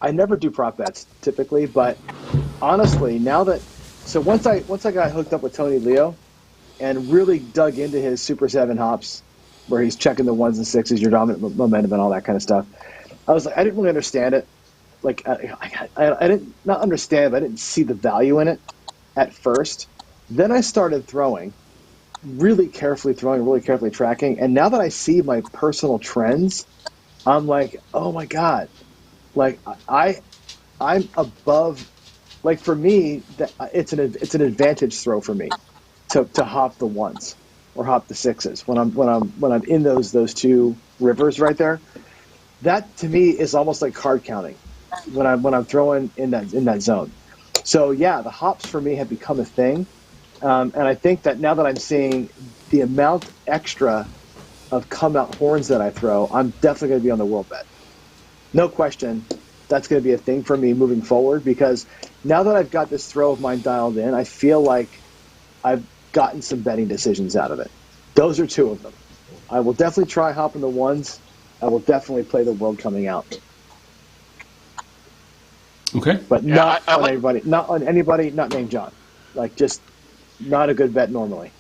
S3: I never do prop bets typically, but honestly, once I got hooked up with Tony Leo and really dug into his Super 7 hops, where he's checking the 1s and 6s, your dominant momentum and all that kind of stuff, I was like, I didn't really understand it. Like I didn't not understand, but I didn't see the value in it at first. Then I started really carefully tracking, and now that I see my personal trends, I'm like, oh my God. Like I'm above. Like for me, it's an advantage throw for me to hop the 1s or hop the 6s when I'm in those two rivers right there. That to me is almost like card counting when I'm throwing in that zone. So yeah, the hops for me have become a thing, and I think that now that I'm seeing the amount extra of come out horns that I throw, I'm definitely going to be on the world bet. No question, that's going to be a thing for me moving forward, because now that I've got this throw of mine dialed in, I feel like I've gotten some betting decisions out of it. Those are 2 of them. I will definitely try hopping the 1s. I will definitely play the world coming out.
S1: Okay.
S3: But not on anybody, not named John. Like, just not a good bet normally.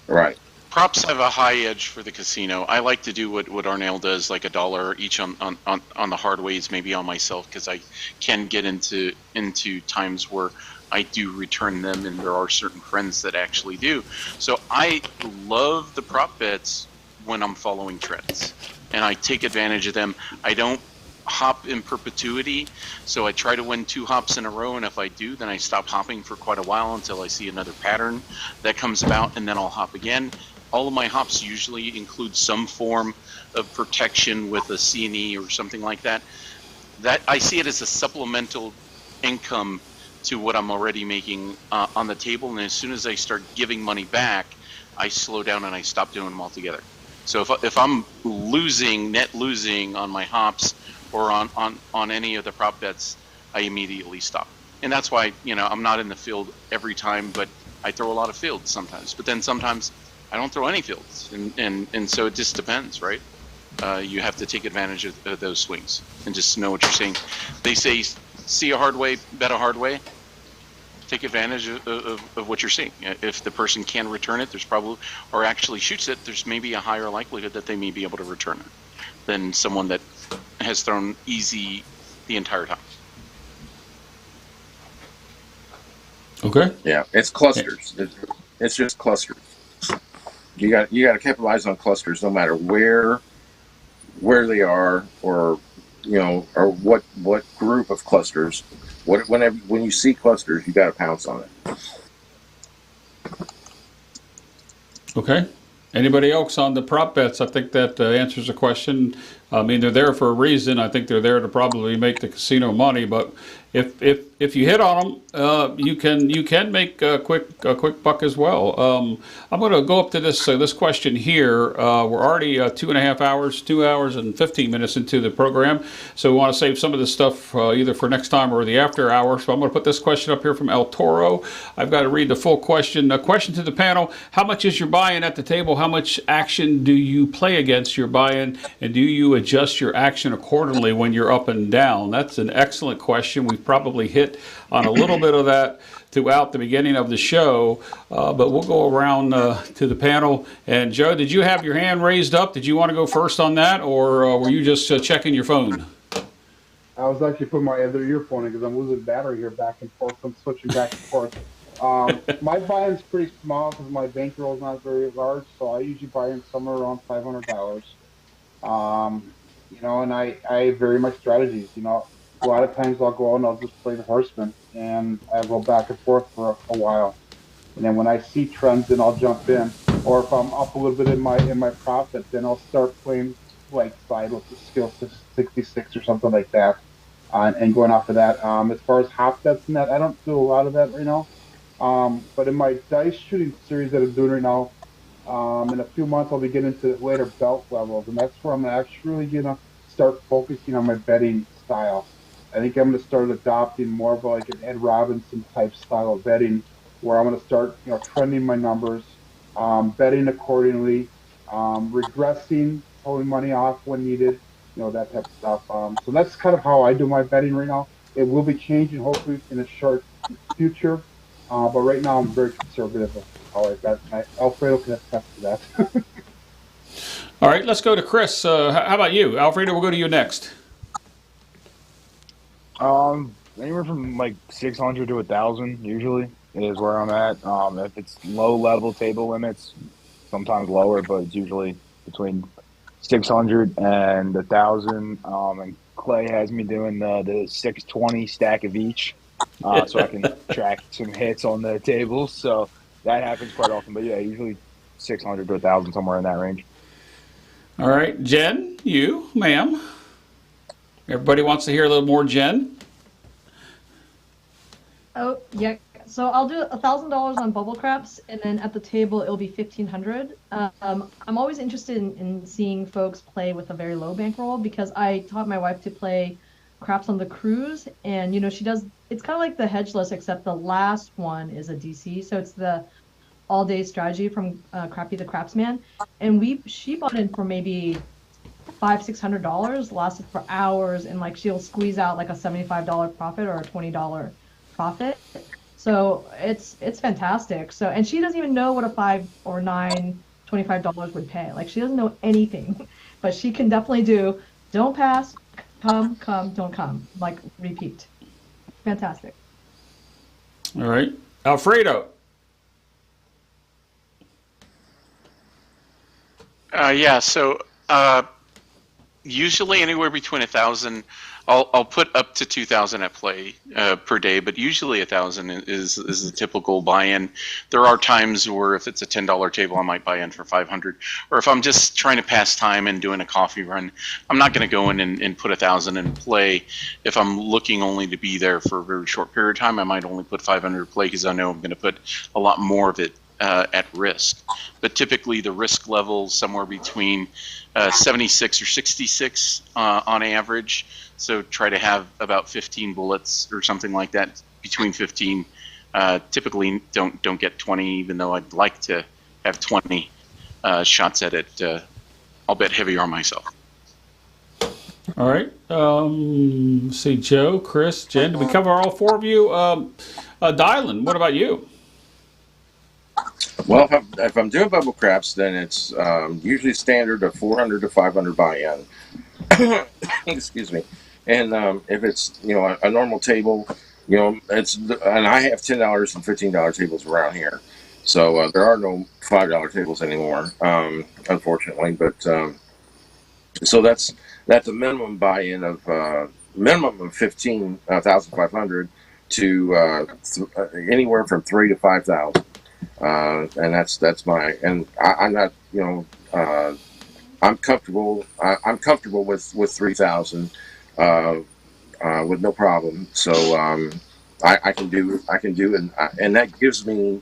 S2: Right.
S4: Props have a high edge for the casino. I like to do what Arnell does, like $1 each on the hard ways, maybe on myself, because I can get into times where I do return them, and there are certain friends that actually do. So I love the prop bets when I'm following trends, and I take advantage of them. I don't hop in perpetuity, so I try to win 2 hops in a row, and if I do, then I stop hopping for quite a while until I see another pattern that comes about, and then I'll hop again. All of my hops usually include some form of protection with a C&E or something like that. That I see it as a supplemental income to what I'm already making on the table, and as soon as I start giving money back, I slow down and I stop doing them altogether. So if I'm net losing on my hops or on any of the prop bets, I immediately stop. And that's why, I'm not in the field every time, but I throw a lot of fields sometimes. But then sometimes I don't throw any fields, and so it just depends, right? You have to take advantage of those swings and just know what you're saying. They say, see a hard way, bet a hard way. take advantage of what you're seeing. If the person can return it, there's probably, or actually shoots it, there's maybe a higher likelihood that they may be able to return it than someone that has thrown easy the entire time.
S1: Okay.
S2: Yeah, it's clusters. It's just clusters. You got to capitalize on clusters, no matter where they are, or or what group of clusters. When you see clusters, you got to pounce on it.
S1: Okay. Anybody else on the prop bets? I think that answers the question. I mean, they're there for a reason. I think they're there to probably make the casino money. But if you hit on them, you can make a quick buck as well. I'm going to go up to this question here. We're already 2.5 hours, 2 hours and 15 minutes into the program, so we want to save some of this stuff either for next time or the after hour. So I'm going to put this question up here from El Toro. I've got to read the full question. A question to the panel: how much is your buy-in at the table? How much action do you play against your buy-in, and do you adjust your action accordingly when you're up and down? That's an excellent question. We've probably hit on a little bit of that throughout the beginning of the show, but we'll go around to the panel. And Joe, did you have your hand raised up? Did you want to go first on that, or were you just checking your phone?
S7: I was actually putting my other earphone in because I'm losing battery here back and forth. I'm switching back and forth. My buy-in's pretty small because my bankroll is not very large, so I usually buy in somewhere around $500. And I vary my strategies. A lot of times I'll go out and I'll just play the horseman, and I'll go back and forth for a while. And then when I see trends, then I'll jump in. Or if I'm up a little bit in my profit, then I'll start playing like side with the skill 66 or something like that, and going off of that. As far as half bets and that, I don't do a lot of that right now. But in my dice shooting series that I'm doing right now, in a few months I'll be getting into later belt levels, and that's where I'm actually gonna start focusing on my betting style. I think I'm going to start adopting more of like an Ed Robinson type style of betting, where I'm going to start, trending my numbers, betting accordingly, regressing, pulling money off when needed, that type of stuff. So that's kind of how I do my betting right now. It will be changing hopefully in the short future, but right now I'm very conservative with how I bet. Alfredo can attest to that.
S1: All right, let's go to Chris. How about you, Alfredo? We'll go to you next.
S5: Anywhere from like 600 to 1,000 usually is where I'm at. If it's low level table limits, sometimes lower, but it's usually between 600 and 1,000. And Clay has me doing the 620 stack of each, so I can track some hits on the tables. So that happens quite often. But yeah, usually 600 to 1,000, somewhere in that range.
S1: All right, Jen, you, ma'am. Everybody wants to hear a little more, Jen.
S9: Oh, yeah. So I'll do $1,000 on bubble craps, and then at the table it'll be 1,500. I'm always interested in seeing folks play with a very low bankroll, because I taught my wife to play craps on the cruise, and she does. It's kind of like the hedgeless, except the last one is a DC, so it's the all-day strategy from Crappy the Crapsman, and she bought in for maybe $500-600, lasted for hours, and like she'll squeeze out like a $75 profit or a $20 profit. So it's fantastic. So, and she doesn't even know what a $5 or $9, $25 would pay. Like, she doesn't know anything, but she can definitely do don't pass, come, don't come, like repeat. Fantastic.
S1: All right, Alfredo.
S4: So usually anywhere between 1,000. I'll put up to 2,000 at play per day, but usually 1,000 is the typical buy-in. There are times where if it's a $10 table, I might buy in for 500. Or if I'm just trying to pass time and doing a coffee run, I'm not going to go in and put 1,000 in play. If I'm looking only to be there for a very short period of time, I might only put 500 play because I know I'm going to put a lot more of it at risk. But typically the risk level somewhere between 76 or 66 on average. So try to have about 15 bullets or something like that, between 15. Typically don't get 20, even though I'd like to have 20 shots at it. I'll bet heavier on myself.
S1: All right. See, Joe, Chris, Jen. Did we cover all four of you? Dylan, what about you?
S2: Well, if I'm doing bubble craps, then it's usually standard of 400 to 500 buy-in. Excuse me. And if it's a normal table, it's and I have $10 and $15 tables around here, so there are no $5 tables anymore, unfortunately. But so that's a minimum buy-in of minimum of 15,500 to anywhere from 3 to 5,000. And that's my I'm not I'm comfortable. I'm comfortable with 3,000 with no problem. So I can do and that gives me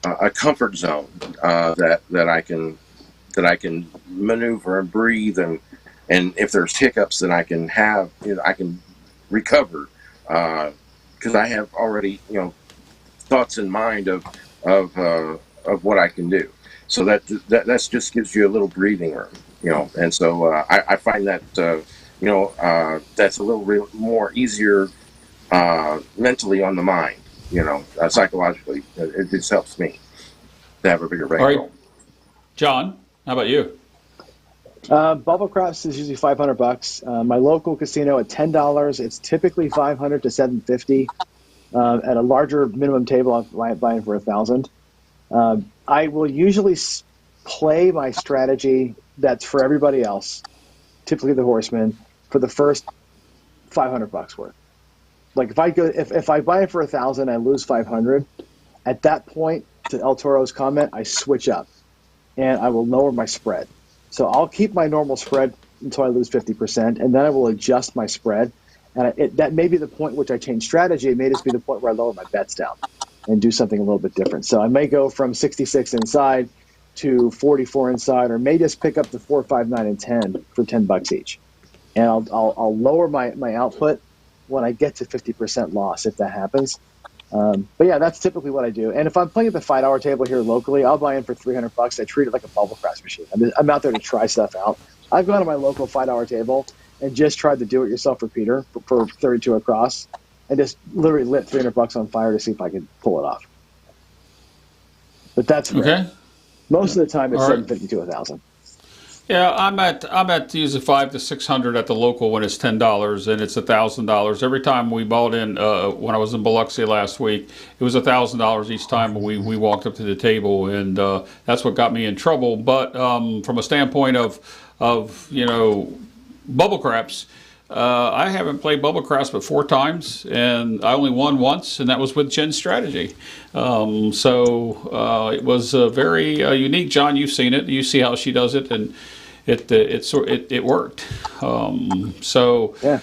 S2: a comfort zone that I can maneuver and breathe, and if there's hiccups, then I can have I can recover because I have already thoughts in mind of what I can do. So that just gives you a little breathing room, and so I find that that's a little more easier mentally on the mind, psychologically. It just helps me to have a bigger
S1: All right,
S2: bankroll.
S1: John, how about you?
S3: Bubble craps is usually $500. My local casino at $10. It's typically 500 to 750. At a larger minimum table, I'm buying for 1,000. I will usually play my strategy that's for everybody else, typically the horseman, for the first $500 worth. Like if I buy it for 1,000, I lose 500. At that point, to El Toro's comment, I switch up and I will lower my spread. So I'll keep my normal spread until I lose 50%, and then I will adjust my spread. And that may be the point which I change strategy. It may just be the point where I lower my bets down and do something a little bit different. So I may go from 66 inside to 44 inside, or may just pick up the 4, 5, 9, and 10 for $10 each. And I'll lower my output when I get to 50% loss if that happens. But yeah, that's typically what I do. And if I'm playing at the $5 table here locally, I'll buy in for $300. I treat it like a bubble craps machine. I'm out there to try stuff out. I've gone to my local $5 table and just tried the do-it-yourself repeater for 32 across, and just literally lit $300 on fire to see if I could pull it off. But that's rare.
S1: Okay.
S3: Most of the time, it's
S1: All right.
S3: 750 to 1,000.
S1: Yeah, I'm at usually 500 to 600 at the local when it's $10 and it's $1,000 every time we bought in. When I was in Biloxi last week, it was $1,000 each time we walked up to the table, and that's what got me in trouble. But from a standpoint of bubble craps, I haven't played bubble craps but 4 times, and I only won once, and that was with Jen's strategy. So it was very unique. John, you've seen it. You see how she does it, and it worked. So
S3: Yeah.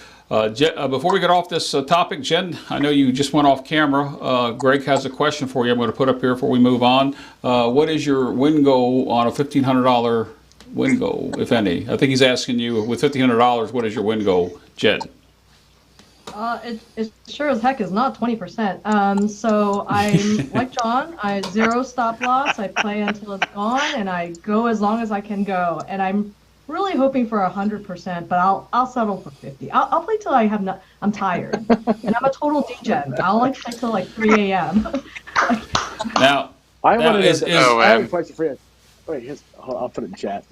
S1: before we get off this topic, Jen, I know you just went off camera. Greg has a question for you. I'm going to put up here before we move on. What is your win goal on a $1,500 win goal, if any? I think he's asking you, with $1,500, what is your win goal, Jen?
S9: It sure as heck is not 20%. So I'm like John. I zero stop loss. I play until it's gone, and I go as long as I can go. And I'm really hoping for 100%, but I'll settle for 50. I'll play till I'm tired, and I'm a total degen. I'll play till 3 a.m.
S1: Now,
S3: I have a question for you. Wait, I'll put it in chat.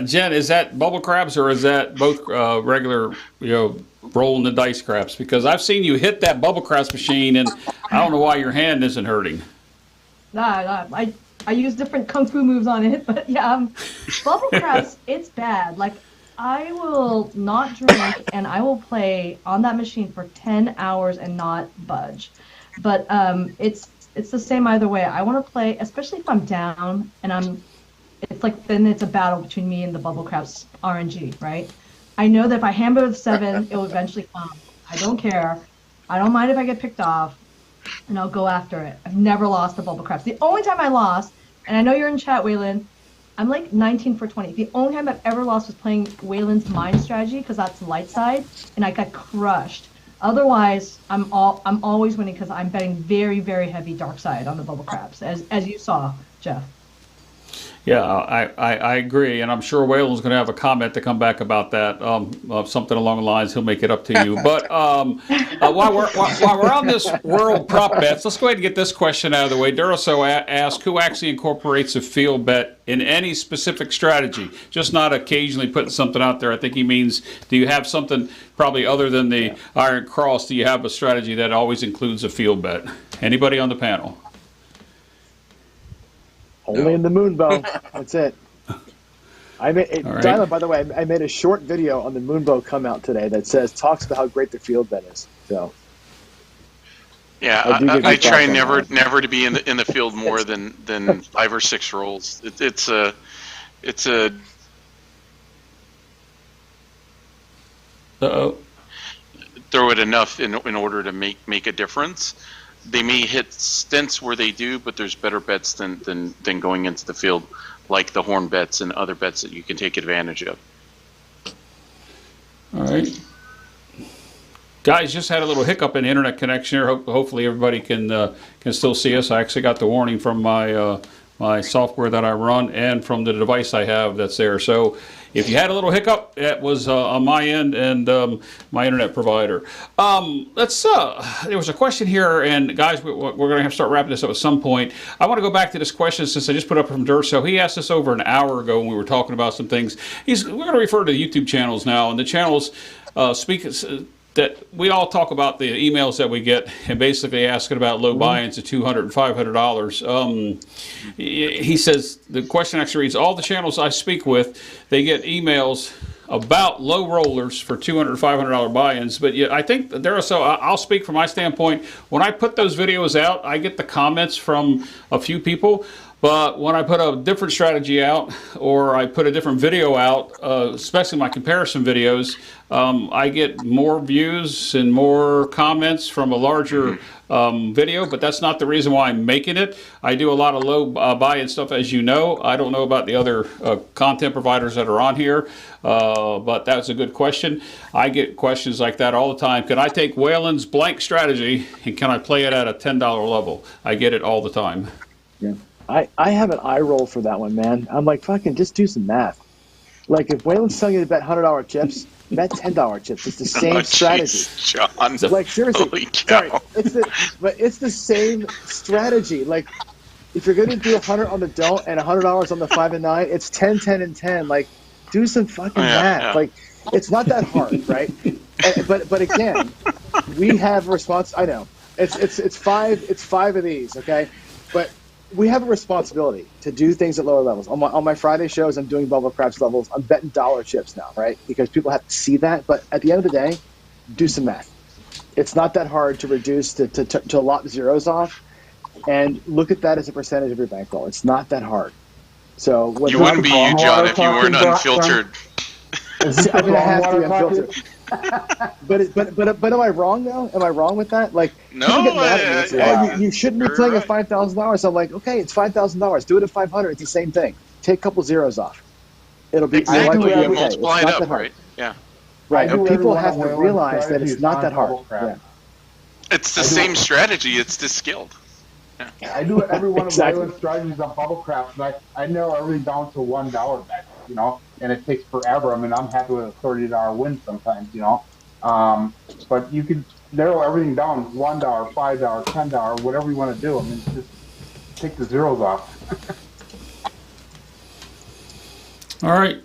S1: Jen, is that bubble crabs or is that both regular, rolling the dice craps? Because I've seen you hit that bubble craps machine, and I don't know why your hand isn't hurting.
S9: Nah, I use different kung fu moves on it, but yeah, bubble craps, it's bad. I will not drink, and I will play on that machine for 10 hours and not budge. But it's the same either way. I want to play, especially if I'm down, and then it's a battle between me and the bubble craps RNG, right? I know that if I hammer with 7, it will eventually come. I don't care. I don't mind if I get picked off, and I'll go after it. I've never lost the bubble craps. The only time I lost, and I know you're in chat, Waylon, I'm 19 for 20. The only time I've ever lost was playing Waylon's mind strategy, because that's light side, and I got crushed. Otherwise, I'm always winning because I'm betting very, very heavy dark side on the bubble craps, as you saw, Jeff.
S1: Yeah, I agree, and I'm sure Waylon's going to have a comment to come back about that, something along the lines. He'll make it up to you. But while we're on this world prop bets, let's go ahead and get this question out of the way. Duraso asked, who actually incorporates a field bet in any specific strategy, just not occasionally putting something out there? I think he means, do you have something probably other than the Iron Cross? Do you have a strategy that always includes a field bet? Anybody on the panel?
S3: Only in the Moonbow. That's it. I made
S1: All right.
S3: Diamond, by the way, I made a short video on the Moonbow come out today that talks about how great the field bet is. So
S4: Yeah, I try never to be in the field more than 5 or 6 rolls. It's a
S1: Uh-oh.
S4: throw it enough in order to make a difference. They may hit stints where they do, but there's better bets than going into the field, like the horn bets and other bets that you can take advantage of.
S1: All right. Guys, just had a little hiccup in the internet connection here. Hopefully everybody can still see us. I actually got the warning from my software that I run and from the device I have that's there. So if you had a little hiccup, it was on my end and my internet provider. There was a question here, and guys, we're going to have to start wrapping this up at some point. I want to go back to this question since I just put up from Durso. He asked us over an hour ago when we were talking about some things. We're going to refer to YouTube channels now, and the channels that we all talk about the emails that we get and basically asking about low buy-ins of $200 and $500. He says, the question actually reads, all the channels I speak with, they get emails about low rollers for $200, $500 buy-ins. But yeah, I think I'll speak from my standpoint. When I put those videos out, I get the comments from a few people. But when I put a different strategy out or I put a different video out, especially my comparison videos, I get more views and more comments from a larger video, but that's not the reason why I'm making it. I do a lot of low buy-in stuff, as you know. I don't know about the other content providers that are on here, but that's a good question. I get questions like that all the time. Can I take Waylon's blank strategy and can I play it at a $10 level? I get it all the time.
S3: Yeah. I have an eye roll for that one, man. I'm like, fucking just do some math. Like, if Waylon's telling you to bet $100 chips, bet $10 chips. It's the same strategy.
S4: John.
S3: Like, seriously.
S4: Holy cow.
S3: Sorry. It's the same strategy. Like, if you're going to do 100 on the don't and $100 on the 5 and 9, it's 10, 10, and 10. Like, do some fucking math.
S4: Yeah.
S3: Like, it's not that hard, right? But again, we have a response. I know. It's five of these, okay? But we have a responsibility to do things at lower levels. On my Friday shows, I'm doing bubble craps levels. I'm betting dollar chips now, right? Because people have to see that. But at the end of the day, do some math. It's not that hard to reduce to lop zeros off, and look at that as a percentage of your bankroll. It's not that hard. So
S4: you wouldn't be you, John, if you weren't unfiltered.
S3: I mean, I have to be unfiltered. But am I wrong though? Am I wrong with that? Like,
S4: no,
S3: people get mad at me and say, you shouldn't be playing at $5,000. I'm like, okay, it's $5,000. Do it at 500. It's the same thing. Take a couple zeros off. It'll be
S4: exactly.
S3: Okay.
S4: Multiply it up, right? Yeah.
S3: Right. And people have to realize that it's not that hard. Yeah.
S4: It's the same strategy. It's just skilled. Yeah.
S7: I do every one of Waylon's strategies on bubble craps, and I narrow everything down to $1 bet, you know, and it takes forever. I mean, I'm happy with a $30 win sometimes, you know. But you can narrow everything down $1, $5, $10, whatever you want to do. I mean, just take the zeros off.
S1: All right.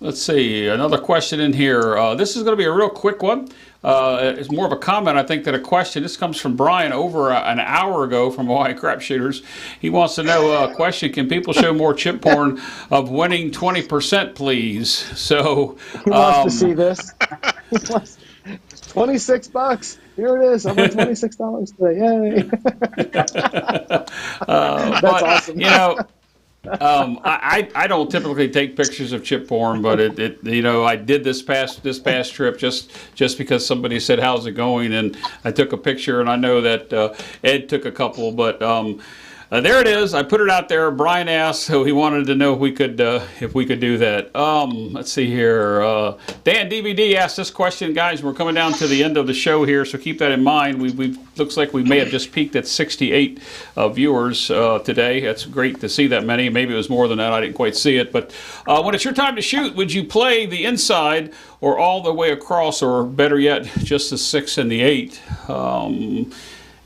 S1: Let's see. Another question in here. This is going to be a real quick one. It's more of a comment, I think, than a question. This comes from Brian over an hour ago from Hawaii Crap Shooters. He wants to know a question. Can people show more chip porn of winning 20%, please? So
S3: he wants to see this. He wants $26. Here it is. I'm at $26 today. Yay! That's awesome.
S1: You know, I don't typically take pictures of chip porn, but it you know, I did this past trip just because somebody said, how's it going, and I took a picture, and I know that Ed took a couple, but There it is. I put it out there. Brian asked, so he wanted to know if we could do that. Let's see here. Dan DVD asked this question, guys. We're coming down to the end of the show here, so keep that in mind. We looks like we may have just peaked at 68 viewers today. That's great to see that many. Maybe it was more than that. I didn't quite see it. But when it's your time to shoot, would you play the inside or all the way across, or better yet, just the 6 and the 8?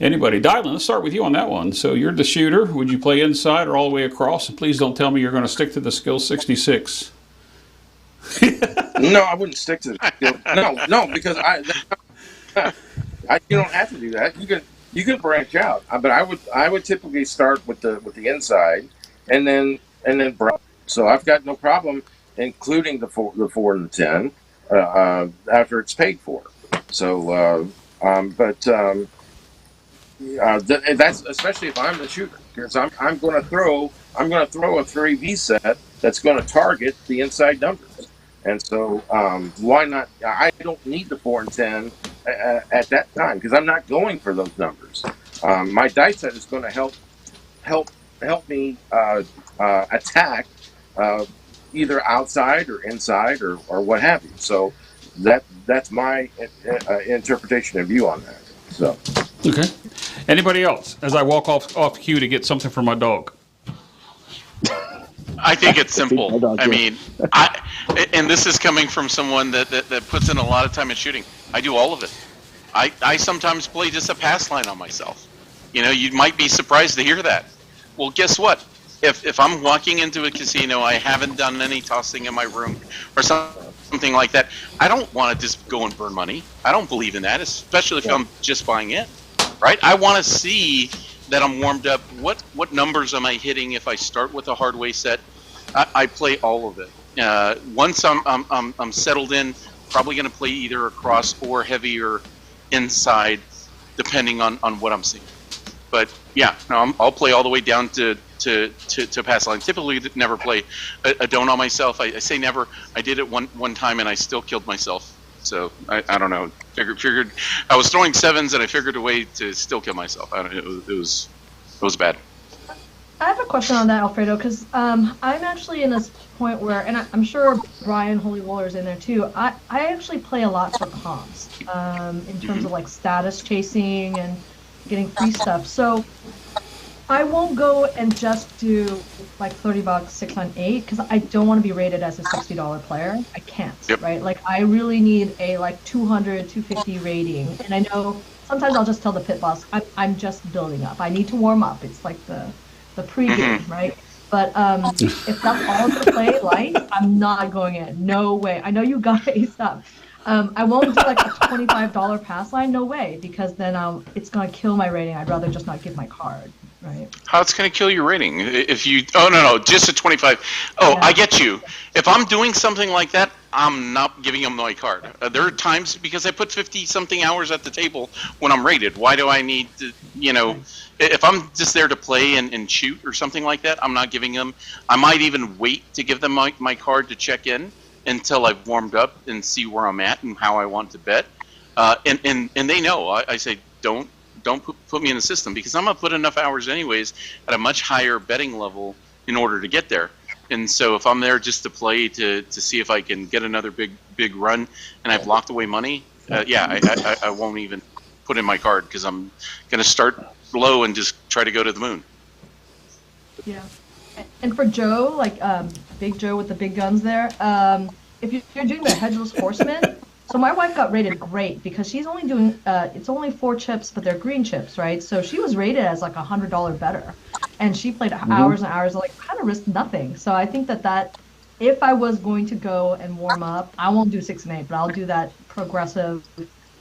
S1: Anybody? Dylan, let's start with you on that one. So you're the shooter. Would you play inside or all the way across? And please don't tell me you're going to stick to the skill 66.
S2: No, I wouldn't stick to the skill. No, because you don't have to do that. You can branch out, but I would typically start with the inside, and then branch. So I've got no problem including the 4 and the 10 after it's paid for. So, that's especially if I'm the shooter, because I'm going to throw a 3V set that's going to target the inside numbers, and so why not? I don't need the 4 and 10 at that time, because I'm not going for those numbers. My dice set is going to help me attack either outside or inside or what have you. So that's my interpretation of you on that. So.
S1: Okay. Anybody else? As I walk off cue to get something for my dog.
S4: I think it's simple. I mean, and this is coming from someone that puts in a lot of time in shooting. I do all of it. I sometimes play just a pass line on myself. You know, you might be surprised to hear that. Well, guess what? If I'm walking into a casino, I haven't done any tossing in my room or something like that, I don't want to just go and burn money. I don't believe in that, especially if I'm just buying in. Right? I want to see that I'm warmed up. What numbers am I hitting if I start with a hard way set? I play all of it. Once I'm settled in, probably going to play either across or heavier inside, depending on what I'm seeing. But yeah, no, I'll play all the way down to pass line. Typically, never play a don't on myself. I say never. I did it one time and I still killed myself. So I don't know. Figured I was throwing 7s and I figured a way to still kill myself. It was bad.
S9: I have a question on that, Alfredo, because I'm actually in this point where, and I'm sure Brian Holywaller is in there too. I actually play a lot for comps in terms of like status chasing and getting free stuff. So I won't go and just do like $30 6 on 8 because I don't want to be rated as a $60 player. I can't, right? Like I really need a like 200, 250 rating. And I know sometimes I'll just tell the pit boss, I'm just building up. I need to warm up. It's like the pregame, right? But if that's all to play light, I'm not going in. No way. I know you guys stop. I won't do like a $25 pass line. No way, because then it's gonna kill my rating. I'd rather just not give my card. Right.
S4: How it's going to kill your rating if you? Oh no, just a 25. Oh, yeah. I get you. If I'm doing something like that, I'm not giving them my card. There are times because I put 50 something hours at the table when I'm rated. Why do I need to? You know, if I'm just there to play and shoot or something like that, I'm not giving them. I might even wait to give them my card to check in until I've warmed up and see where I'm at and how I want to bet. And they know. I say don't put me in the system because I'm going to put enough hours anyways at a much higher betting level in order to get there. And so if I'm there just to play to see if I can get another big run and I've locked away money, I won't even put in my card because I'm going to start low and just try to go to the moon.
S9: Yeah. And for Joe, like Big Joe with the big guns there, if you're doing the Hedgeless Horseman, so my wife got rated great because she's only doing, it's only 4 chips, but they're green chips, right? So she was rated as like $100 better. And she played hours and hours, like kind of risked nothing. So I think that if I was going to go and warm up, I won't do 6 and 8, but I'll do that progressive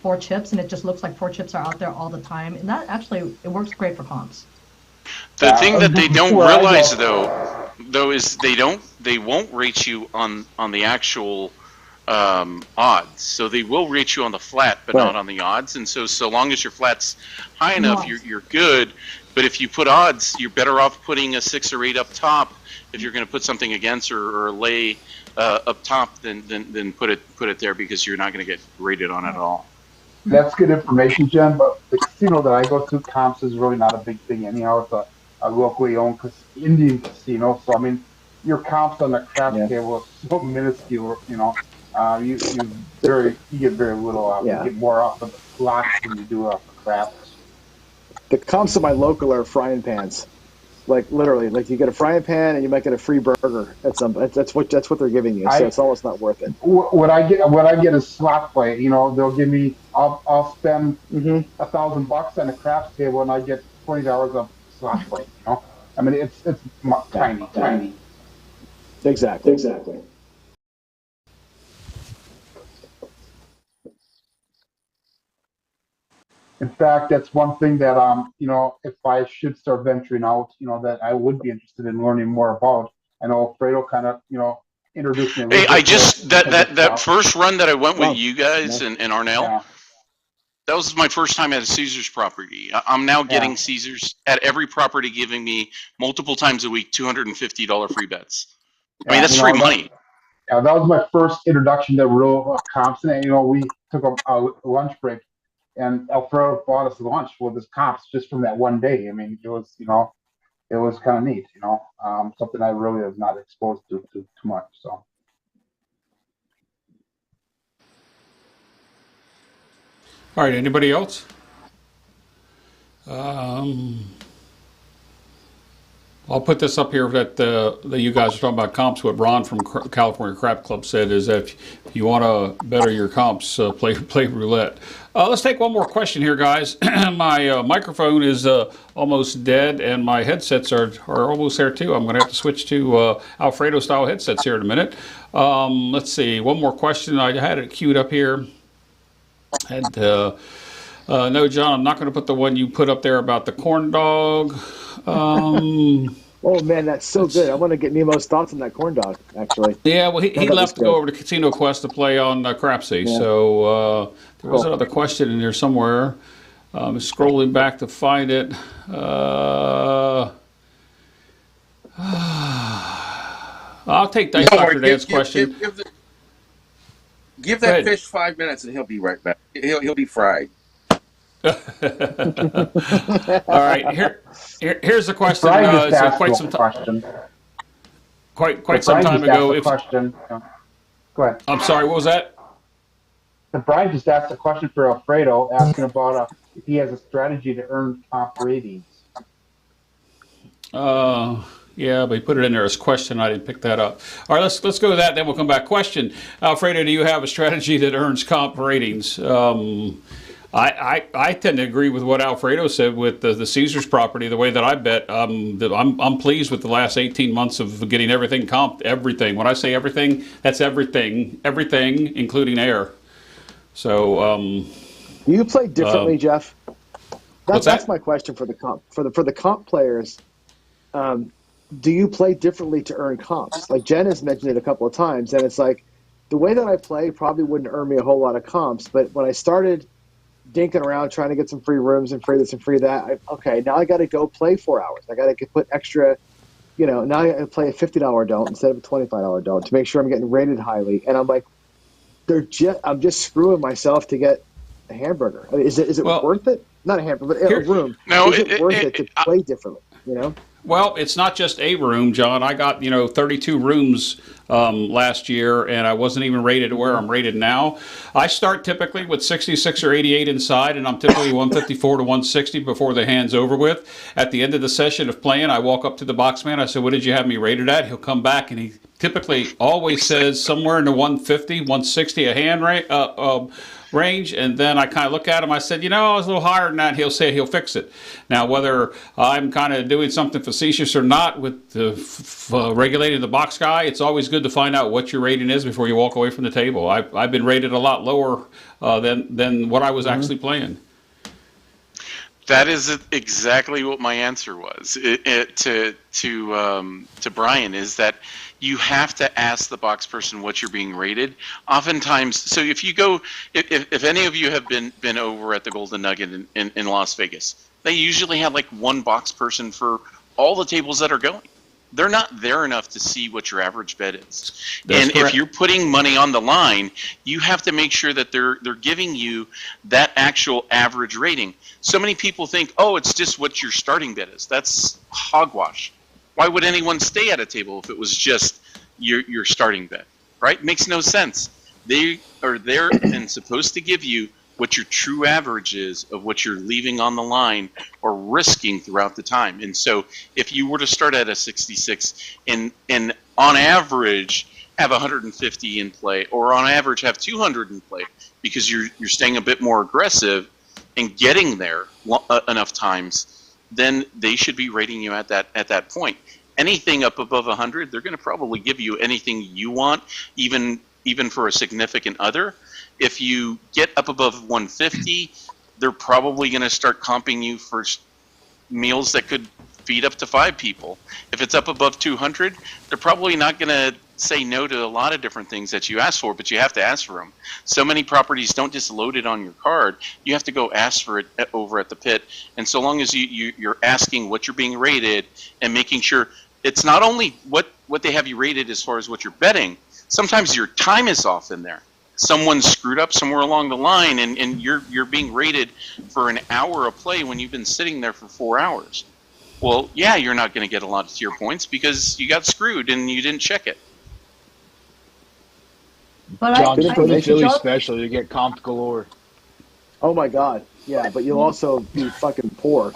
S9: 4 chips. And it just looks like 4 chips are out there all the time. And that actually, it works great for comps.
S4: The thing that they don't realize though is they won't rate you on the actual odds. So they will rate you on the flat, but not on the odds. And so long as your flat's high enough, you're good. But if you put odds, you're better off putting a 6 or 8 up top if you're going to put something against or lay up top than put it there because you're not going to get rated on it at all.
S7: That's good information, Jen. But the casino that I go to, comps is really not a big thing anyhow. It's a locally owned Indian casino. So I mean, your comps on the craps
S3: Yeah.
S7: table is so minuscule. You get very little off.
S3: Yeah.
S7: You get more off of the slots than you do off the craps.
S3: The comps of my local are frying pans. Like literally, like you get a frying pan and you might get a free burger at some. That's what they're giving you. So it's almost not worth it.
S7: What I get is slot play. They'll give me. I'll spend $1,000 on a craps table and I get $20 of slot play. I mean it's tiny.
S3: Exactly.
S7: In fact, that's one thing that if I should start venturing out, that I would be interested in learning more about. I know Fredo kind of, introduced me.
S4: Hey, I just that first run that I went with you guys and Arnell.
S7: Yeah.
S4: That was my first time at a Caesars property. I'm now getting Caesars at every property, giving me multiple times a week $250 free bets. I mean, that's free money.
S7: That was my first introduction to real comps. And, we took a lunch break, and Alfredo bought us lunch with his comps just from that one day. I mean, it was, it was kind of neat, something I really was not exposed to too much. So.
S1: All right, anybody else? I'll put this up here that you guys are talking about comps. What Ron from California Crap Club said is that if you want to better your comps, play roulette. Let's take one more question here, guys. My microphone is almost dead, and my headsets are almost there too. I'm going to have to switch to Alfredo-style headsets here in a minute. Let's see. One more question. I had it queued up here. And no, John, I'm not going to put the one you put up there about the corn dog.
S3: Oh man, that's so good. I want to get Nemo's thoughts on that corn dog. Actually.
S1: Yeah, well, he left to go over to Casino Quest to play on Crapsy. Yeah. So there was another question in there somewhere. Scrolling back to find it. I'll take Dr. Dan's question.
S2: Give that fish 5 minutes and he'll be right back. He'll be fried.
S1: All right, here's the question.
S7: Quite some time.
S1: Quite some time ago.
S7: Question. Go ahead.
S1: I'm sorry. What was that?
S7: Brian just asked a question for Alfredo, asking about if he has a strategy to earn comp ratings.
S1: Yeah, but he put it in there as question. I didn't pick that up. All right, let's go to that. Then we'll come back. Question, Alfredo, do you have a strategy that earns comp ratings? I tend to agree with what Alfredo said with the Caesars property. The way that I bet, I'm pleased with the last 18 months of getting everything comped. Everything. When I say everything, that's everything, including air. So.
S3: Do you play differently, Jeff?
S1: That's
S3: my question for the comp for the comp players. Do you play differently to earn comps? Like Jen has mentioned it a couple of times, and it's like the way that I play probably wouldn't earn me a whole lot of comps. But when I started dinking around trying to get some free rooms and free this and free that, now I got to go play 4 hours. I got to put extra, now I got to play a $50 don't instead of a $25 don't to make sure I'm getting rated highly. And I'm like, I'm just screwing myself to get a hamburger. I mean, is it worth it? Not a hamburger, but a room.
S4: No,
S3: is it worth it to play differently?
S1: Well, it's not just a room, John. I got 32 rooms last year, and I wasn't even rated where I'm rated now. I start typically with 66 or 88 inside, and I'm typically 154 to 160 before the hand's over with. At the end of the session of playing, I walk up to the box man. I said, "What did you have me rated at?" He'll come back, and he typically always says somewhere in the 150, 160 a hand range, and then I kind of look at him. I said, I was a little higher than that. He'll say he'll fix it. Now, whether I'm kind of doing something facetious or not with regulating the box guy, it's always good to find out what your rating is before you walk away from the table. I've been rated a lot lower than what I was actually playing.
S4: That is exactly what my answer was to Brian, is that you have to ask the box person what you're being rated. Oftentimes, so if you go, if any of you have been over at the Golden Nugget in Las Vegas, they usually have like one box person for all the tables that are going. they're not there enough to see what your average bet is.
S1: That's
S4: And
S1: correct.
S4: if you're putting money on the line, you have to make sure that they're giving you that actual average rating. So many people think, oh, it's just what your starting bet is. That's hogwash. Why would anyone stay at a table if it was just your starting bet, right? Makes no sense. They are there and supposed to give you what your true average is of what you're leaving on the line or risking throughout the time. And so if you were to start at a 66 and on average have 150 in play, or on average have 200 in play, because you're staying a bit more aggressive and getting there enough times, then they should be rating you at that point. Anything up above 100, they're going to probably give you anything you want, even for a significant other. If you get up above 150, they're probably going to start comping you for meals that could feed up to 5 people. If it's up above 200, they're probably not going to say no to a lot of different things that you ask for, but you have to ask for them. So many properties don't just load it on your card. You have to go ask for it over at the pit. And so long as you're asking what you're being rated and making sure it's not only what they have you rated as far as what you're betting, sometimes your time is off in there. Someone screwed up somewhere along the line, and you're being rated for an hour of play when you've been sitting there for 4 hours. Well, yeah, you're not going to get a lot of tier points because you got screwed and you didn't check it.
S9: But
S5: John,
S3: Good
S5: just for the
S3: information.
S5: Philly
S9: John-
S5: special, you get comped galore.
S3: Oh my God. Yeah, but you'll also be fucking poor.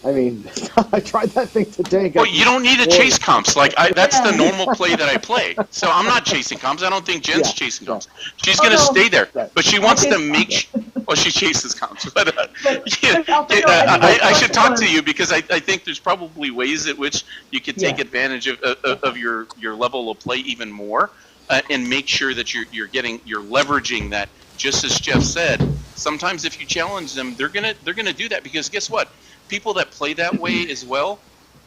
S3: I mean, I tried that thing today.
S4: Well, you don't need to
S3: Boy.
S4: chase comps. Like that's the
S9: Yeah.
S4: normal play that I play. So I'm not chasing comps. I don't think Jen's
S3: Yeah,
S4: chasing
S3: yeah.
S4: comps. She's
S9: Oh,
S4: going to
S9: no.
S4: stay there,
S3: Right.
S4: but she wants to
S9: chase
S4: make. Well, she chases comps, but
S9: But
S4: yeah,
S9: Alfredo, I think
S4: I
S9: that's
S4: should talk
S9: one-
S4: to you because I think there's probably ways at which you could take
S9: Yeah.
S4: advantage of your level of play even more, and make sure that you're leveraging that. Just as Jeff said, sometimes if you challenge them, they're gonna do that, because guess what? People that play that way as well,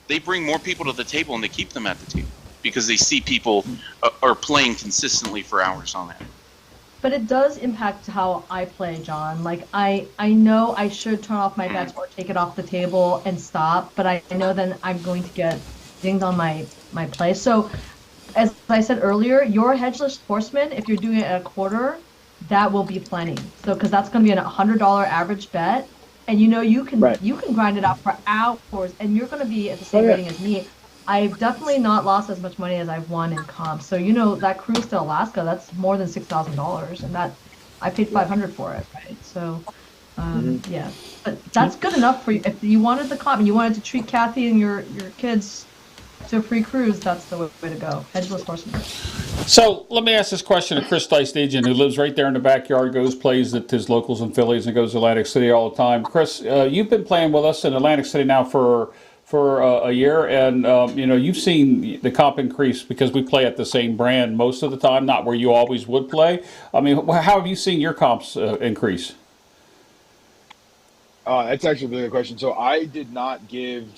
S4: they bring more people to the table and they keep them at the table because they see people are playing consistently for hours on that.
S9: But it does impact how I play, John. Like I know I should turn off my bets or take it off the table and stop, but I know then I'm going to get dinged on my play. So as I said earlier, your hedgeless horseman, if you're doing it at a quarter, that will be plenty. So because that's going to be a $100 average bet, and you can
S3: Right.
S9: you can grind it out for hours, and you're going to be at the same
S3: Oh, yeah.
S9: rating as me. I've definitely not lost as much money as I've won in comps. So that cruise to Alaska, that's more than $6,000, and that I paid $500 for it, right? So, yeah, but that's good enough for you. If you wanted the comp and you wanted to treat Kathy and your kids to a free cruise, that's the way to go. Hedgeless horseman.
S1: So let me ask this question to Chris Dice Agent, who lives right there in the backyard, plays at his locals and Phillies, and goes to Atlantic City all the time. Chris, you've been playing with us in Atlantic City now for a year, and you've seen the comp increase because we play at the same brand most of the time, not where you always would play. I mean, how have you seen your comps increase?
S5: That's actually a really good question. So I did not give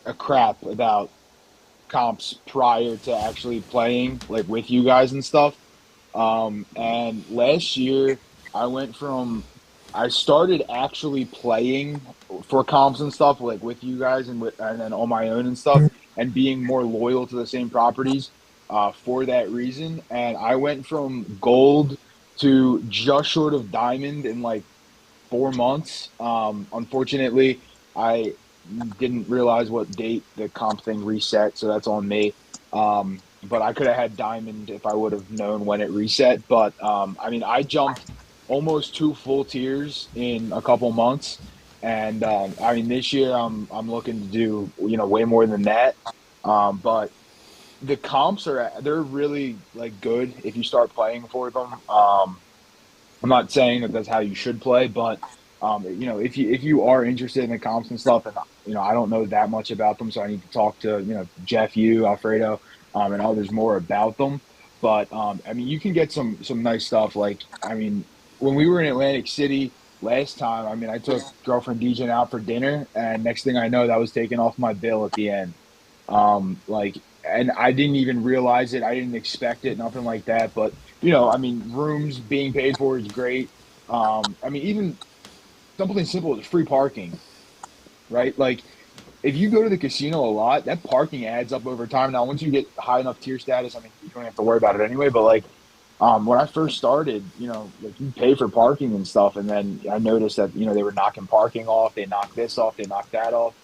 S5: a crap about comps prior to actually playing with you guys and stuff. And last year I started actually playing for comps and stuff with you guys and then on my own and stuff, and being more loyal to the same properties for that reason. And I went from gold to just short of diamond in 4 months. Unfortunately, I didn't realize what date the comp thing reset, so that's on me. But I could have had diamond if I would have known when it reset. But I jumped almost 2 full tiers in a couple months, and this year I'm looking to do way more than that. But the comps they're really good if you start playing for them. I'm not saying that that's how you should play, but if you are interested in the comps and stuff, and I don't know that much about them, so I need to talk to Jeff, Alfredo, and others more about them. But you can get some nice stuff. When we were in Atlantic City last time, I took girlfriend DJ out for dinner, and next thing I know, that was taken off my bill at the end. And I didn't even realize it. I didn't expect it, nothing like that. But rooms being paid for is great. Even something simple as free parking, right? if you go to the casino a lot, that parking adds up over time. Now, once you get high enough tier status, I mean, you don't have to worry about it anyway. But like, when I first started, like you pay for parking and stuff, and then I noticed that they were knocking parking off, they knocked this off, they knocked that off.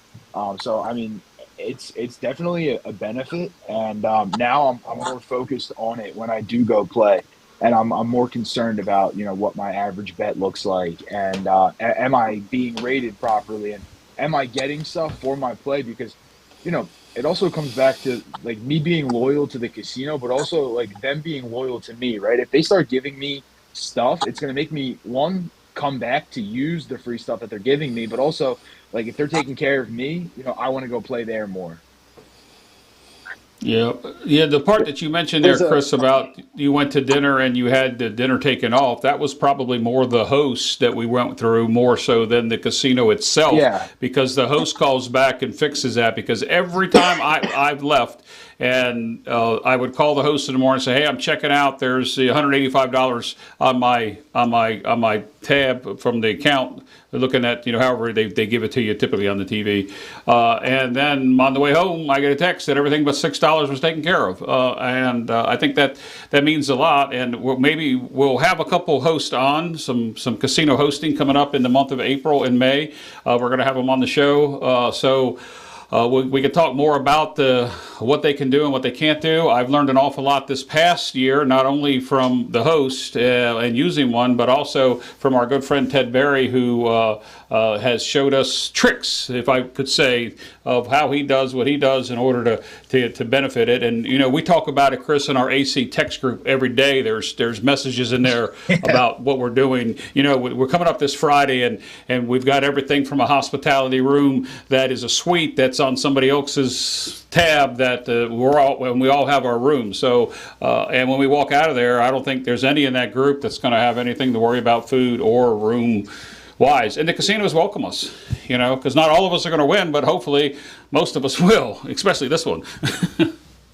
S5: So I mean, it's definitely a benefit, and now I'm more focused on it when I do go play, and I'm more concerned about what my average bet looks like, and am I being rated properly, and am I getting stuff for my play? Because it also comes back to like me being loyal to the casino, but also like them being loyal to me, right? If they start giving me stuff, it's going to make me one come back to use the free stuff that they're giving me, but also like if they're taking care of me, I want to go play there more.
S1: Yeah, yeah. The part that you mentioned there, Chris, about you went to dinner and you had the dinner taken off, that was probably more the host that we went through more so than the casino itself.
S5: Yeah.
S1: Because the host calls back and fixes that. Because every time I've left, and I would call the host in the morning and say, "Hey, I'm checking out. There's the $185 on my tab from the account." They're looking at however they give it to you typically on the TV, and then on the way home I get a text that everything but $6 was taken care of, and I think that means a lot. And maybe we'll have a couple hosts on some casino hosting coming up in the month of April and May. We're going to have them on the show, so. We can talk more about what they can do and what they can't do. I've learned an awful lot this past year, not only from the host and using one, but also from our good friend Ted Berry, who has showed us tricks, if I could say, of how he does what he does in order to benefit it. And we talk about it, Chris, in our AC text group every day. There's messages in there about what we're doing. We're coming up this Friday, and we've got everything from a hospitality room that is a suite that's on somebody else's tab that we all have our room. So and when we walk out of there, I don't think there's any in that group that's going to have anything to worry about food or room wise. And the casinos welcome us, because not all of us are going to win, but hopefully most of us will, especially this one.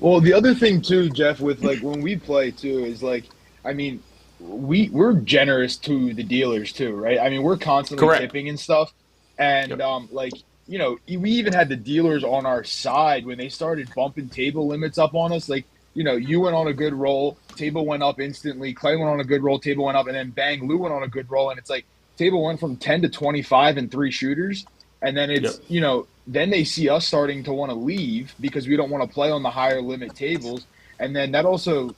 S5: Well, the other thing too, Jeff, with like when we play too, is like, I mean, we're generous to the dealers too, right? I mean, we're constantly
S1: Correct.
S5: tipping and stuff, and like we even had the dealers on our side when they started bumping table limits up on us. Like, you went on a good roll, table went up instantly. Clay went on a good roll, table went up, and then bang, Lou went on a good roll, and it's like table went from 10 to 25 and 3 shooters, and then it's then they see us starting to want to leave because we don't want to play on the higher limit tables, and then that also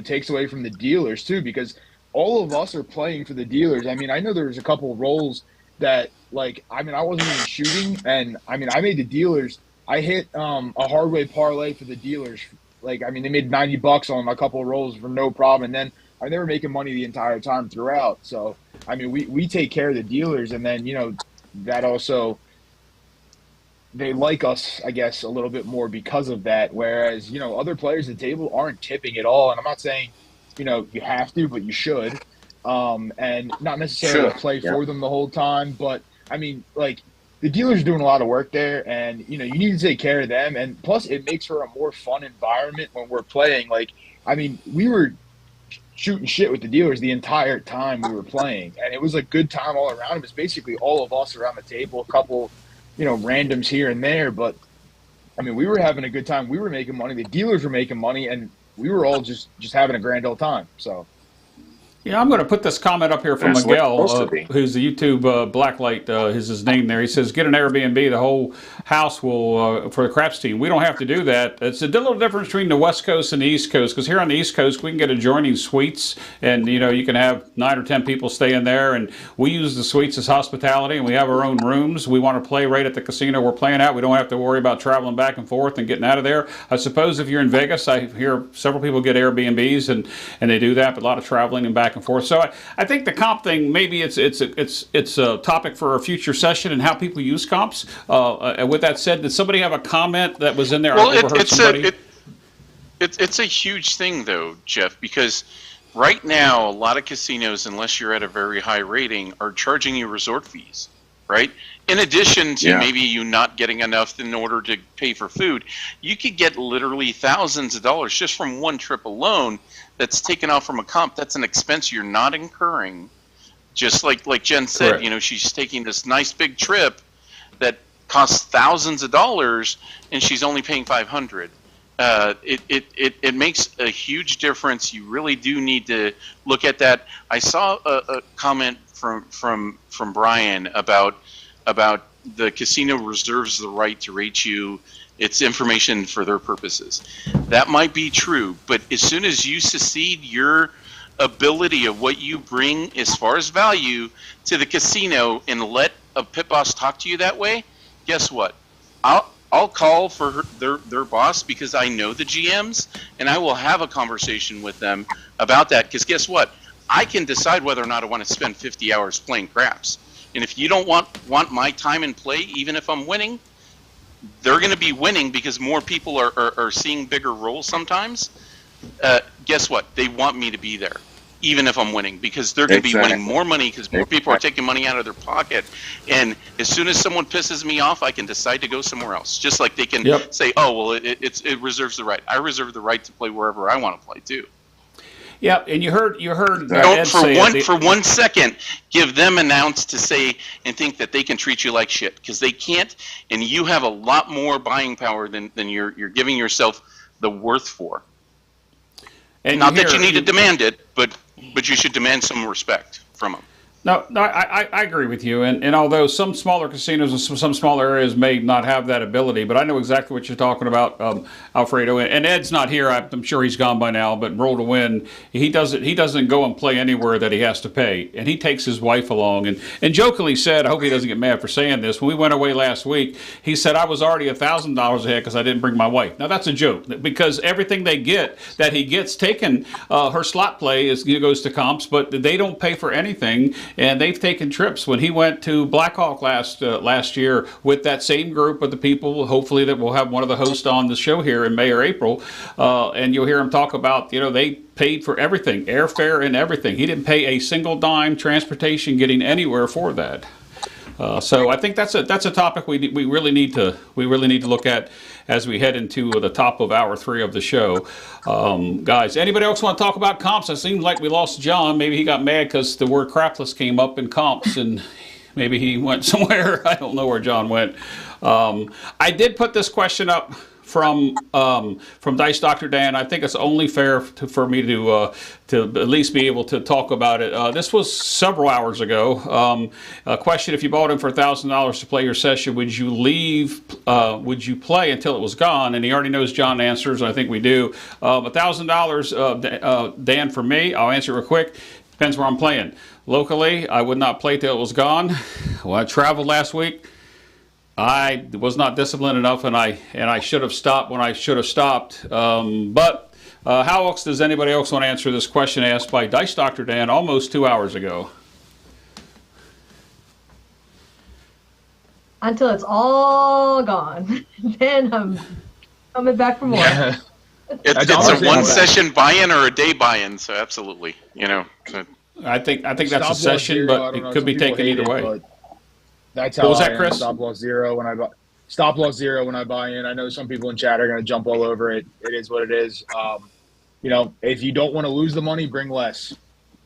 S5: takes away from the dealers too, because all of us are playing for the dealers. I mean, I know there's a couple of rolls that like, I mean, I wasn't even shooting, and I mean, I made the dealers. I hit a hard way parlay for the dealers. Like, I mean, they made $90 on a couple of rolls for no problem, and then they were making money the entire time throughout. So, I mean, we take care of the dealers, and then that also they like us, I guess, a little bit more because of that. Whereas other players at the table aren't tipping at all, and I'm not saying you have to, but you should. And not necessarily play for them the whole time, but I mean, like, the dealer's doing a lot of work there, and you need to take care of them. And plus, it makes for a more fun environment when we're playing. Like, I mean, we were shooting shit with the dealers the entire time we were playing, and it was a good time all around. It was basically all of us around the table, a couple, randoms here and there, but I mean, we were having a good time. We were making money. The dealers were making money, and we were all just having a grand old time. So.
S1: Yeah, I'm going to put this comment up here from Miguel, who's the YouTube Blacklight is his name there. He says, get an Airbnb, the whole house will, for the craps team. We don't have to do that. It's a little difference between the West Coast and the East Coast, because here on the East Coast, we can get adjoining suites, and, you can have 9 or 10 people staying there, and we use the suites as hospitality, and we have our own rooms. We want to play right at the casino we're playing at. We don't have to worry about traveling back and forth and getting out of there. I suppose if you're in Vegas, I hear several people get Airbnbs, and they do that, but a lot of traveling and back and forth. So I think the comp thing, maybe it's a topic for a future session and how people use comps. With that said, did somebody have a comment that was in there?
S4: Well, it's a huge thing though, Jeff, because right now a lot of casinos, unless you're at a very high rating, are charging you resort fees, right? In addition to maybe you not getting enough in order to pay for food, you could get literally thousands of dollars just from one trip alone that's taken off from a comp. That's an expense you're not incurring. Just like Jen said,
S1: Correct.
S4: she's taking this nice big trip that costs thousands of dollars and she's only paying $500. It makes a huge difference. You really do need to look at that. I saw a comment from Brian about the casino reserves the right to rate you. It's information for their purposes. That might be true, but as soon as you secede your ability of what you bring as far as value to the casino and let a pit boss talk to you that way, guess what? I'll call for their boss because I know the GMs, and I will have a conversation with them about that. Because guess what? I can decide whether or not I want to spend 50 hours playing craps. And if you don't want my time in play, even if I'm winning, they're going to be winning because more people are seeing bigger rolls sometimes. Guess what? They want me to be there, even if I'm winning, because they're going to be winning more money because more people are taking money out of their pocket. And as soon as someone pisses me off, I can decide to go somewhere else. Just like they can say, oh, well, it reserves the right. I reserve the right to play wherever I want to play too.
S1: Yeah, and you heard.
S4: Don't for 1 second give them an ounce to say and think that they can treat you like shit, because they can't, and you have a lot more buying power than you're giving yourself the worth for. And not that you need to demand it, but you should demand some respect from them.
S1: No, I agree with you. And although some smaller casinos and some smaller areas may not have that ability, but I know exactly what you're talking about, Alfredo. And Ed's not here. I'm sure he's gone by now. But Roll to Win, he doesn't go and play anywhere that he has to pay, and he takes his wife along. And jokingly said, I hope he doesn't get mad for saying this. When we went away last week, he said I was already $1,000 ahead because I didn't bring my wife. Now that's a joke, because everything they get that he gets taken, her slot play goes to comps, but they don't pay for anything. And they've taken trips. When he went to Blackhawk last year with that same group of the people, hopefully that we'll have one of the hosts on the show here in May or April, and you'll hear him talk about, they paid for everything, airfare and everything. He didn't pay a single dime transportation getting anywhere for that. So I think that's a topic we really need to look at as we head into the top of hour 3 of the show. Guys, anybody else want to talk about comps? It seems like we lost John. Maybe he got mad because the word crapless came up in comps, and maybe he went somewhere. I don't know where John went. I did put this question up from Dice Dr. Dan. I think it's only fair for me to at least be able to talk about it. This was several hours ago. A question: if you bought him for $1,000 to play your session, would you leave? Would you play until it was gone? And he already knows John answers. And I think we do. $1,000, Dan, for me. I'll answer real quick. Depends where I'm playing. Locally, I would not play till it was gone. When I traveled last week, I was not disciplined enough, and I should have stopped when I should have stopped. But how else does anybody else want to answer this question asked by Dice Dr. Dan almost 2 hours ago?
S9: Until it's all gone. Then I'm coming back for more.
S4: It's a one-session buy-in or a day buy-in, so absolutely. So.
S1: I think that's a session, but it could be taken either way.
S5: That's how
S1: was
S5: I
S1: that, Chris?
S5: Stop loss zero when I buy in. I know some people in chat are going to jump all over it. It is what it is. If you don't want to lose the money, bring less.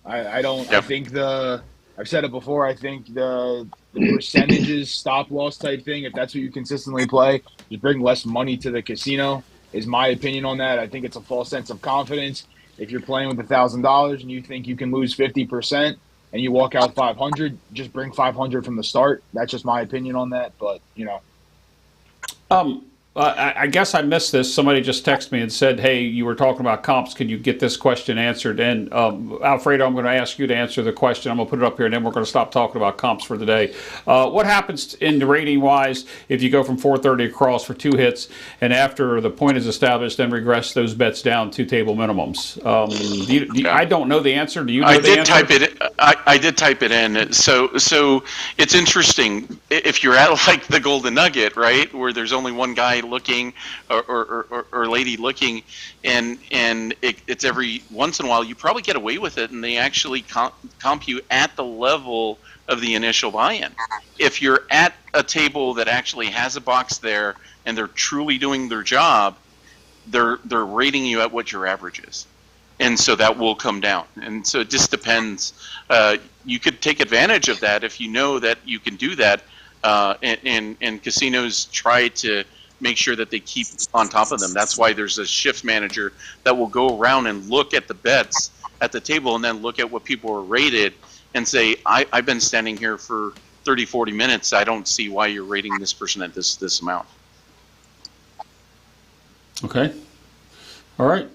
S5: I don't. Yep. I think I've said it before. I think the percentages stop loss type thing. If that's what you consistently play, just bring less money to the casino. Is my opinion on that. I think it's a false sense of confidence. If you're playing with $1,000 and you think you can lose 50%. And you walk out 500, just bring 500 from the start. That's just my opinion on that. But,
S1: I guess I missed this. Somebody just texted me and said, hey, you were talking about comps. Can you get this question answered? And Alfredo, I'm going to ask you to answer the question. I'm going to put it up here, and then we're going to stop talking about comps for today. What happens in the rating-wise if you go from 430 across for 2 hits, and after the point is established, then regress those bets down to table minimums? I don't know the answer. Do you know the answer?
S4: I did type it in. So it's interesting. If you're at like the Golden Nugget, right, where there's only one guy looking or lady looking, and it's every once in a while, you probably get away with it, and they actually comp you at the level of the initial buy-in. If you're at a table that actually has a box there and they're truly doing their job, they're rating you at what your average is. And so that will come down. And so it just depends. You could take advantage of that if you know that you can do that. and casinos try to make sure that they keep on top of them. That's why there's a shift manager that will go around and look at the bets at the table and then look at what people are rated and say, I've been standing here for 30, 40 minutes. I don't see why you're rating this person at this amount.
S1: Okay. All right.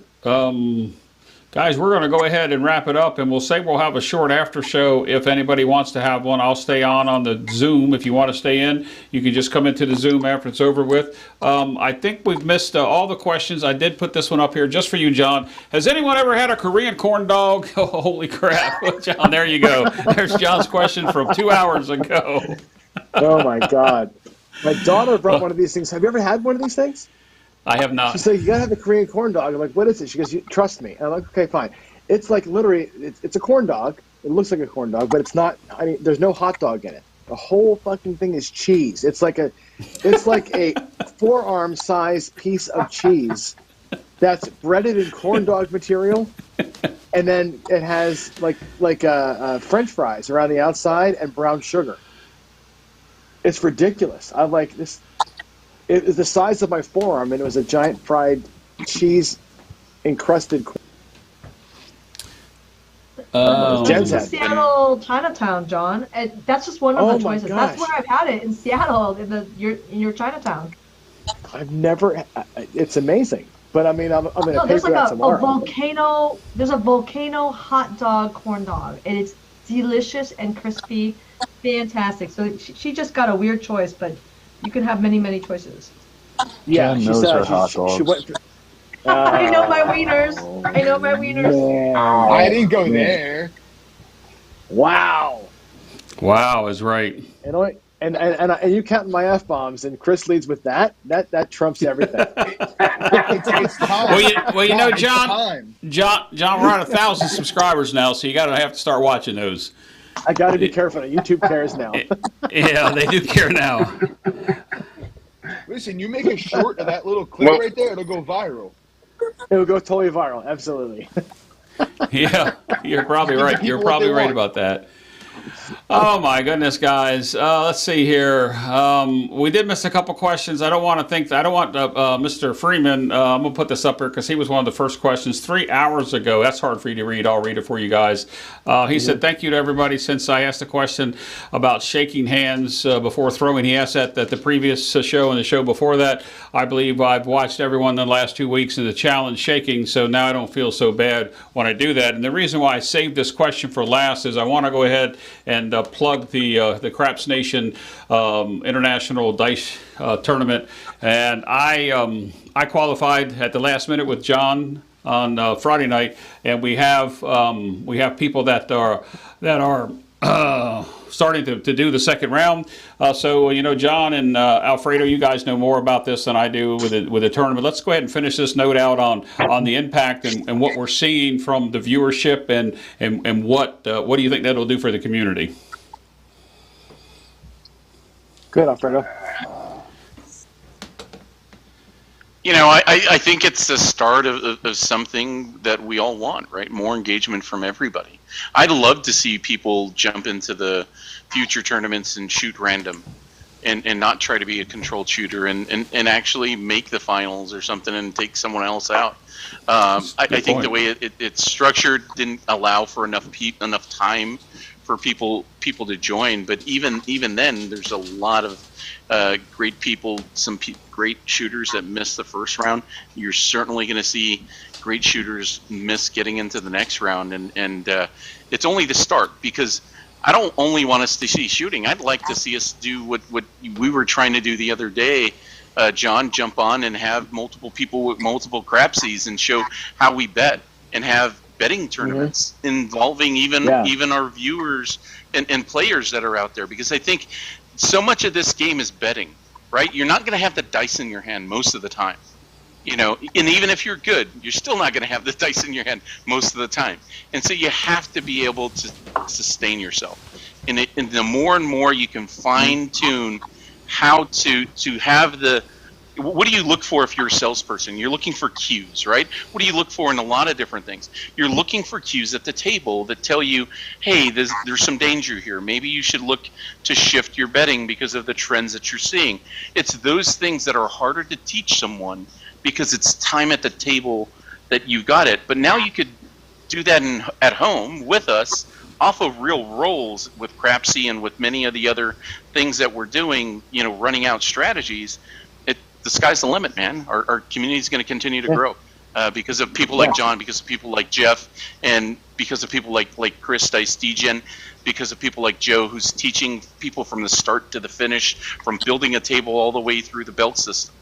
S1: Guys, we're going to go ahead and wrap it up, and we'll say we'll have a short after show if anybody wants to have one. I'll stay on the Zoom. If you want to stay in, you can just come into the Zoom after it's over with. I think we've missed all the questions. I did put this one up here just for you, John. Has anyone ever had a Korean corn dog? Oh, holy crap. John, there you go. There's John's question from 2 hours ago.
S3: Oh, my God. My daughter brought one of these things. Have you ever had one of these things?
S1: I have not.
S3: She said, you got to have a Korean corn dog. I'm like, what is it? She goes, trust me. And I'm like, okay, fine. It's like literally, it's a corn dog. It looks like a corn dog, but it's not. I mean, there's no hot dog in it. The whole fucking thing is cheese. It's like a forearm size piece of cheese that's breaded in corn dog material. And then it has like French fries around the outside and brown sugar. It's ridiculous. I'm like, this. It was the size of my forearm, and it was a giant fried cheese-encrusted corn.
S9: It's in Seattle, Chinatown, John. And that's just one of the choices. That's where I've had it, in Seattle, in your Chinatown.
S3: I've never. It's amazing, but I mean, I'm going to pay for that tomorrow.
S9: There's a volcano hot dog corn dog, and it's delicious and crispy, fantastic. So she just got a weird choice, but. You can have many, many choices.
S3: Yeah,
S10: Jen knows her hot dogs.
S9: I know my wieners. I know my wieners.
S5: Wow. I didn't go there.
S3: Wow.
S1: Wow is right.
S3: And you count my F-bombs, and Chris leads with that. That trumps everything.
S5: It's time.
S1: Well, you know, John, we're at 1,000 subscribers now, so you got to have to start watching those.
S3: I got to be careful. YouTube cares now.
S1: Yeah, they do care now.
S5: Listen, you make a short of that little clip right there, it'll go viral.
S3: It'll go totally viral. Absolutely.
S1: Yeah, you're probably right. You're probably right about that. Oh my goodness, guys! Let's see here. We did miss a couple questions. I don't want Mr. Freeman. I'm gonna put this up here because he was one of the first questions 3 hours ago. That's hard for you to read. I'll read it for you guys. He said, "Thank you to everybody since I asked a question about shaking hands before throwing." He asked that the previous show and the show before that. I believe I've watched everyone in the last 2 weeks in the challenge shaking, so now I don't feel so bad when I do that. And the reason why I saved this question for last is I want to go ahead and plug the Craps Nation International Dice Tournament, and I qualified at the last minute with John on Friday night, and we have people that are starting to do the second round. So you know, John and Alfredo, you guys know more about this than I do with the tournament. Let's go ahead and finish this note out on the impact and what we're seeing from the viewership and what do you think that'll do for the community?
S3: Good, Alfredo.
S4: You know, I think it's the start of something that we all want, right? More engagement from everybody. I'd love to see people jump into the future tournaments and shoot random and not try to be a controlled shooter and actually make the finals or something and take someone else out. I think the way it's structured didn't allow for enough time for people to join, but even then, there's a lot of great people, great shooters that miss the first round. You're certainly going to see great shooters miss getting into the next round, and it's only the start, because I don't only want us to see shooting. I'd like to see us do what we were trying to do the other day, John, jump on and have multiple people with multiple crapsies and show how we bet and have betting tournaments involving even our viewers and players that are out there, because I think so much of this game is betting, right? You're not going to have the dice in your hand most of the time, you know, and even if you're good, you're still not going to have the dice in your hand most of the time. And so you have to be able to sustain yourself. And the more and more you can fine tune how to have the what do you look for if you're a salesperson? You're looking for cues, right? What do you look for in a lot of different things? You're looking for cues at the table that tell you, hey, there's some danger here. Maybe you should look to shift your betting because of the trends that you're seeing. It's those things that are harder to teach someone because it's time at the table that you got it. But now you could do that at home with us off of real rolls with Crapsy and with many of the other things that we're doing, running out strategies. The sky's the limit, man. Our community is going to continue to grow because of people like John, because of people like Jeff, and because of people like Chris Dice Degen, because of people like Joe, who's teaching people from the start to the finish, from building a table all the way through the belt system.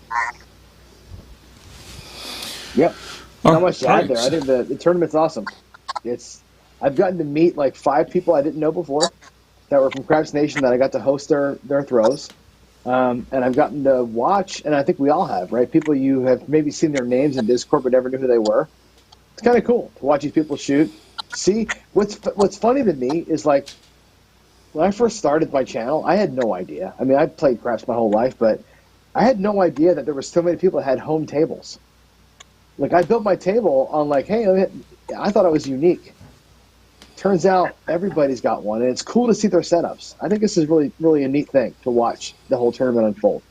S3: Yep. Not much to add there. I think the tournament's awesome. I've gotten to meet like 5 people I didn't know before that were from Craps Nation that I got to host their throws. And I've gotten to watch, and I think we all have, right? People you have maybe seen their names in Discord but never knew who they were. It's kind of cool to watch these people shoot. See, what's funny to me is like when I first started my channel, I had no idea. I mean, I've played craps my whole life, but I had no idea that there were so many people that had home tables. Like I built my table on like, hey, I thought it was unique. Turns out everybody's got one, and it's cool to see their setups. I think this is really, really a neat thing to watch the whole tournament unfold.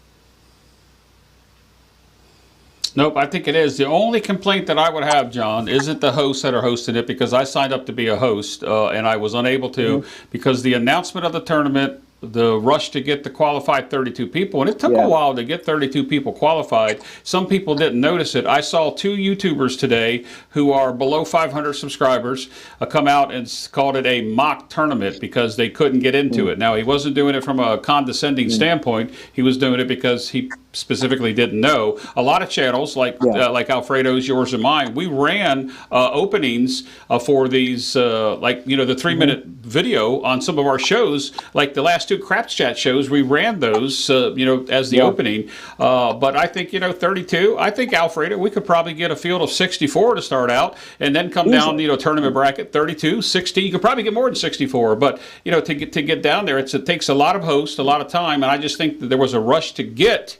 S1: Nope, I think it is. The only complaint that I would have, John, isn't the hosts that are hosting it, because I signed up to be a host, and I was unable to because the announcement of the tournament, the rush to get the qualified 32 people, and it took a while to get 32 people qualified. Some people didn't notice it. I saw 2 YouTubers today who are below 500 subscribers come out and called it a mock tournament because they couldn't get into it. Now, he wasn't doing it from a condescending standpoint. He was doing it because he specifically didn't know. A lot of channels like Alfredo's, yours, and mine, we ran openings for these, the 3-minute video on some of our shows. Like the last 2 Craps Chat shows, we ran those, as the opening. But I think, 32, I think, Alfredo, we could probably get a field of 64 to start out and then come down, tournament bracket, 32, 60. You could probably get more than 64. But, to get down there, it takes a lot of hosts, a lot of time. And I just think that there was a rush to get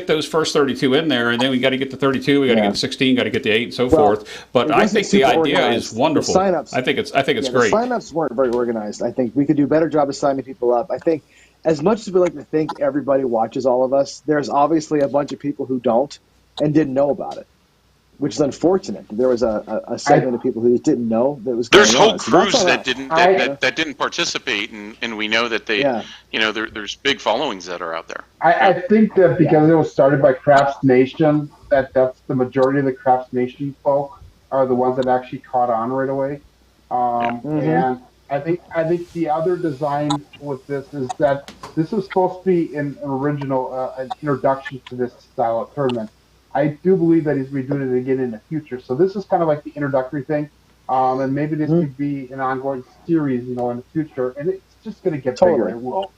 S1: those first 32 in there, and then we got to get to 32, we got to get to 16, got to get to 8, and so forth. But I think the idea is wonderful. The sign-ups, I think it's great.
S3: The sign-ups weren't very organized. I think we could do a better job of signing people up. I think as much as we like to think everybody watches all of us, there's obviously a bunch of people who don't and didn't know about it, which is unfortunate. There was a segment of people who just didn't know that was going on.
S4: There's whole crews that didn't participate, and we know that they, there's big followings that are out there.
S7: I think that because it was started by Craps Nation, that's the majority of the Craps Nation folk are the ones that actually caught on right away. And I think the other design with this is that this was supposed to be an original an introduction to this style of tournament. I do believe that he's redoing it again in the future. So this is kind of like the introductory thing. And maybe this could be an ongoing series, in the future. And it's just going to get bigger. It will.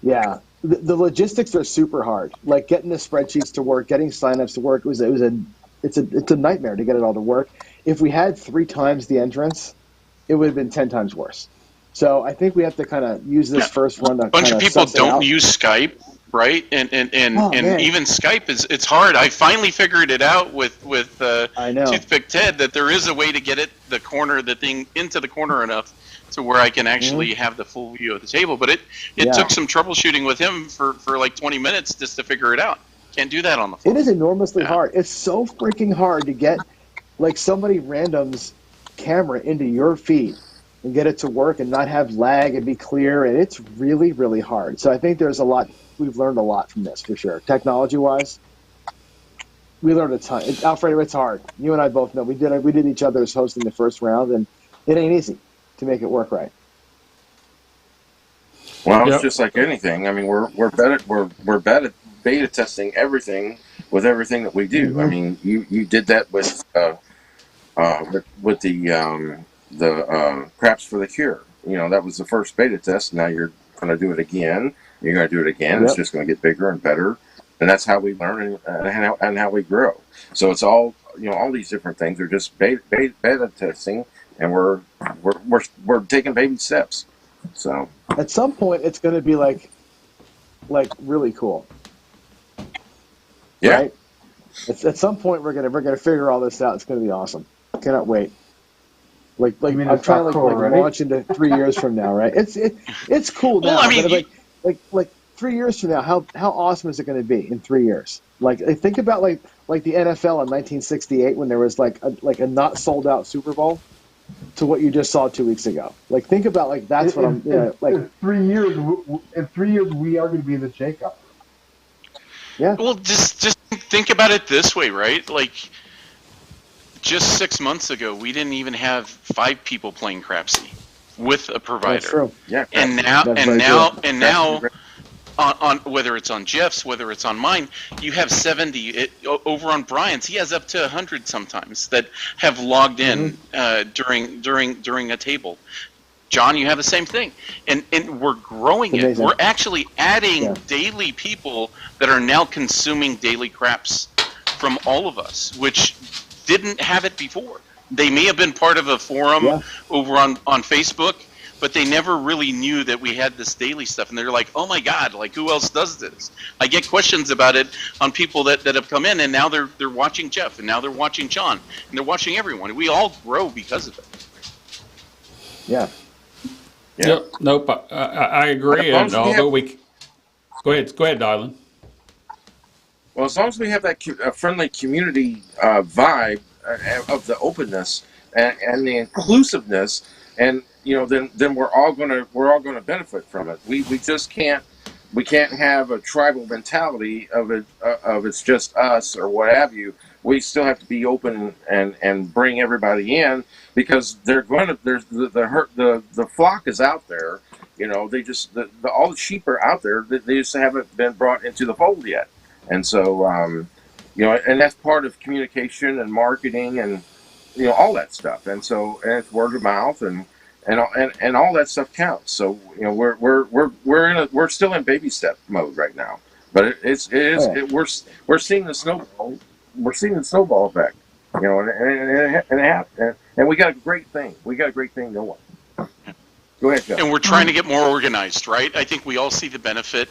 S3: Yeah. The logistics are super hard. Like getting the spreadsheets to work, getting signups to work, it's a nightmare to get it all to work. If we had 3 times the entrance, it would have been 10 times worse. So I think we have to kind of use this first one to
S4: a bunch of people don't use Skype. Right, and even Skype it's hard. I finally figured it out with Toothpick Ted that there is a way to get the thing into the corner enough to where I can actually have the full view of the table. But it took some troubleshooting with him for like 20 minutes just to figure it out. Can't do that on the phone.
S3: It is enormously hard. It's so freaking hard to get like somebody random's camera into your feed and get it to work and not have lag and be clear. And it's really, really hard. So I think there's a lot. We've learned a lot from this for sure. Technology-wise, we learned a ton. Alfredo, it's hard. You and I both know we did each other's hosting the first round, and it ain't easy to make it work right.
S2: Well, it's just like anything. I mean, we're bad at beta testing everything with everything that we do. I mean, you did that with the Craps for the Cure. That was the first beta test. Now you're going to do it again. You're going to do it again. It's just going to get bigger and better, and that's how we learn and how we grow. So it's all all these different things are just beta testing, and we're taking baby steps. So
S3: at some point, it's going to be like really cool.
S2: Yeah.
S3: right? At some point, we're gonna figure all this out. It's gonna be awesome. Cannot wait.
S7: I mean,
S3: I'm
S7: it's
S3: trying
S7: not
S3: to
S7: cool already.
S3: launch into 3 years from now, right? It's cool
S4: Well,
S3: now,
S4: I mean,
S3: but like 3 years from now, how awesome is it going to be in 3 years? Like think about like the NFL in 1968 when there was like a not sold out Super Bowl to what you just saw 2 weeks ago. Like think about like that's what I'm like.
S7: In 3 years, in 3 years, we are going to be the shakeup.
S3: Yeah.
S4: well, just think about it this way, right? Like, just 6 months ago, we didn't even have 5 people playing Crapsy with a provider.
S3: That's true.
S2: Yeah.
S4: And now, on whether it's on Jeff's, whether it's on mine, you have 70. Over on Brian's, he has up to 100 sometimes that have logged in during a table. John, you have the same thing, and we're growing it.
S3: Amazing.
S4: We're actually adding
S3: Yeah.
S4: daily people that are now consuming daily craps from all of us, which didn't have it before. They may have been part of a forum over on Facebook, but they never really knew that we had this daily stuff. And they're like, oh my God, like who else does this? I get questions about it on people that have come in, and now they're watching Jeff, and now they're watching John, and they're watching everyone. We all grow because of it.
S3: Yeah.
S2: Yeah.
S1: Yep. Nope. I agree. And although go ahead, Dylan.
S2: Well, as long as we have that friendly community vibe of the openness and the inclusiveness, and then we're all gonna benefit from it. We just can't have a tribal mentality of it's just us or what have you. We still have to be open and bring everybody in, because there's the flock is out there. They just all the sheep are out there. They just haven't been brought into the fold yet. And so, and that's part of communication and marketing and, all that stuff. And so, and it's word of mouth and all that stuff counts. So, we're still in baby step mode right now, but we're seeing the snowball. We're seeing the snowball effect, and we got a great thing. We got a great thing going. Go ahead, Jeff.
S4: And we're trying to get more organized, right? I think we all see the benefit.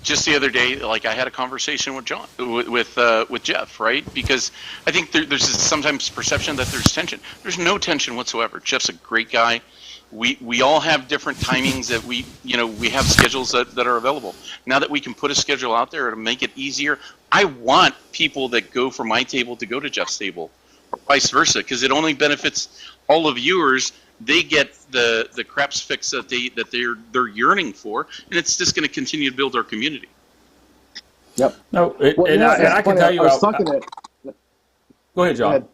S4: Just the other day, like I had a conversation with John, with Jeff, right? Because I think there's sometimes perception that there's tension. There's no tension whatsoever. Jeff's a great guy. We all have different timings that we have schedules that are available. Now that we can put a schedule out there to make it easier, I want people that go from my table to go to Jeff's table, or vice versa, because it only benefits all the viewers. They get the craps fix that they're yearning for, and it's just going to continue to build our community.
S3: Yep.
S1: No, I can tell you.
S3: I was talking to.
S1: Go ahead, John.
S3: Go ahead.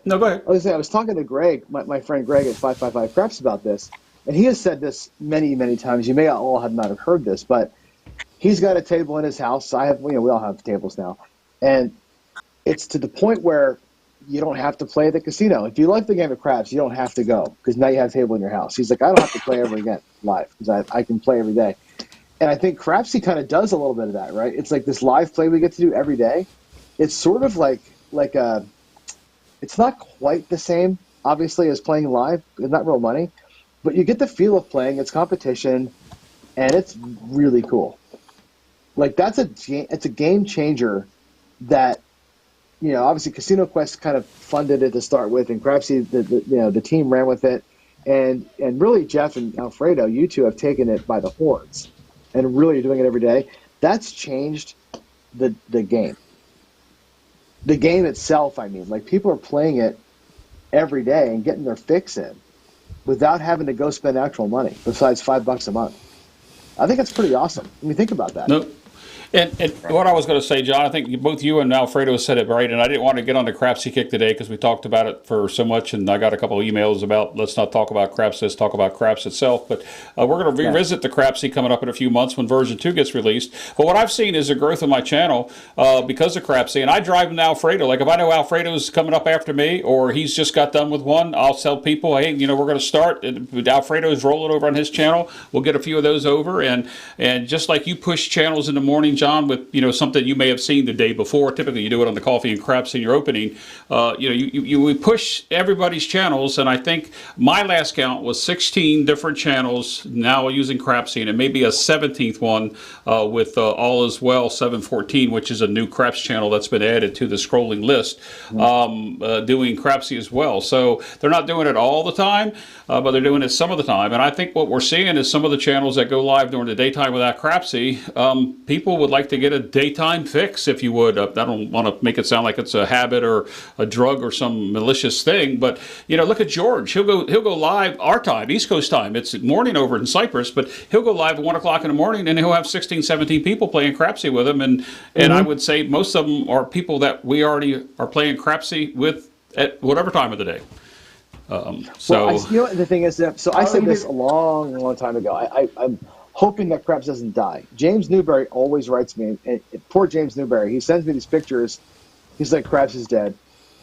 S1: No, go ahead.
S3: I was talking to Greg, my friend Greg at 555 Craps about this, and he has said this many, many times. You may all have not have heard this, but he's got a table in his house. I have, we all have tables now, and it's to the point where you don't have to play at the casino. If you like the game of craps, you don't have to go, because now you have a table in your house. He's like, I don't have to play ever again live, because I can play every day. And I think Crapsy kind of does a little bit of that, right? It's like this live play we get to do every day. It's sort of like a, it's not quite the same, obviously, as playing live. It's not real money, but you get the feel of playing. It's competition, and it's really cool. Like it's a game changer that, obviously Casino Quest kind of funded it to start with, and Crapsy, the team ran with it, and really Jeff and Alfredo, you two have taken it by the horns, and really are doing it every day. That's changed the game. The game itself, I mean, like people are playing it every day and getting their fix in without having to go spend actual money besides $5 a month. I think that's pretty awesome. I mean, think about that.
S1: No. And what I was going to say, John, I think both you and Alfredo said it right, and I didn't want to get on the Crapsy kick today because we talked about it for so much, and I got a couple of emails about let's not talk about craps, let's talk about craps itself. But we're going to revisit the Crapsy coming up in a few months when version 2 gets released. But what I've seen is the growth of my channel because of Crapsy, and I drive to Alfredo. Like if I know Alfredo's coming up after me, or he's just got done with one, I'll tell people, hey, we're going to start. Alfredo's rolling over on his channel. We'll get a few of those over, and just like you push channels in the morning, John, with something you may have seen the day before. Typically, you do it on the coffee and craps in your opening. We push everybody's channels, and I think my last count was 16 different channels now using Crapsy, and maybe a 17th one with All Is Well 714, which is a new craps channel that's been added to the scrolling list, doing Crapsy as well. So they're not doing it all the time, but they're doing it some of the time. And I think what we're seeing is some of the channels that go live during the daytime without Crapsy, people would like to get a daytime fix, if you would. I don't want to make it sound like it's a habit or a drug or some malicious thing, but look at George. He'll go live our time, East Coast time. It's morning over in Cyprus, but he'll go live at 1 o'clock in the morning, and he'll have 16, 17 people playing Crapsy with him. And I would say most of them are people that we already are playing Crapsy with at whatever time of the day.
S3: The thing is that, I said this a long time ago. I'm hoping that Craps doesn't die. James Newberry always writes me, and poor James Newberry, he sends me these pictures. He's like, Craps is dead.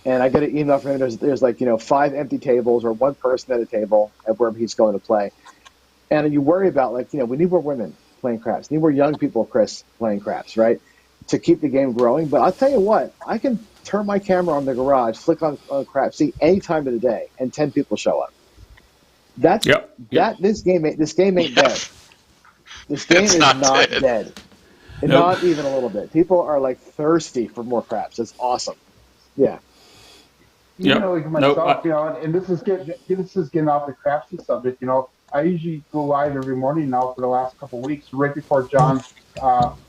S3: And I get an email from him. There's 5 empty tables or one person at a table at wherever he's going to play. And you worry about, we need more women playing craps. We need more young people, Chris, playing craps, right, to keep the game growing. But I'll tell you what, I can turn my camera on the garage, flick on craps, see any time of the day, and 10 people show up. This game ain't dead. This game is not dead. And not even a little bit. People are thirsty for more craps. It's awesome. Yeah.
S7: Myself, and this is getting off the crapsy subject. I usually go live every morning now for the last couple of weeks, right before John's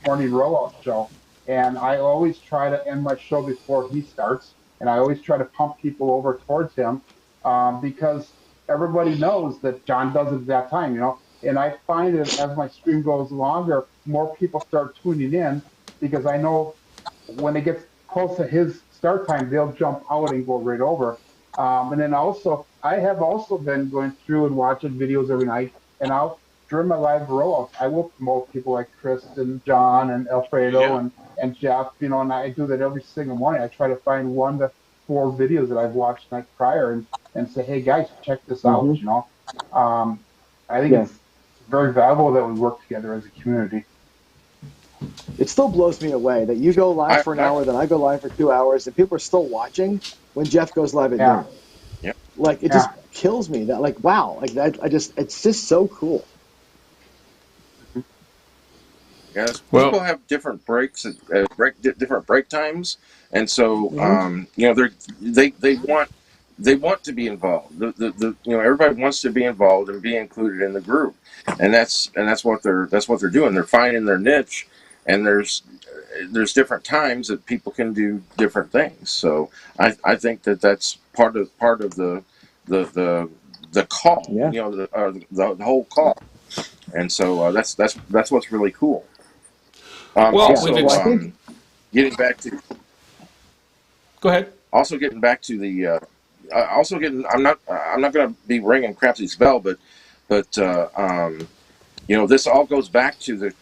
S7: morning rollout show. And I always try to end my show before he starts, and I always try to pump people over towards him because everybody knows that John does it at that time, And I find that as my stream goes longer, more people start tuning in because I know when it gets close to his start time, they'll jump out and go right over. And then also, I have also been going through and watching videos every night, and during my live rollouts, I will promote people like Chris and John and Alfredo and Jeff, and I do that every single morning. I try to find 1 to 4 videos that I've watched night prior and say, hey guys, check this out, I think it's very valuable that we work together as a community.
S3: It still blows me away that you go live for an hour, then I go live for 2 hours, and people are still watching when Jeff goes live at noon.
S2: Yeah.
S3: It just kills me that, wow, it's just so cool.
S2: Yes, people have different breaks, different break times, and so they want to be involved. Everybody wants to be involved and be included in the group, and that's what they're doing. They're finding their niche, and there's different times that people can do different things. So I think that's part of the call, the whole call, and so that's what's really cool. Getting back to.
S1: Go ahead.
S2: Also, getting back to the. I'm not going to be ringing Crapsy's bell, but this all goes back to the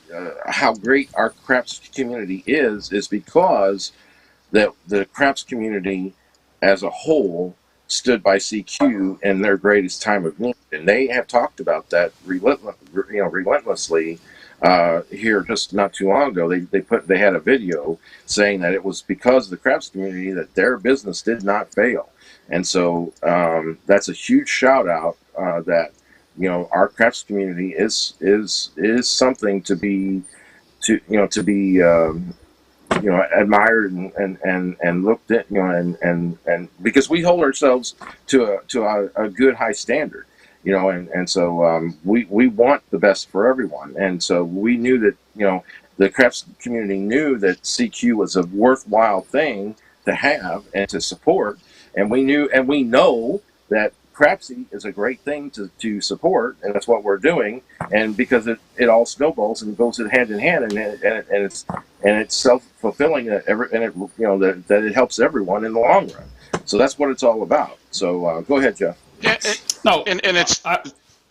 S2: how great our craps community is because that the craps community as a whole stood by CQ in their greatest time of need, and they have talked about that relentlessly. Here just not too long ago, they had a video saying that it was because of the craps community that their business did not fail, and so that's a huge shout out that our craps community is something to be admired and looked at, and because we hold ourselves to a good high standard. And so we want the best for everyone. And so we knew that, the craps community knew that CQ was a worthwhile thing to have and to support. And we know that Crapsy is a great thing to support, and that's what we're doing. And because it all snowballs and goes hand in hand, and it's self-fulfilling that that it helps everyone in the long run. So that's what it's all about. So go ahead, Jeff.
S4: Yeah,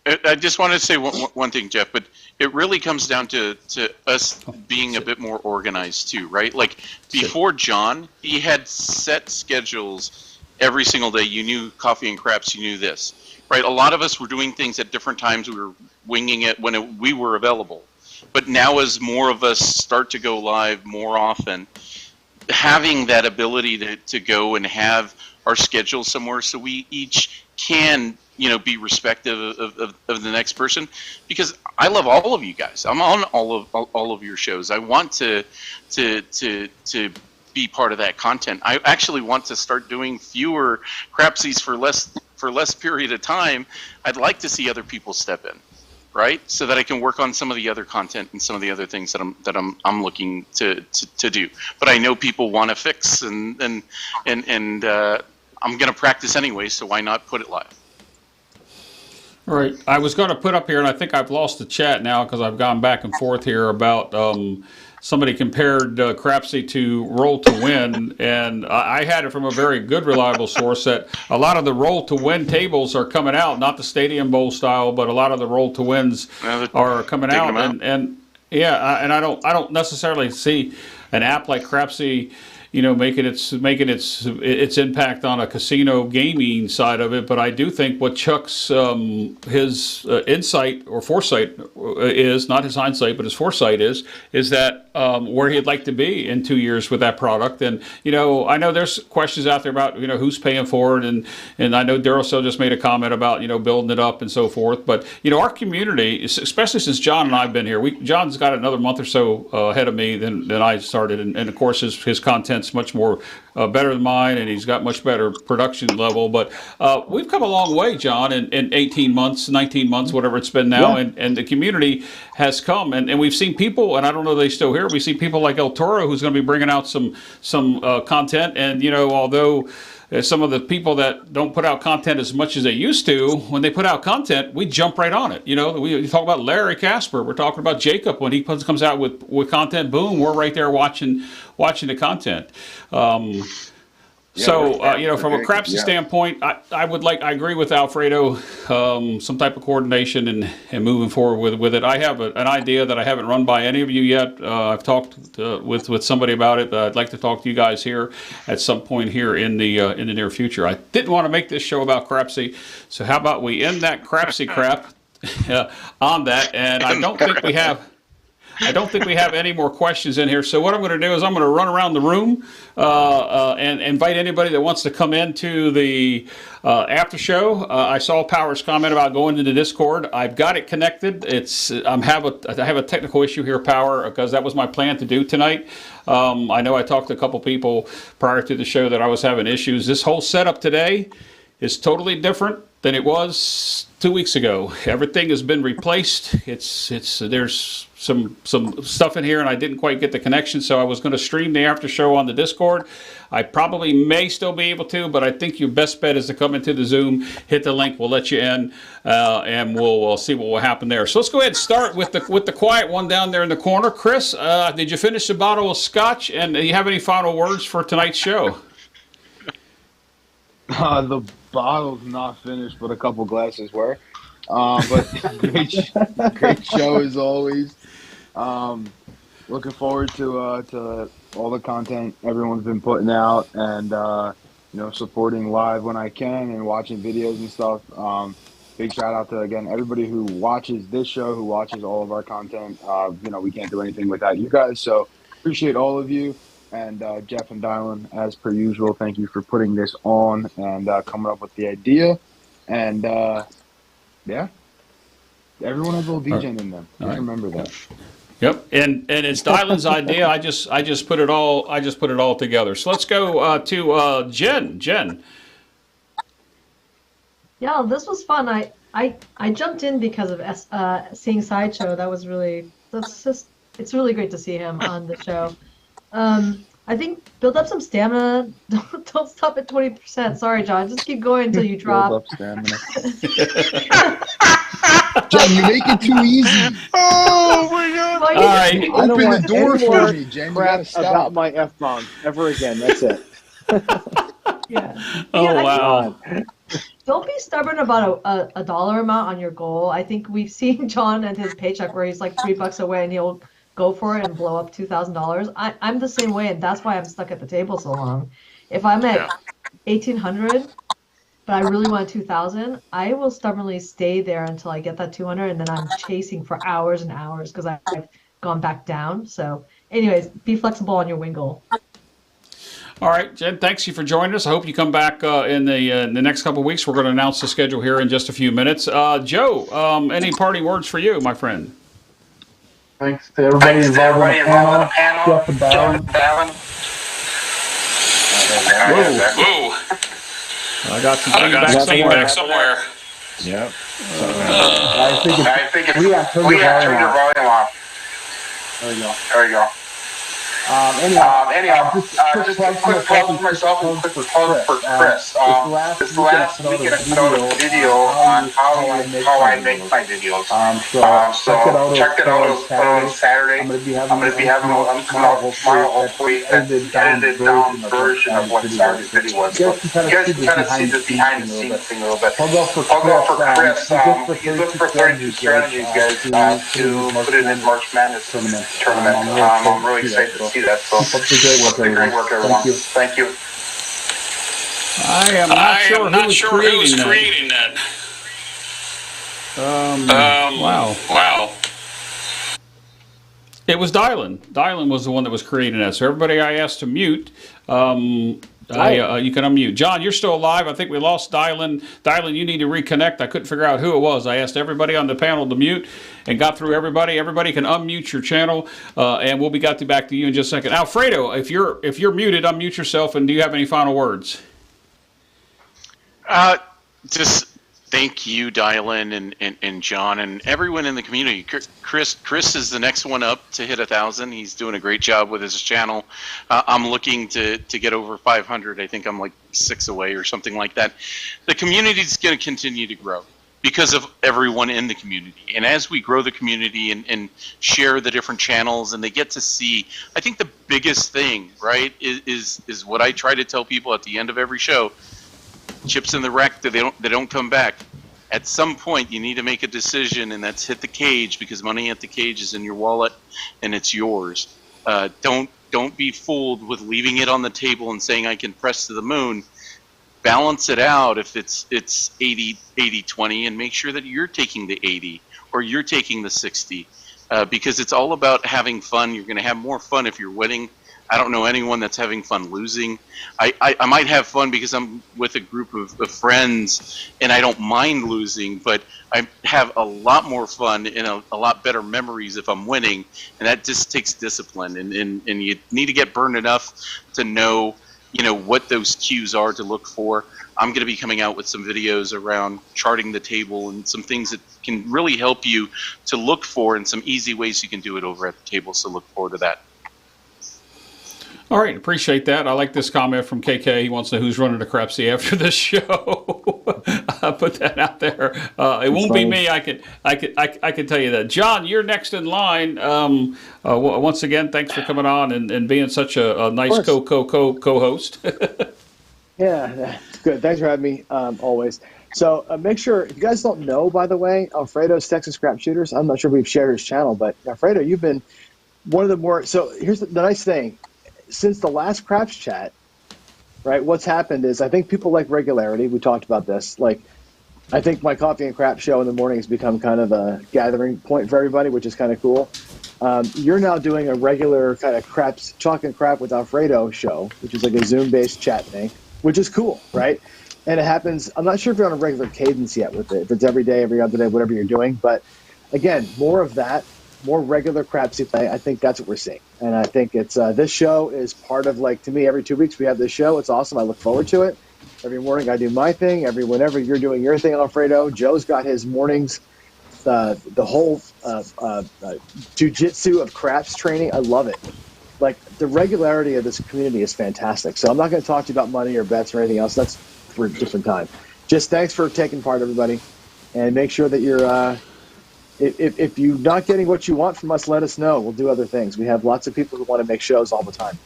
S4: I just wanted to say one thing, Jeff, but it really comes down to us being a bit more organized too, right? Like before John, he had set schedules every single day. You knew coffee and craps, you knew this, right? A lot of us were doing things at different times. We were winging it when we were available. But now as more of us start to go live more often, having that ability to go and have our schedule somewhere so we each can, be respective of the next person, because I love all of you guys. I'm on all of your shows. I want to be part of that content. I actually want to start doing fewer crapsies for less period of time. I'd like to see other people step in, right? So that I can work on some of the other content and some of the other things that I'm looking to do. But I know people want to fix and I'm going to practice anyway, so why not put it live?
S1: All right. I was going to put up here, and I think I've lost the chat now because I've gone back and forth here about somebody compared Crapsy to Roll to Win, and I had it from a very good, reliable source that a lot of the Roll to Win tables are coming out, not the Stadium Bowl style, but a lot of the Roll to Wins are coming out, and I don't necessarily see an app like Crapsy, making its impact on a casino gaming side of it. But I do think what Chuck's his insight or foresight is, not his hindsight, but his foresight is that where he'd like to be in 2 years with that product. And I know there's questions out there about who's paying for it, and I know Darryl just made a comment about building it up and so forth. But our community, especially since John and I've been here, John's got another month or so ahead of me than I started, and of course his content's much more better than mine, and he's got much better production level. But we've come a long way, John, in 18 months, 19 months, whatever it's been now, and the community has come, and we've seen people, and I don't know if they still here. We see people like El Toro, who's going to be bringing out some content, and although some of the people that don't put out content as much as they used to, when they put out content, we jump right on it. We talk about Larry Casper. We're talking about Jacob when he comes out with content. Boom, we're right there watching the content. From a Crapsy standpoint, I agree with Alfredo, some type of coordination and moving forward with it. I have an idea that I haven't run by any of you yet. I've talked with somebody about it. I'd like to talk to you guys here at some point here in the near future. I didn't want to make this show about Crapsy, so how about we end that Crapsy crap on that? And I don't think we have any more questions in here. So what I'm going to do is I'm going to run around the room and invite anybody that wants to come into the after show. I saw Power's comment about going into Discord. I've got it connected. I have a technical issue here, Power, because that was my plan to do tonight. I know I talked to a couple people prior to the show that I was having issues. This whole setup today is totally different than it was 2 weeks ago. Everything has been replaced. There's some stuff in here, and I didn't quite get the connection, so I was going to stream the after show on the Discord. I probably may still be able to, but I think your best bet is to come into the Zoom, hit the link, we'll let you in, and we'll see what will happen there. So let's go ahead and start with the quiet one down there in the corner. Chris, did you finish the bottle of scotch, and do you have any final words for tonight's show?
S5: The bottle's not finished, but a couple glasses were. But great show as always. Looking forward to all the content everyone's been putting out, and supporting live when I can and watching videos and stuff. Big shout out to again everybody who watches this show, who watches all of our content. We can't do anything without you guys, so appreciate all of you. And Jeff and Dylan, as per usual, thank you for putting this on and coming up with the idea. And everyone has a little DJing in them. Just remember that.
S1: Yep, and it's Dylan's idea. I just put it all together. So let's go to Jen. Jen.
S9: Yeah, this was fun. I jumped in because of seeing Sideshow. It's really great to see him on the show. I think build up some stamina. Don't stop at 20%. Sorry, John. Just keep going until you drop.
S5: Build up stamina. John, you make it too easy.
S8: Oh my God!
S9: Well,
S1: All right.
S5: Open the door for me, Jen. You gotta
S3: Crap
S5: stop.
S3: about my F-bomb ever again. That's it.
S9: Yeah.
S1: Oh, wow.
S9: Don't be stubborn about a dollar amount on your goal. I think we've seen John and his paycheck where he's like $3 away and he'll go for it and blow up $2,000. I'm the same way, and that's why I'm stuck at the table so long. If I'm at 1,800, but I really want 2,000, I will stubbornly stay there until I get that 200, and then I'm chasing for hours and hours because I've gone back down. So, anyways, be flexible on your win goal.
S1: All right, Jen, thanks you for joining us. I hope you come back in the next couple of weeks. We're going to announce the schedule here in just a few minutes. Joe, any parting words for you, my friend?
S7: Thanks to everybody involved on the panel. Jeff and Darren.
S1: Whoa. I got some feedback somewhere.
S2: Yep.
S7: I think it's turn your volume off. There you go. Anyhow, just a quick plug for myself and a quick plug for Chris. This last weekend I put out a video on how I make my videos. So check it out. It was put out on Saturday. I'm going to be having I'm coming out tomorrow, hopefully, an edited down version of what Saturday's video was. So you guys can kind of see the behind the scenes thing a little bit. I'll go for Chris. He's looking for 32 strategies, guys, to put in March Madness tournament. I'm really excited to see that. So keep up the great work, everyone. Thank you.
S1: I am not sure who was creating that. Wow. It was Dylan. Dylan was the one that was creating that. So everybody I asked to mute. You can unmute. John, you're still alive. I think we lost Dylan. Dylan, you need to reconnect. I couldn't figure out who it was. I asked everybody on the panel to mute and got through everybody. Everybody can unmute your channel, and we'll be back to you in just a second. Alfredo, if you're muted, unmute yourself. And do you have any final words?
S4: Just thank you, Dylan and John and everyone in the community. Chris is the next one up to hit 1,000. He's doing a great job with his channel. I'm looking to get over 500. I think I'm like 6 away or something like that. The community is going to continue to grow because of everyone in the community. And as we grow the community and share the different channels and they get to see, I think the biggest thing, right, is what I try to tell people at the end of every show. Chips in the wreck, they don't come back. At some point, you need to make a decision, and that's hit the cage, because money at the cage is in your wallet, and it's yours. Don't be fooled with leaving it on the table and saying I can press to the moon. Balance it out if it's 80-20, and make sure that you're taking the 80 or you're taking the 60, because it's all about having fun. You're going to have more fun if you're winning. I don't know anyone that's having fun losing. I might have fun because I'm with a group of friends and I don't mind losing, but I have a lot more fun and a lot better memories if I'm winning, and that just takes discipline, and you need to get burned enough to know what those cues are to look for. I'm going to be coming out with some videos around charting the table and some things that can really help you to look for, and some easy ways you can do it over at the table, so look forward to that.
S1: All right, appreciate that. I like this comment from KK. He wants to know who's running the Crapsy after this show. I'll put that out there. It won't be me. I can tell you that. John, you're next in line. Once again, thanks for coming on and being such a nice co-host.
S3: Yeah, good. Thanks for having me. Always. So make sure, if you guys don't know, by the way, Alfredo's Texas Crap Shooters. I'm not sure if we've shared his channel, but Alfredo, you've been one of the more. So here's the nice thing. Since the last Craps chat, right, what's happened is I think people like regularity. We talked about this. Like, I think my Coffee and Crap show in the morning has become kind of a gathering point for everybody, which is kind of cool. You're now doing a regular kind of Craps, Talking Crap with Alfredo show, which is like a Zoom-based chat thing, which is cool, right? And it happens, I'm not sure if you're on a regular cadence yet with it, if it's every day, every other day, whatever you're doing. But again, more of that, more regular Crapsy play. I think that's what we're seeing. And I think it's this show is part of, like, to me, every 2 weeks we have this show. It's awesome. I look forward to it. Every morning I do my thing. Whenever you're doing your thing, Alfredo. Joe's got his mornings, the whole jujitsu of craps training. I love it. Like, the regularity of this community is fantastic. So I'm not going to talk to you about money or bets or anything else. That's for a different time. Just thanks for taking part, everybody. And make sure that you're if you're not getting what you want from us, let us know. We'll do other things. We have lots of people who want to make shows all the time.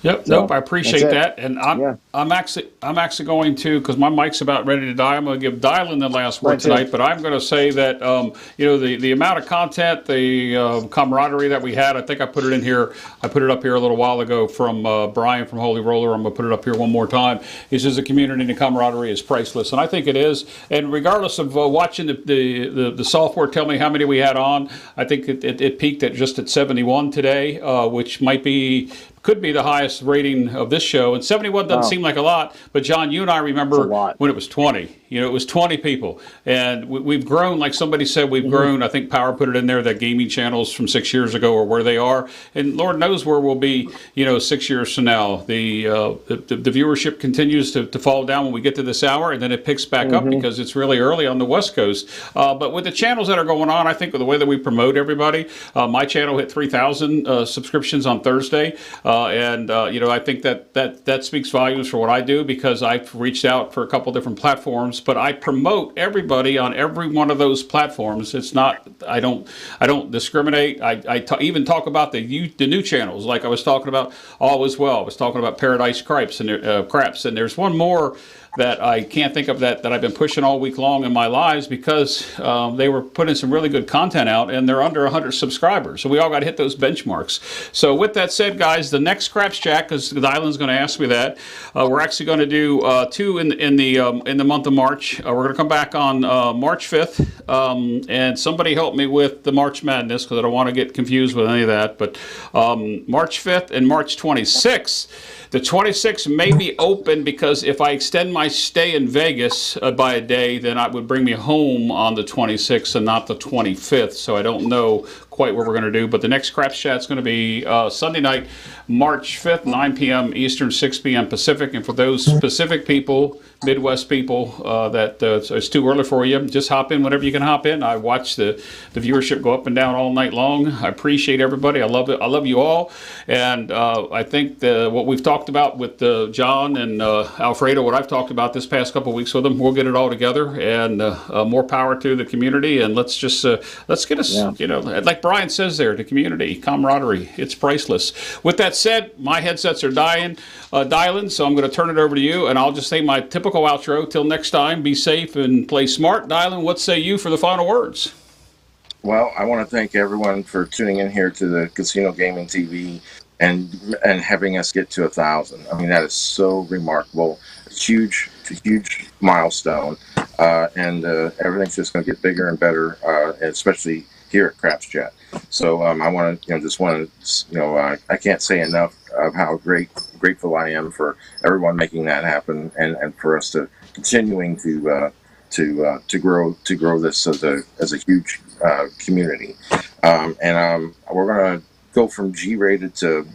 S1: Yep.
S3: So,
S1: Nope. I appreciate
S3: that's it.
S1: that, and I'm actually going to, because my mic's about ready to die. I'm going to give Dylan the last word
S3: Mine too.
S1: tonight, but I'm going to say that the amount of content, the camaraderie that we had. I think I put it in here. I put it up here a little while ago from Brian from Holy Roller. I'm going to put it up here one more time. He says the community and the camaraderie is priceless, and I think it is. And regardless of watching the software tell me how many we had on, I think it peaked at just at 71 today, which could be the highest rating of this show. And 71 doesn't seem like a lot, but John, you and I remember when it was 20. It was 20 people. And we've grown, like somebody said, we've grown. I think Power put it in there that gaming channels from 6 years ago are where they are. And Lord knows where we'll be, 6 years from now. The viewership continues to fall down when we get to this hour, and then it picks back up because it's really early on the West Coast. But with the channels that are going on, I think with the way that we promote everybody, my channel hit 3,000 subscriptions on Thursday. I think that speaks volumes for what I do, because I've reached out for a couple different platforms, but I promote everybody on every one of those platforms. It's not, I don't discriminate. I even talk about the new channels, like I was talking about All Is Well. I was talking about Paradise Cripes and Craps, and there's one more that I can't think of that I've been pushing all week long in my lives, because they were putting some really good content out, and they're under 100 subscribers. So we all got to hit those benchmarks. So with that said, guys, the next Craps Chat, because Dylan's going to ask me that, we're actually going to do 2 in the month of March. We're going to come back on March 5th, and somebody help me with the March Madness, because I don't want to get confused with any of that. But March 5th and March 26th. The 26th may be open, because if I extend my stay in Vegas by a day, then it would bring me home on the 26th and not the 25th. So I don't know quite what we're going to do. But the next Craps Chat is going to be Sunday night, March 5th, 9 p.m. Eastern, 6 p.m. Pacific. And for those specific people, Midwest people, that it's too early for you, just hop in whenever you can hop in. I watch the viewership go up and down all night long. I appreciate everybody. I love it. I love you all. And I think what we've talked about with John and Alfredo, what I've talked about this past couple of weeks with them, we'll get it all together, and more power to the community. And let's get us, like Brian says there, the community, camaraderie, it's priceless. With that said, my headsets are dialing, so I'm going to turn it over to you, and I'll just say my typical outro. Till next time, be safe and play smart. Dylan, what say you for the final words?
S2: Well, I want to thank everyone for tuning in here to the Casino Gaming TV and having us get to 1,000. I mean, that is so remarkable. It's huge. It's a huge milestone, and everything's just going to get bigger and better, especially here at Craps Chat. So I want to, I can't say enough of how grateful I am for everyone making that happen, and for us to continuing to grow this as a huge community. We're going to go from G-rated to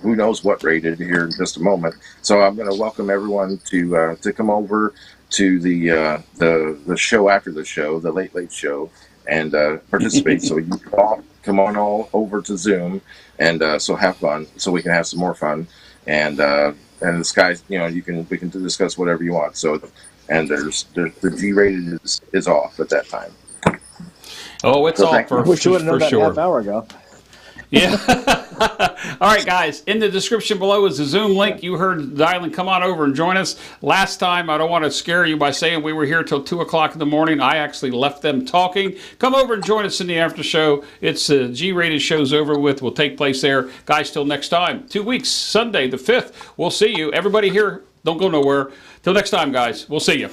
S2: who knows what rated here in just a moment. So I'm going to welcome everyone to come over to the show after the show, the Late Late Show, and participate. So you all come on all over to Zoom, and so have fun, so we can have some more fun. And the sky's, we can discuss whatever you want. So, and the G-rated is off at that time.
S1: Oh, it's off for
S3: wish you would have known that
S1: sure.
S3: half hour ago.
S1: Yeah. All right, guys. In the description below is the Zoom link. You heard Dylan. Come on over and join us. Last time, I don't want to scare you by saying we were here till 2 o'clock in the morning. I actually left them talking. Come over and join us in the after show. It's the G-rated show's over with. Will take place there. Guys, till next time. 2 weeks, Sunday the 5th. We'll see you. Everybody here, don't go nowhere. Till next time, guys. We'll see you.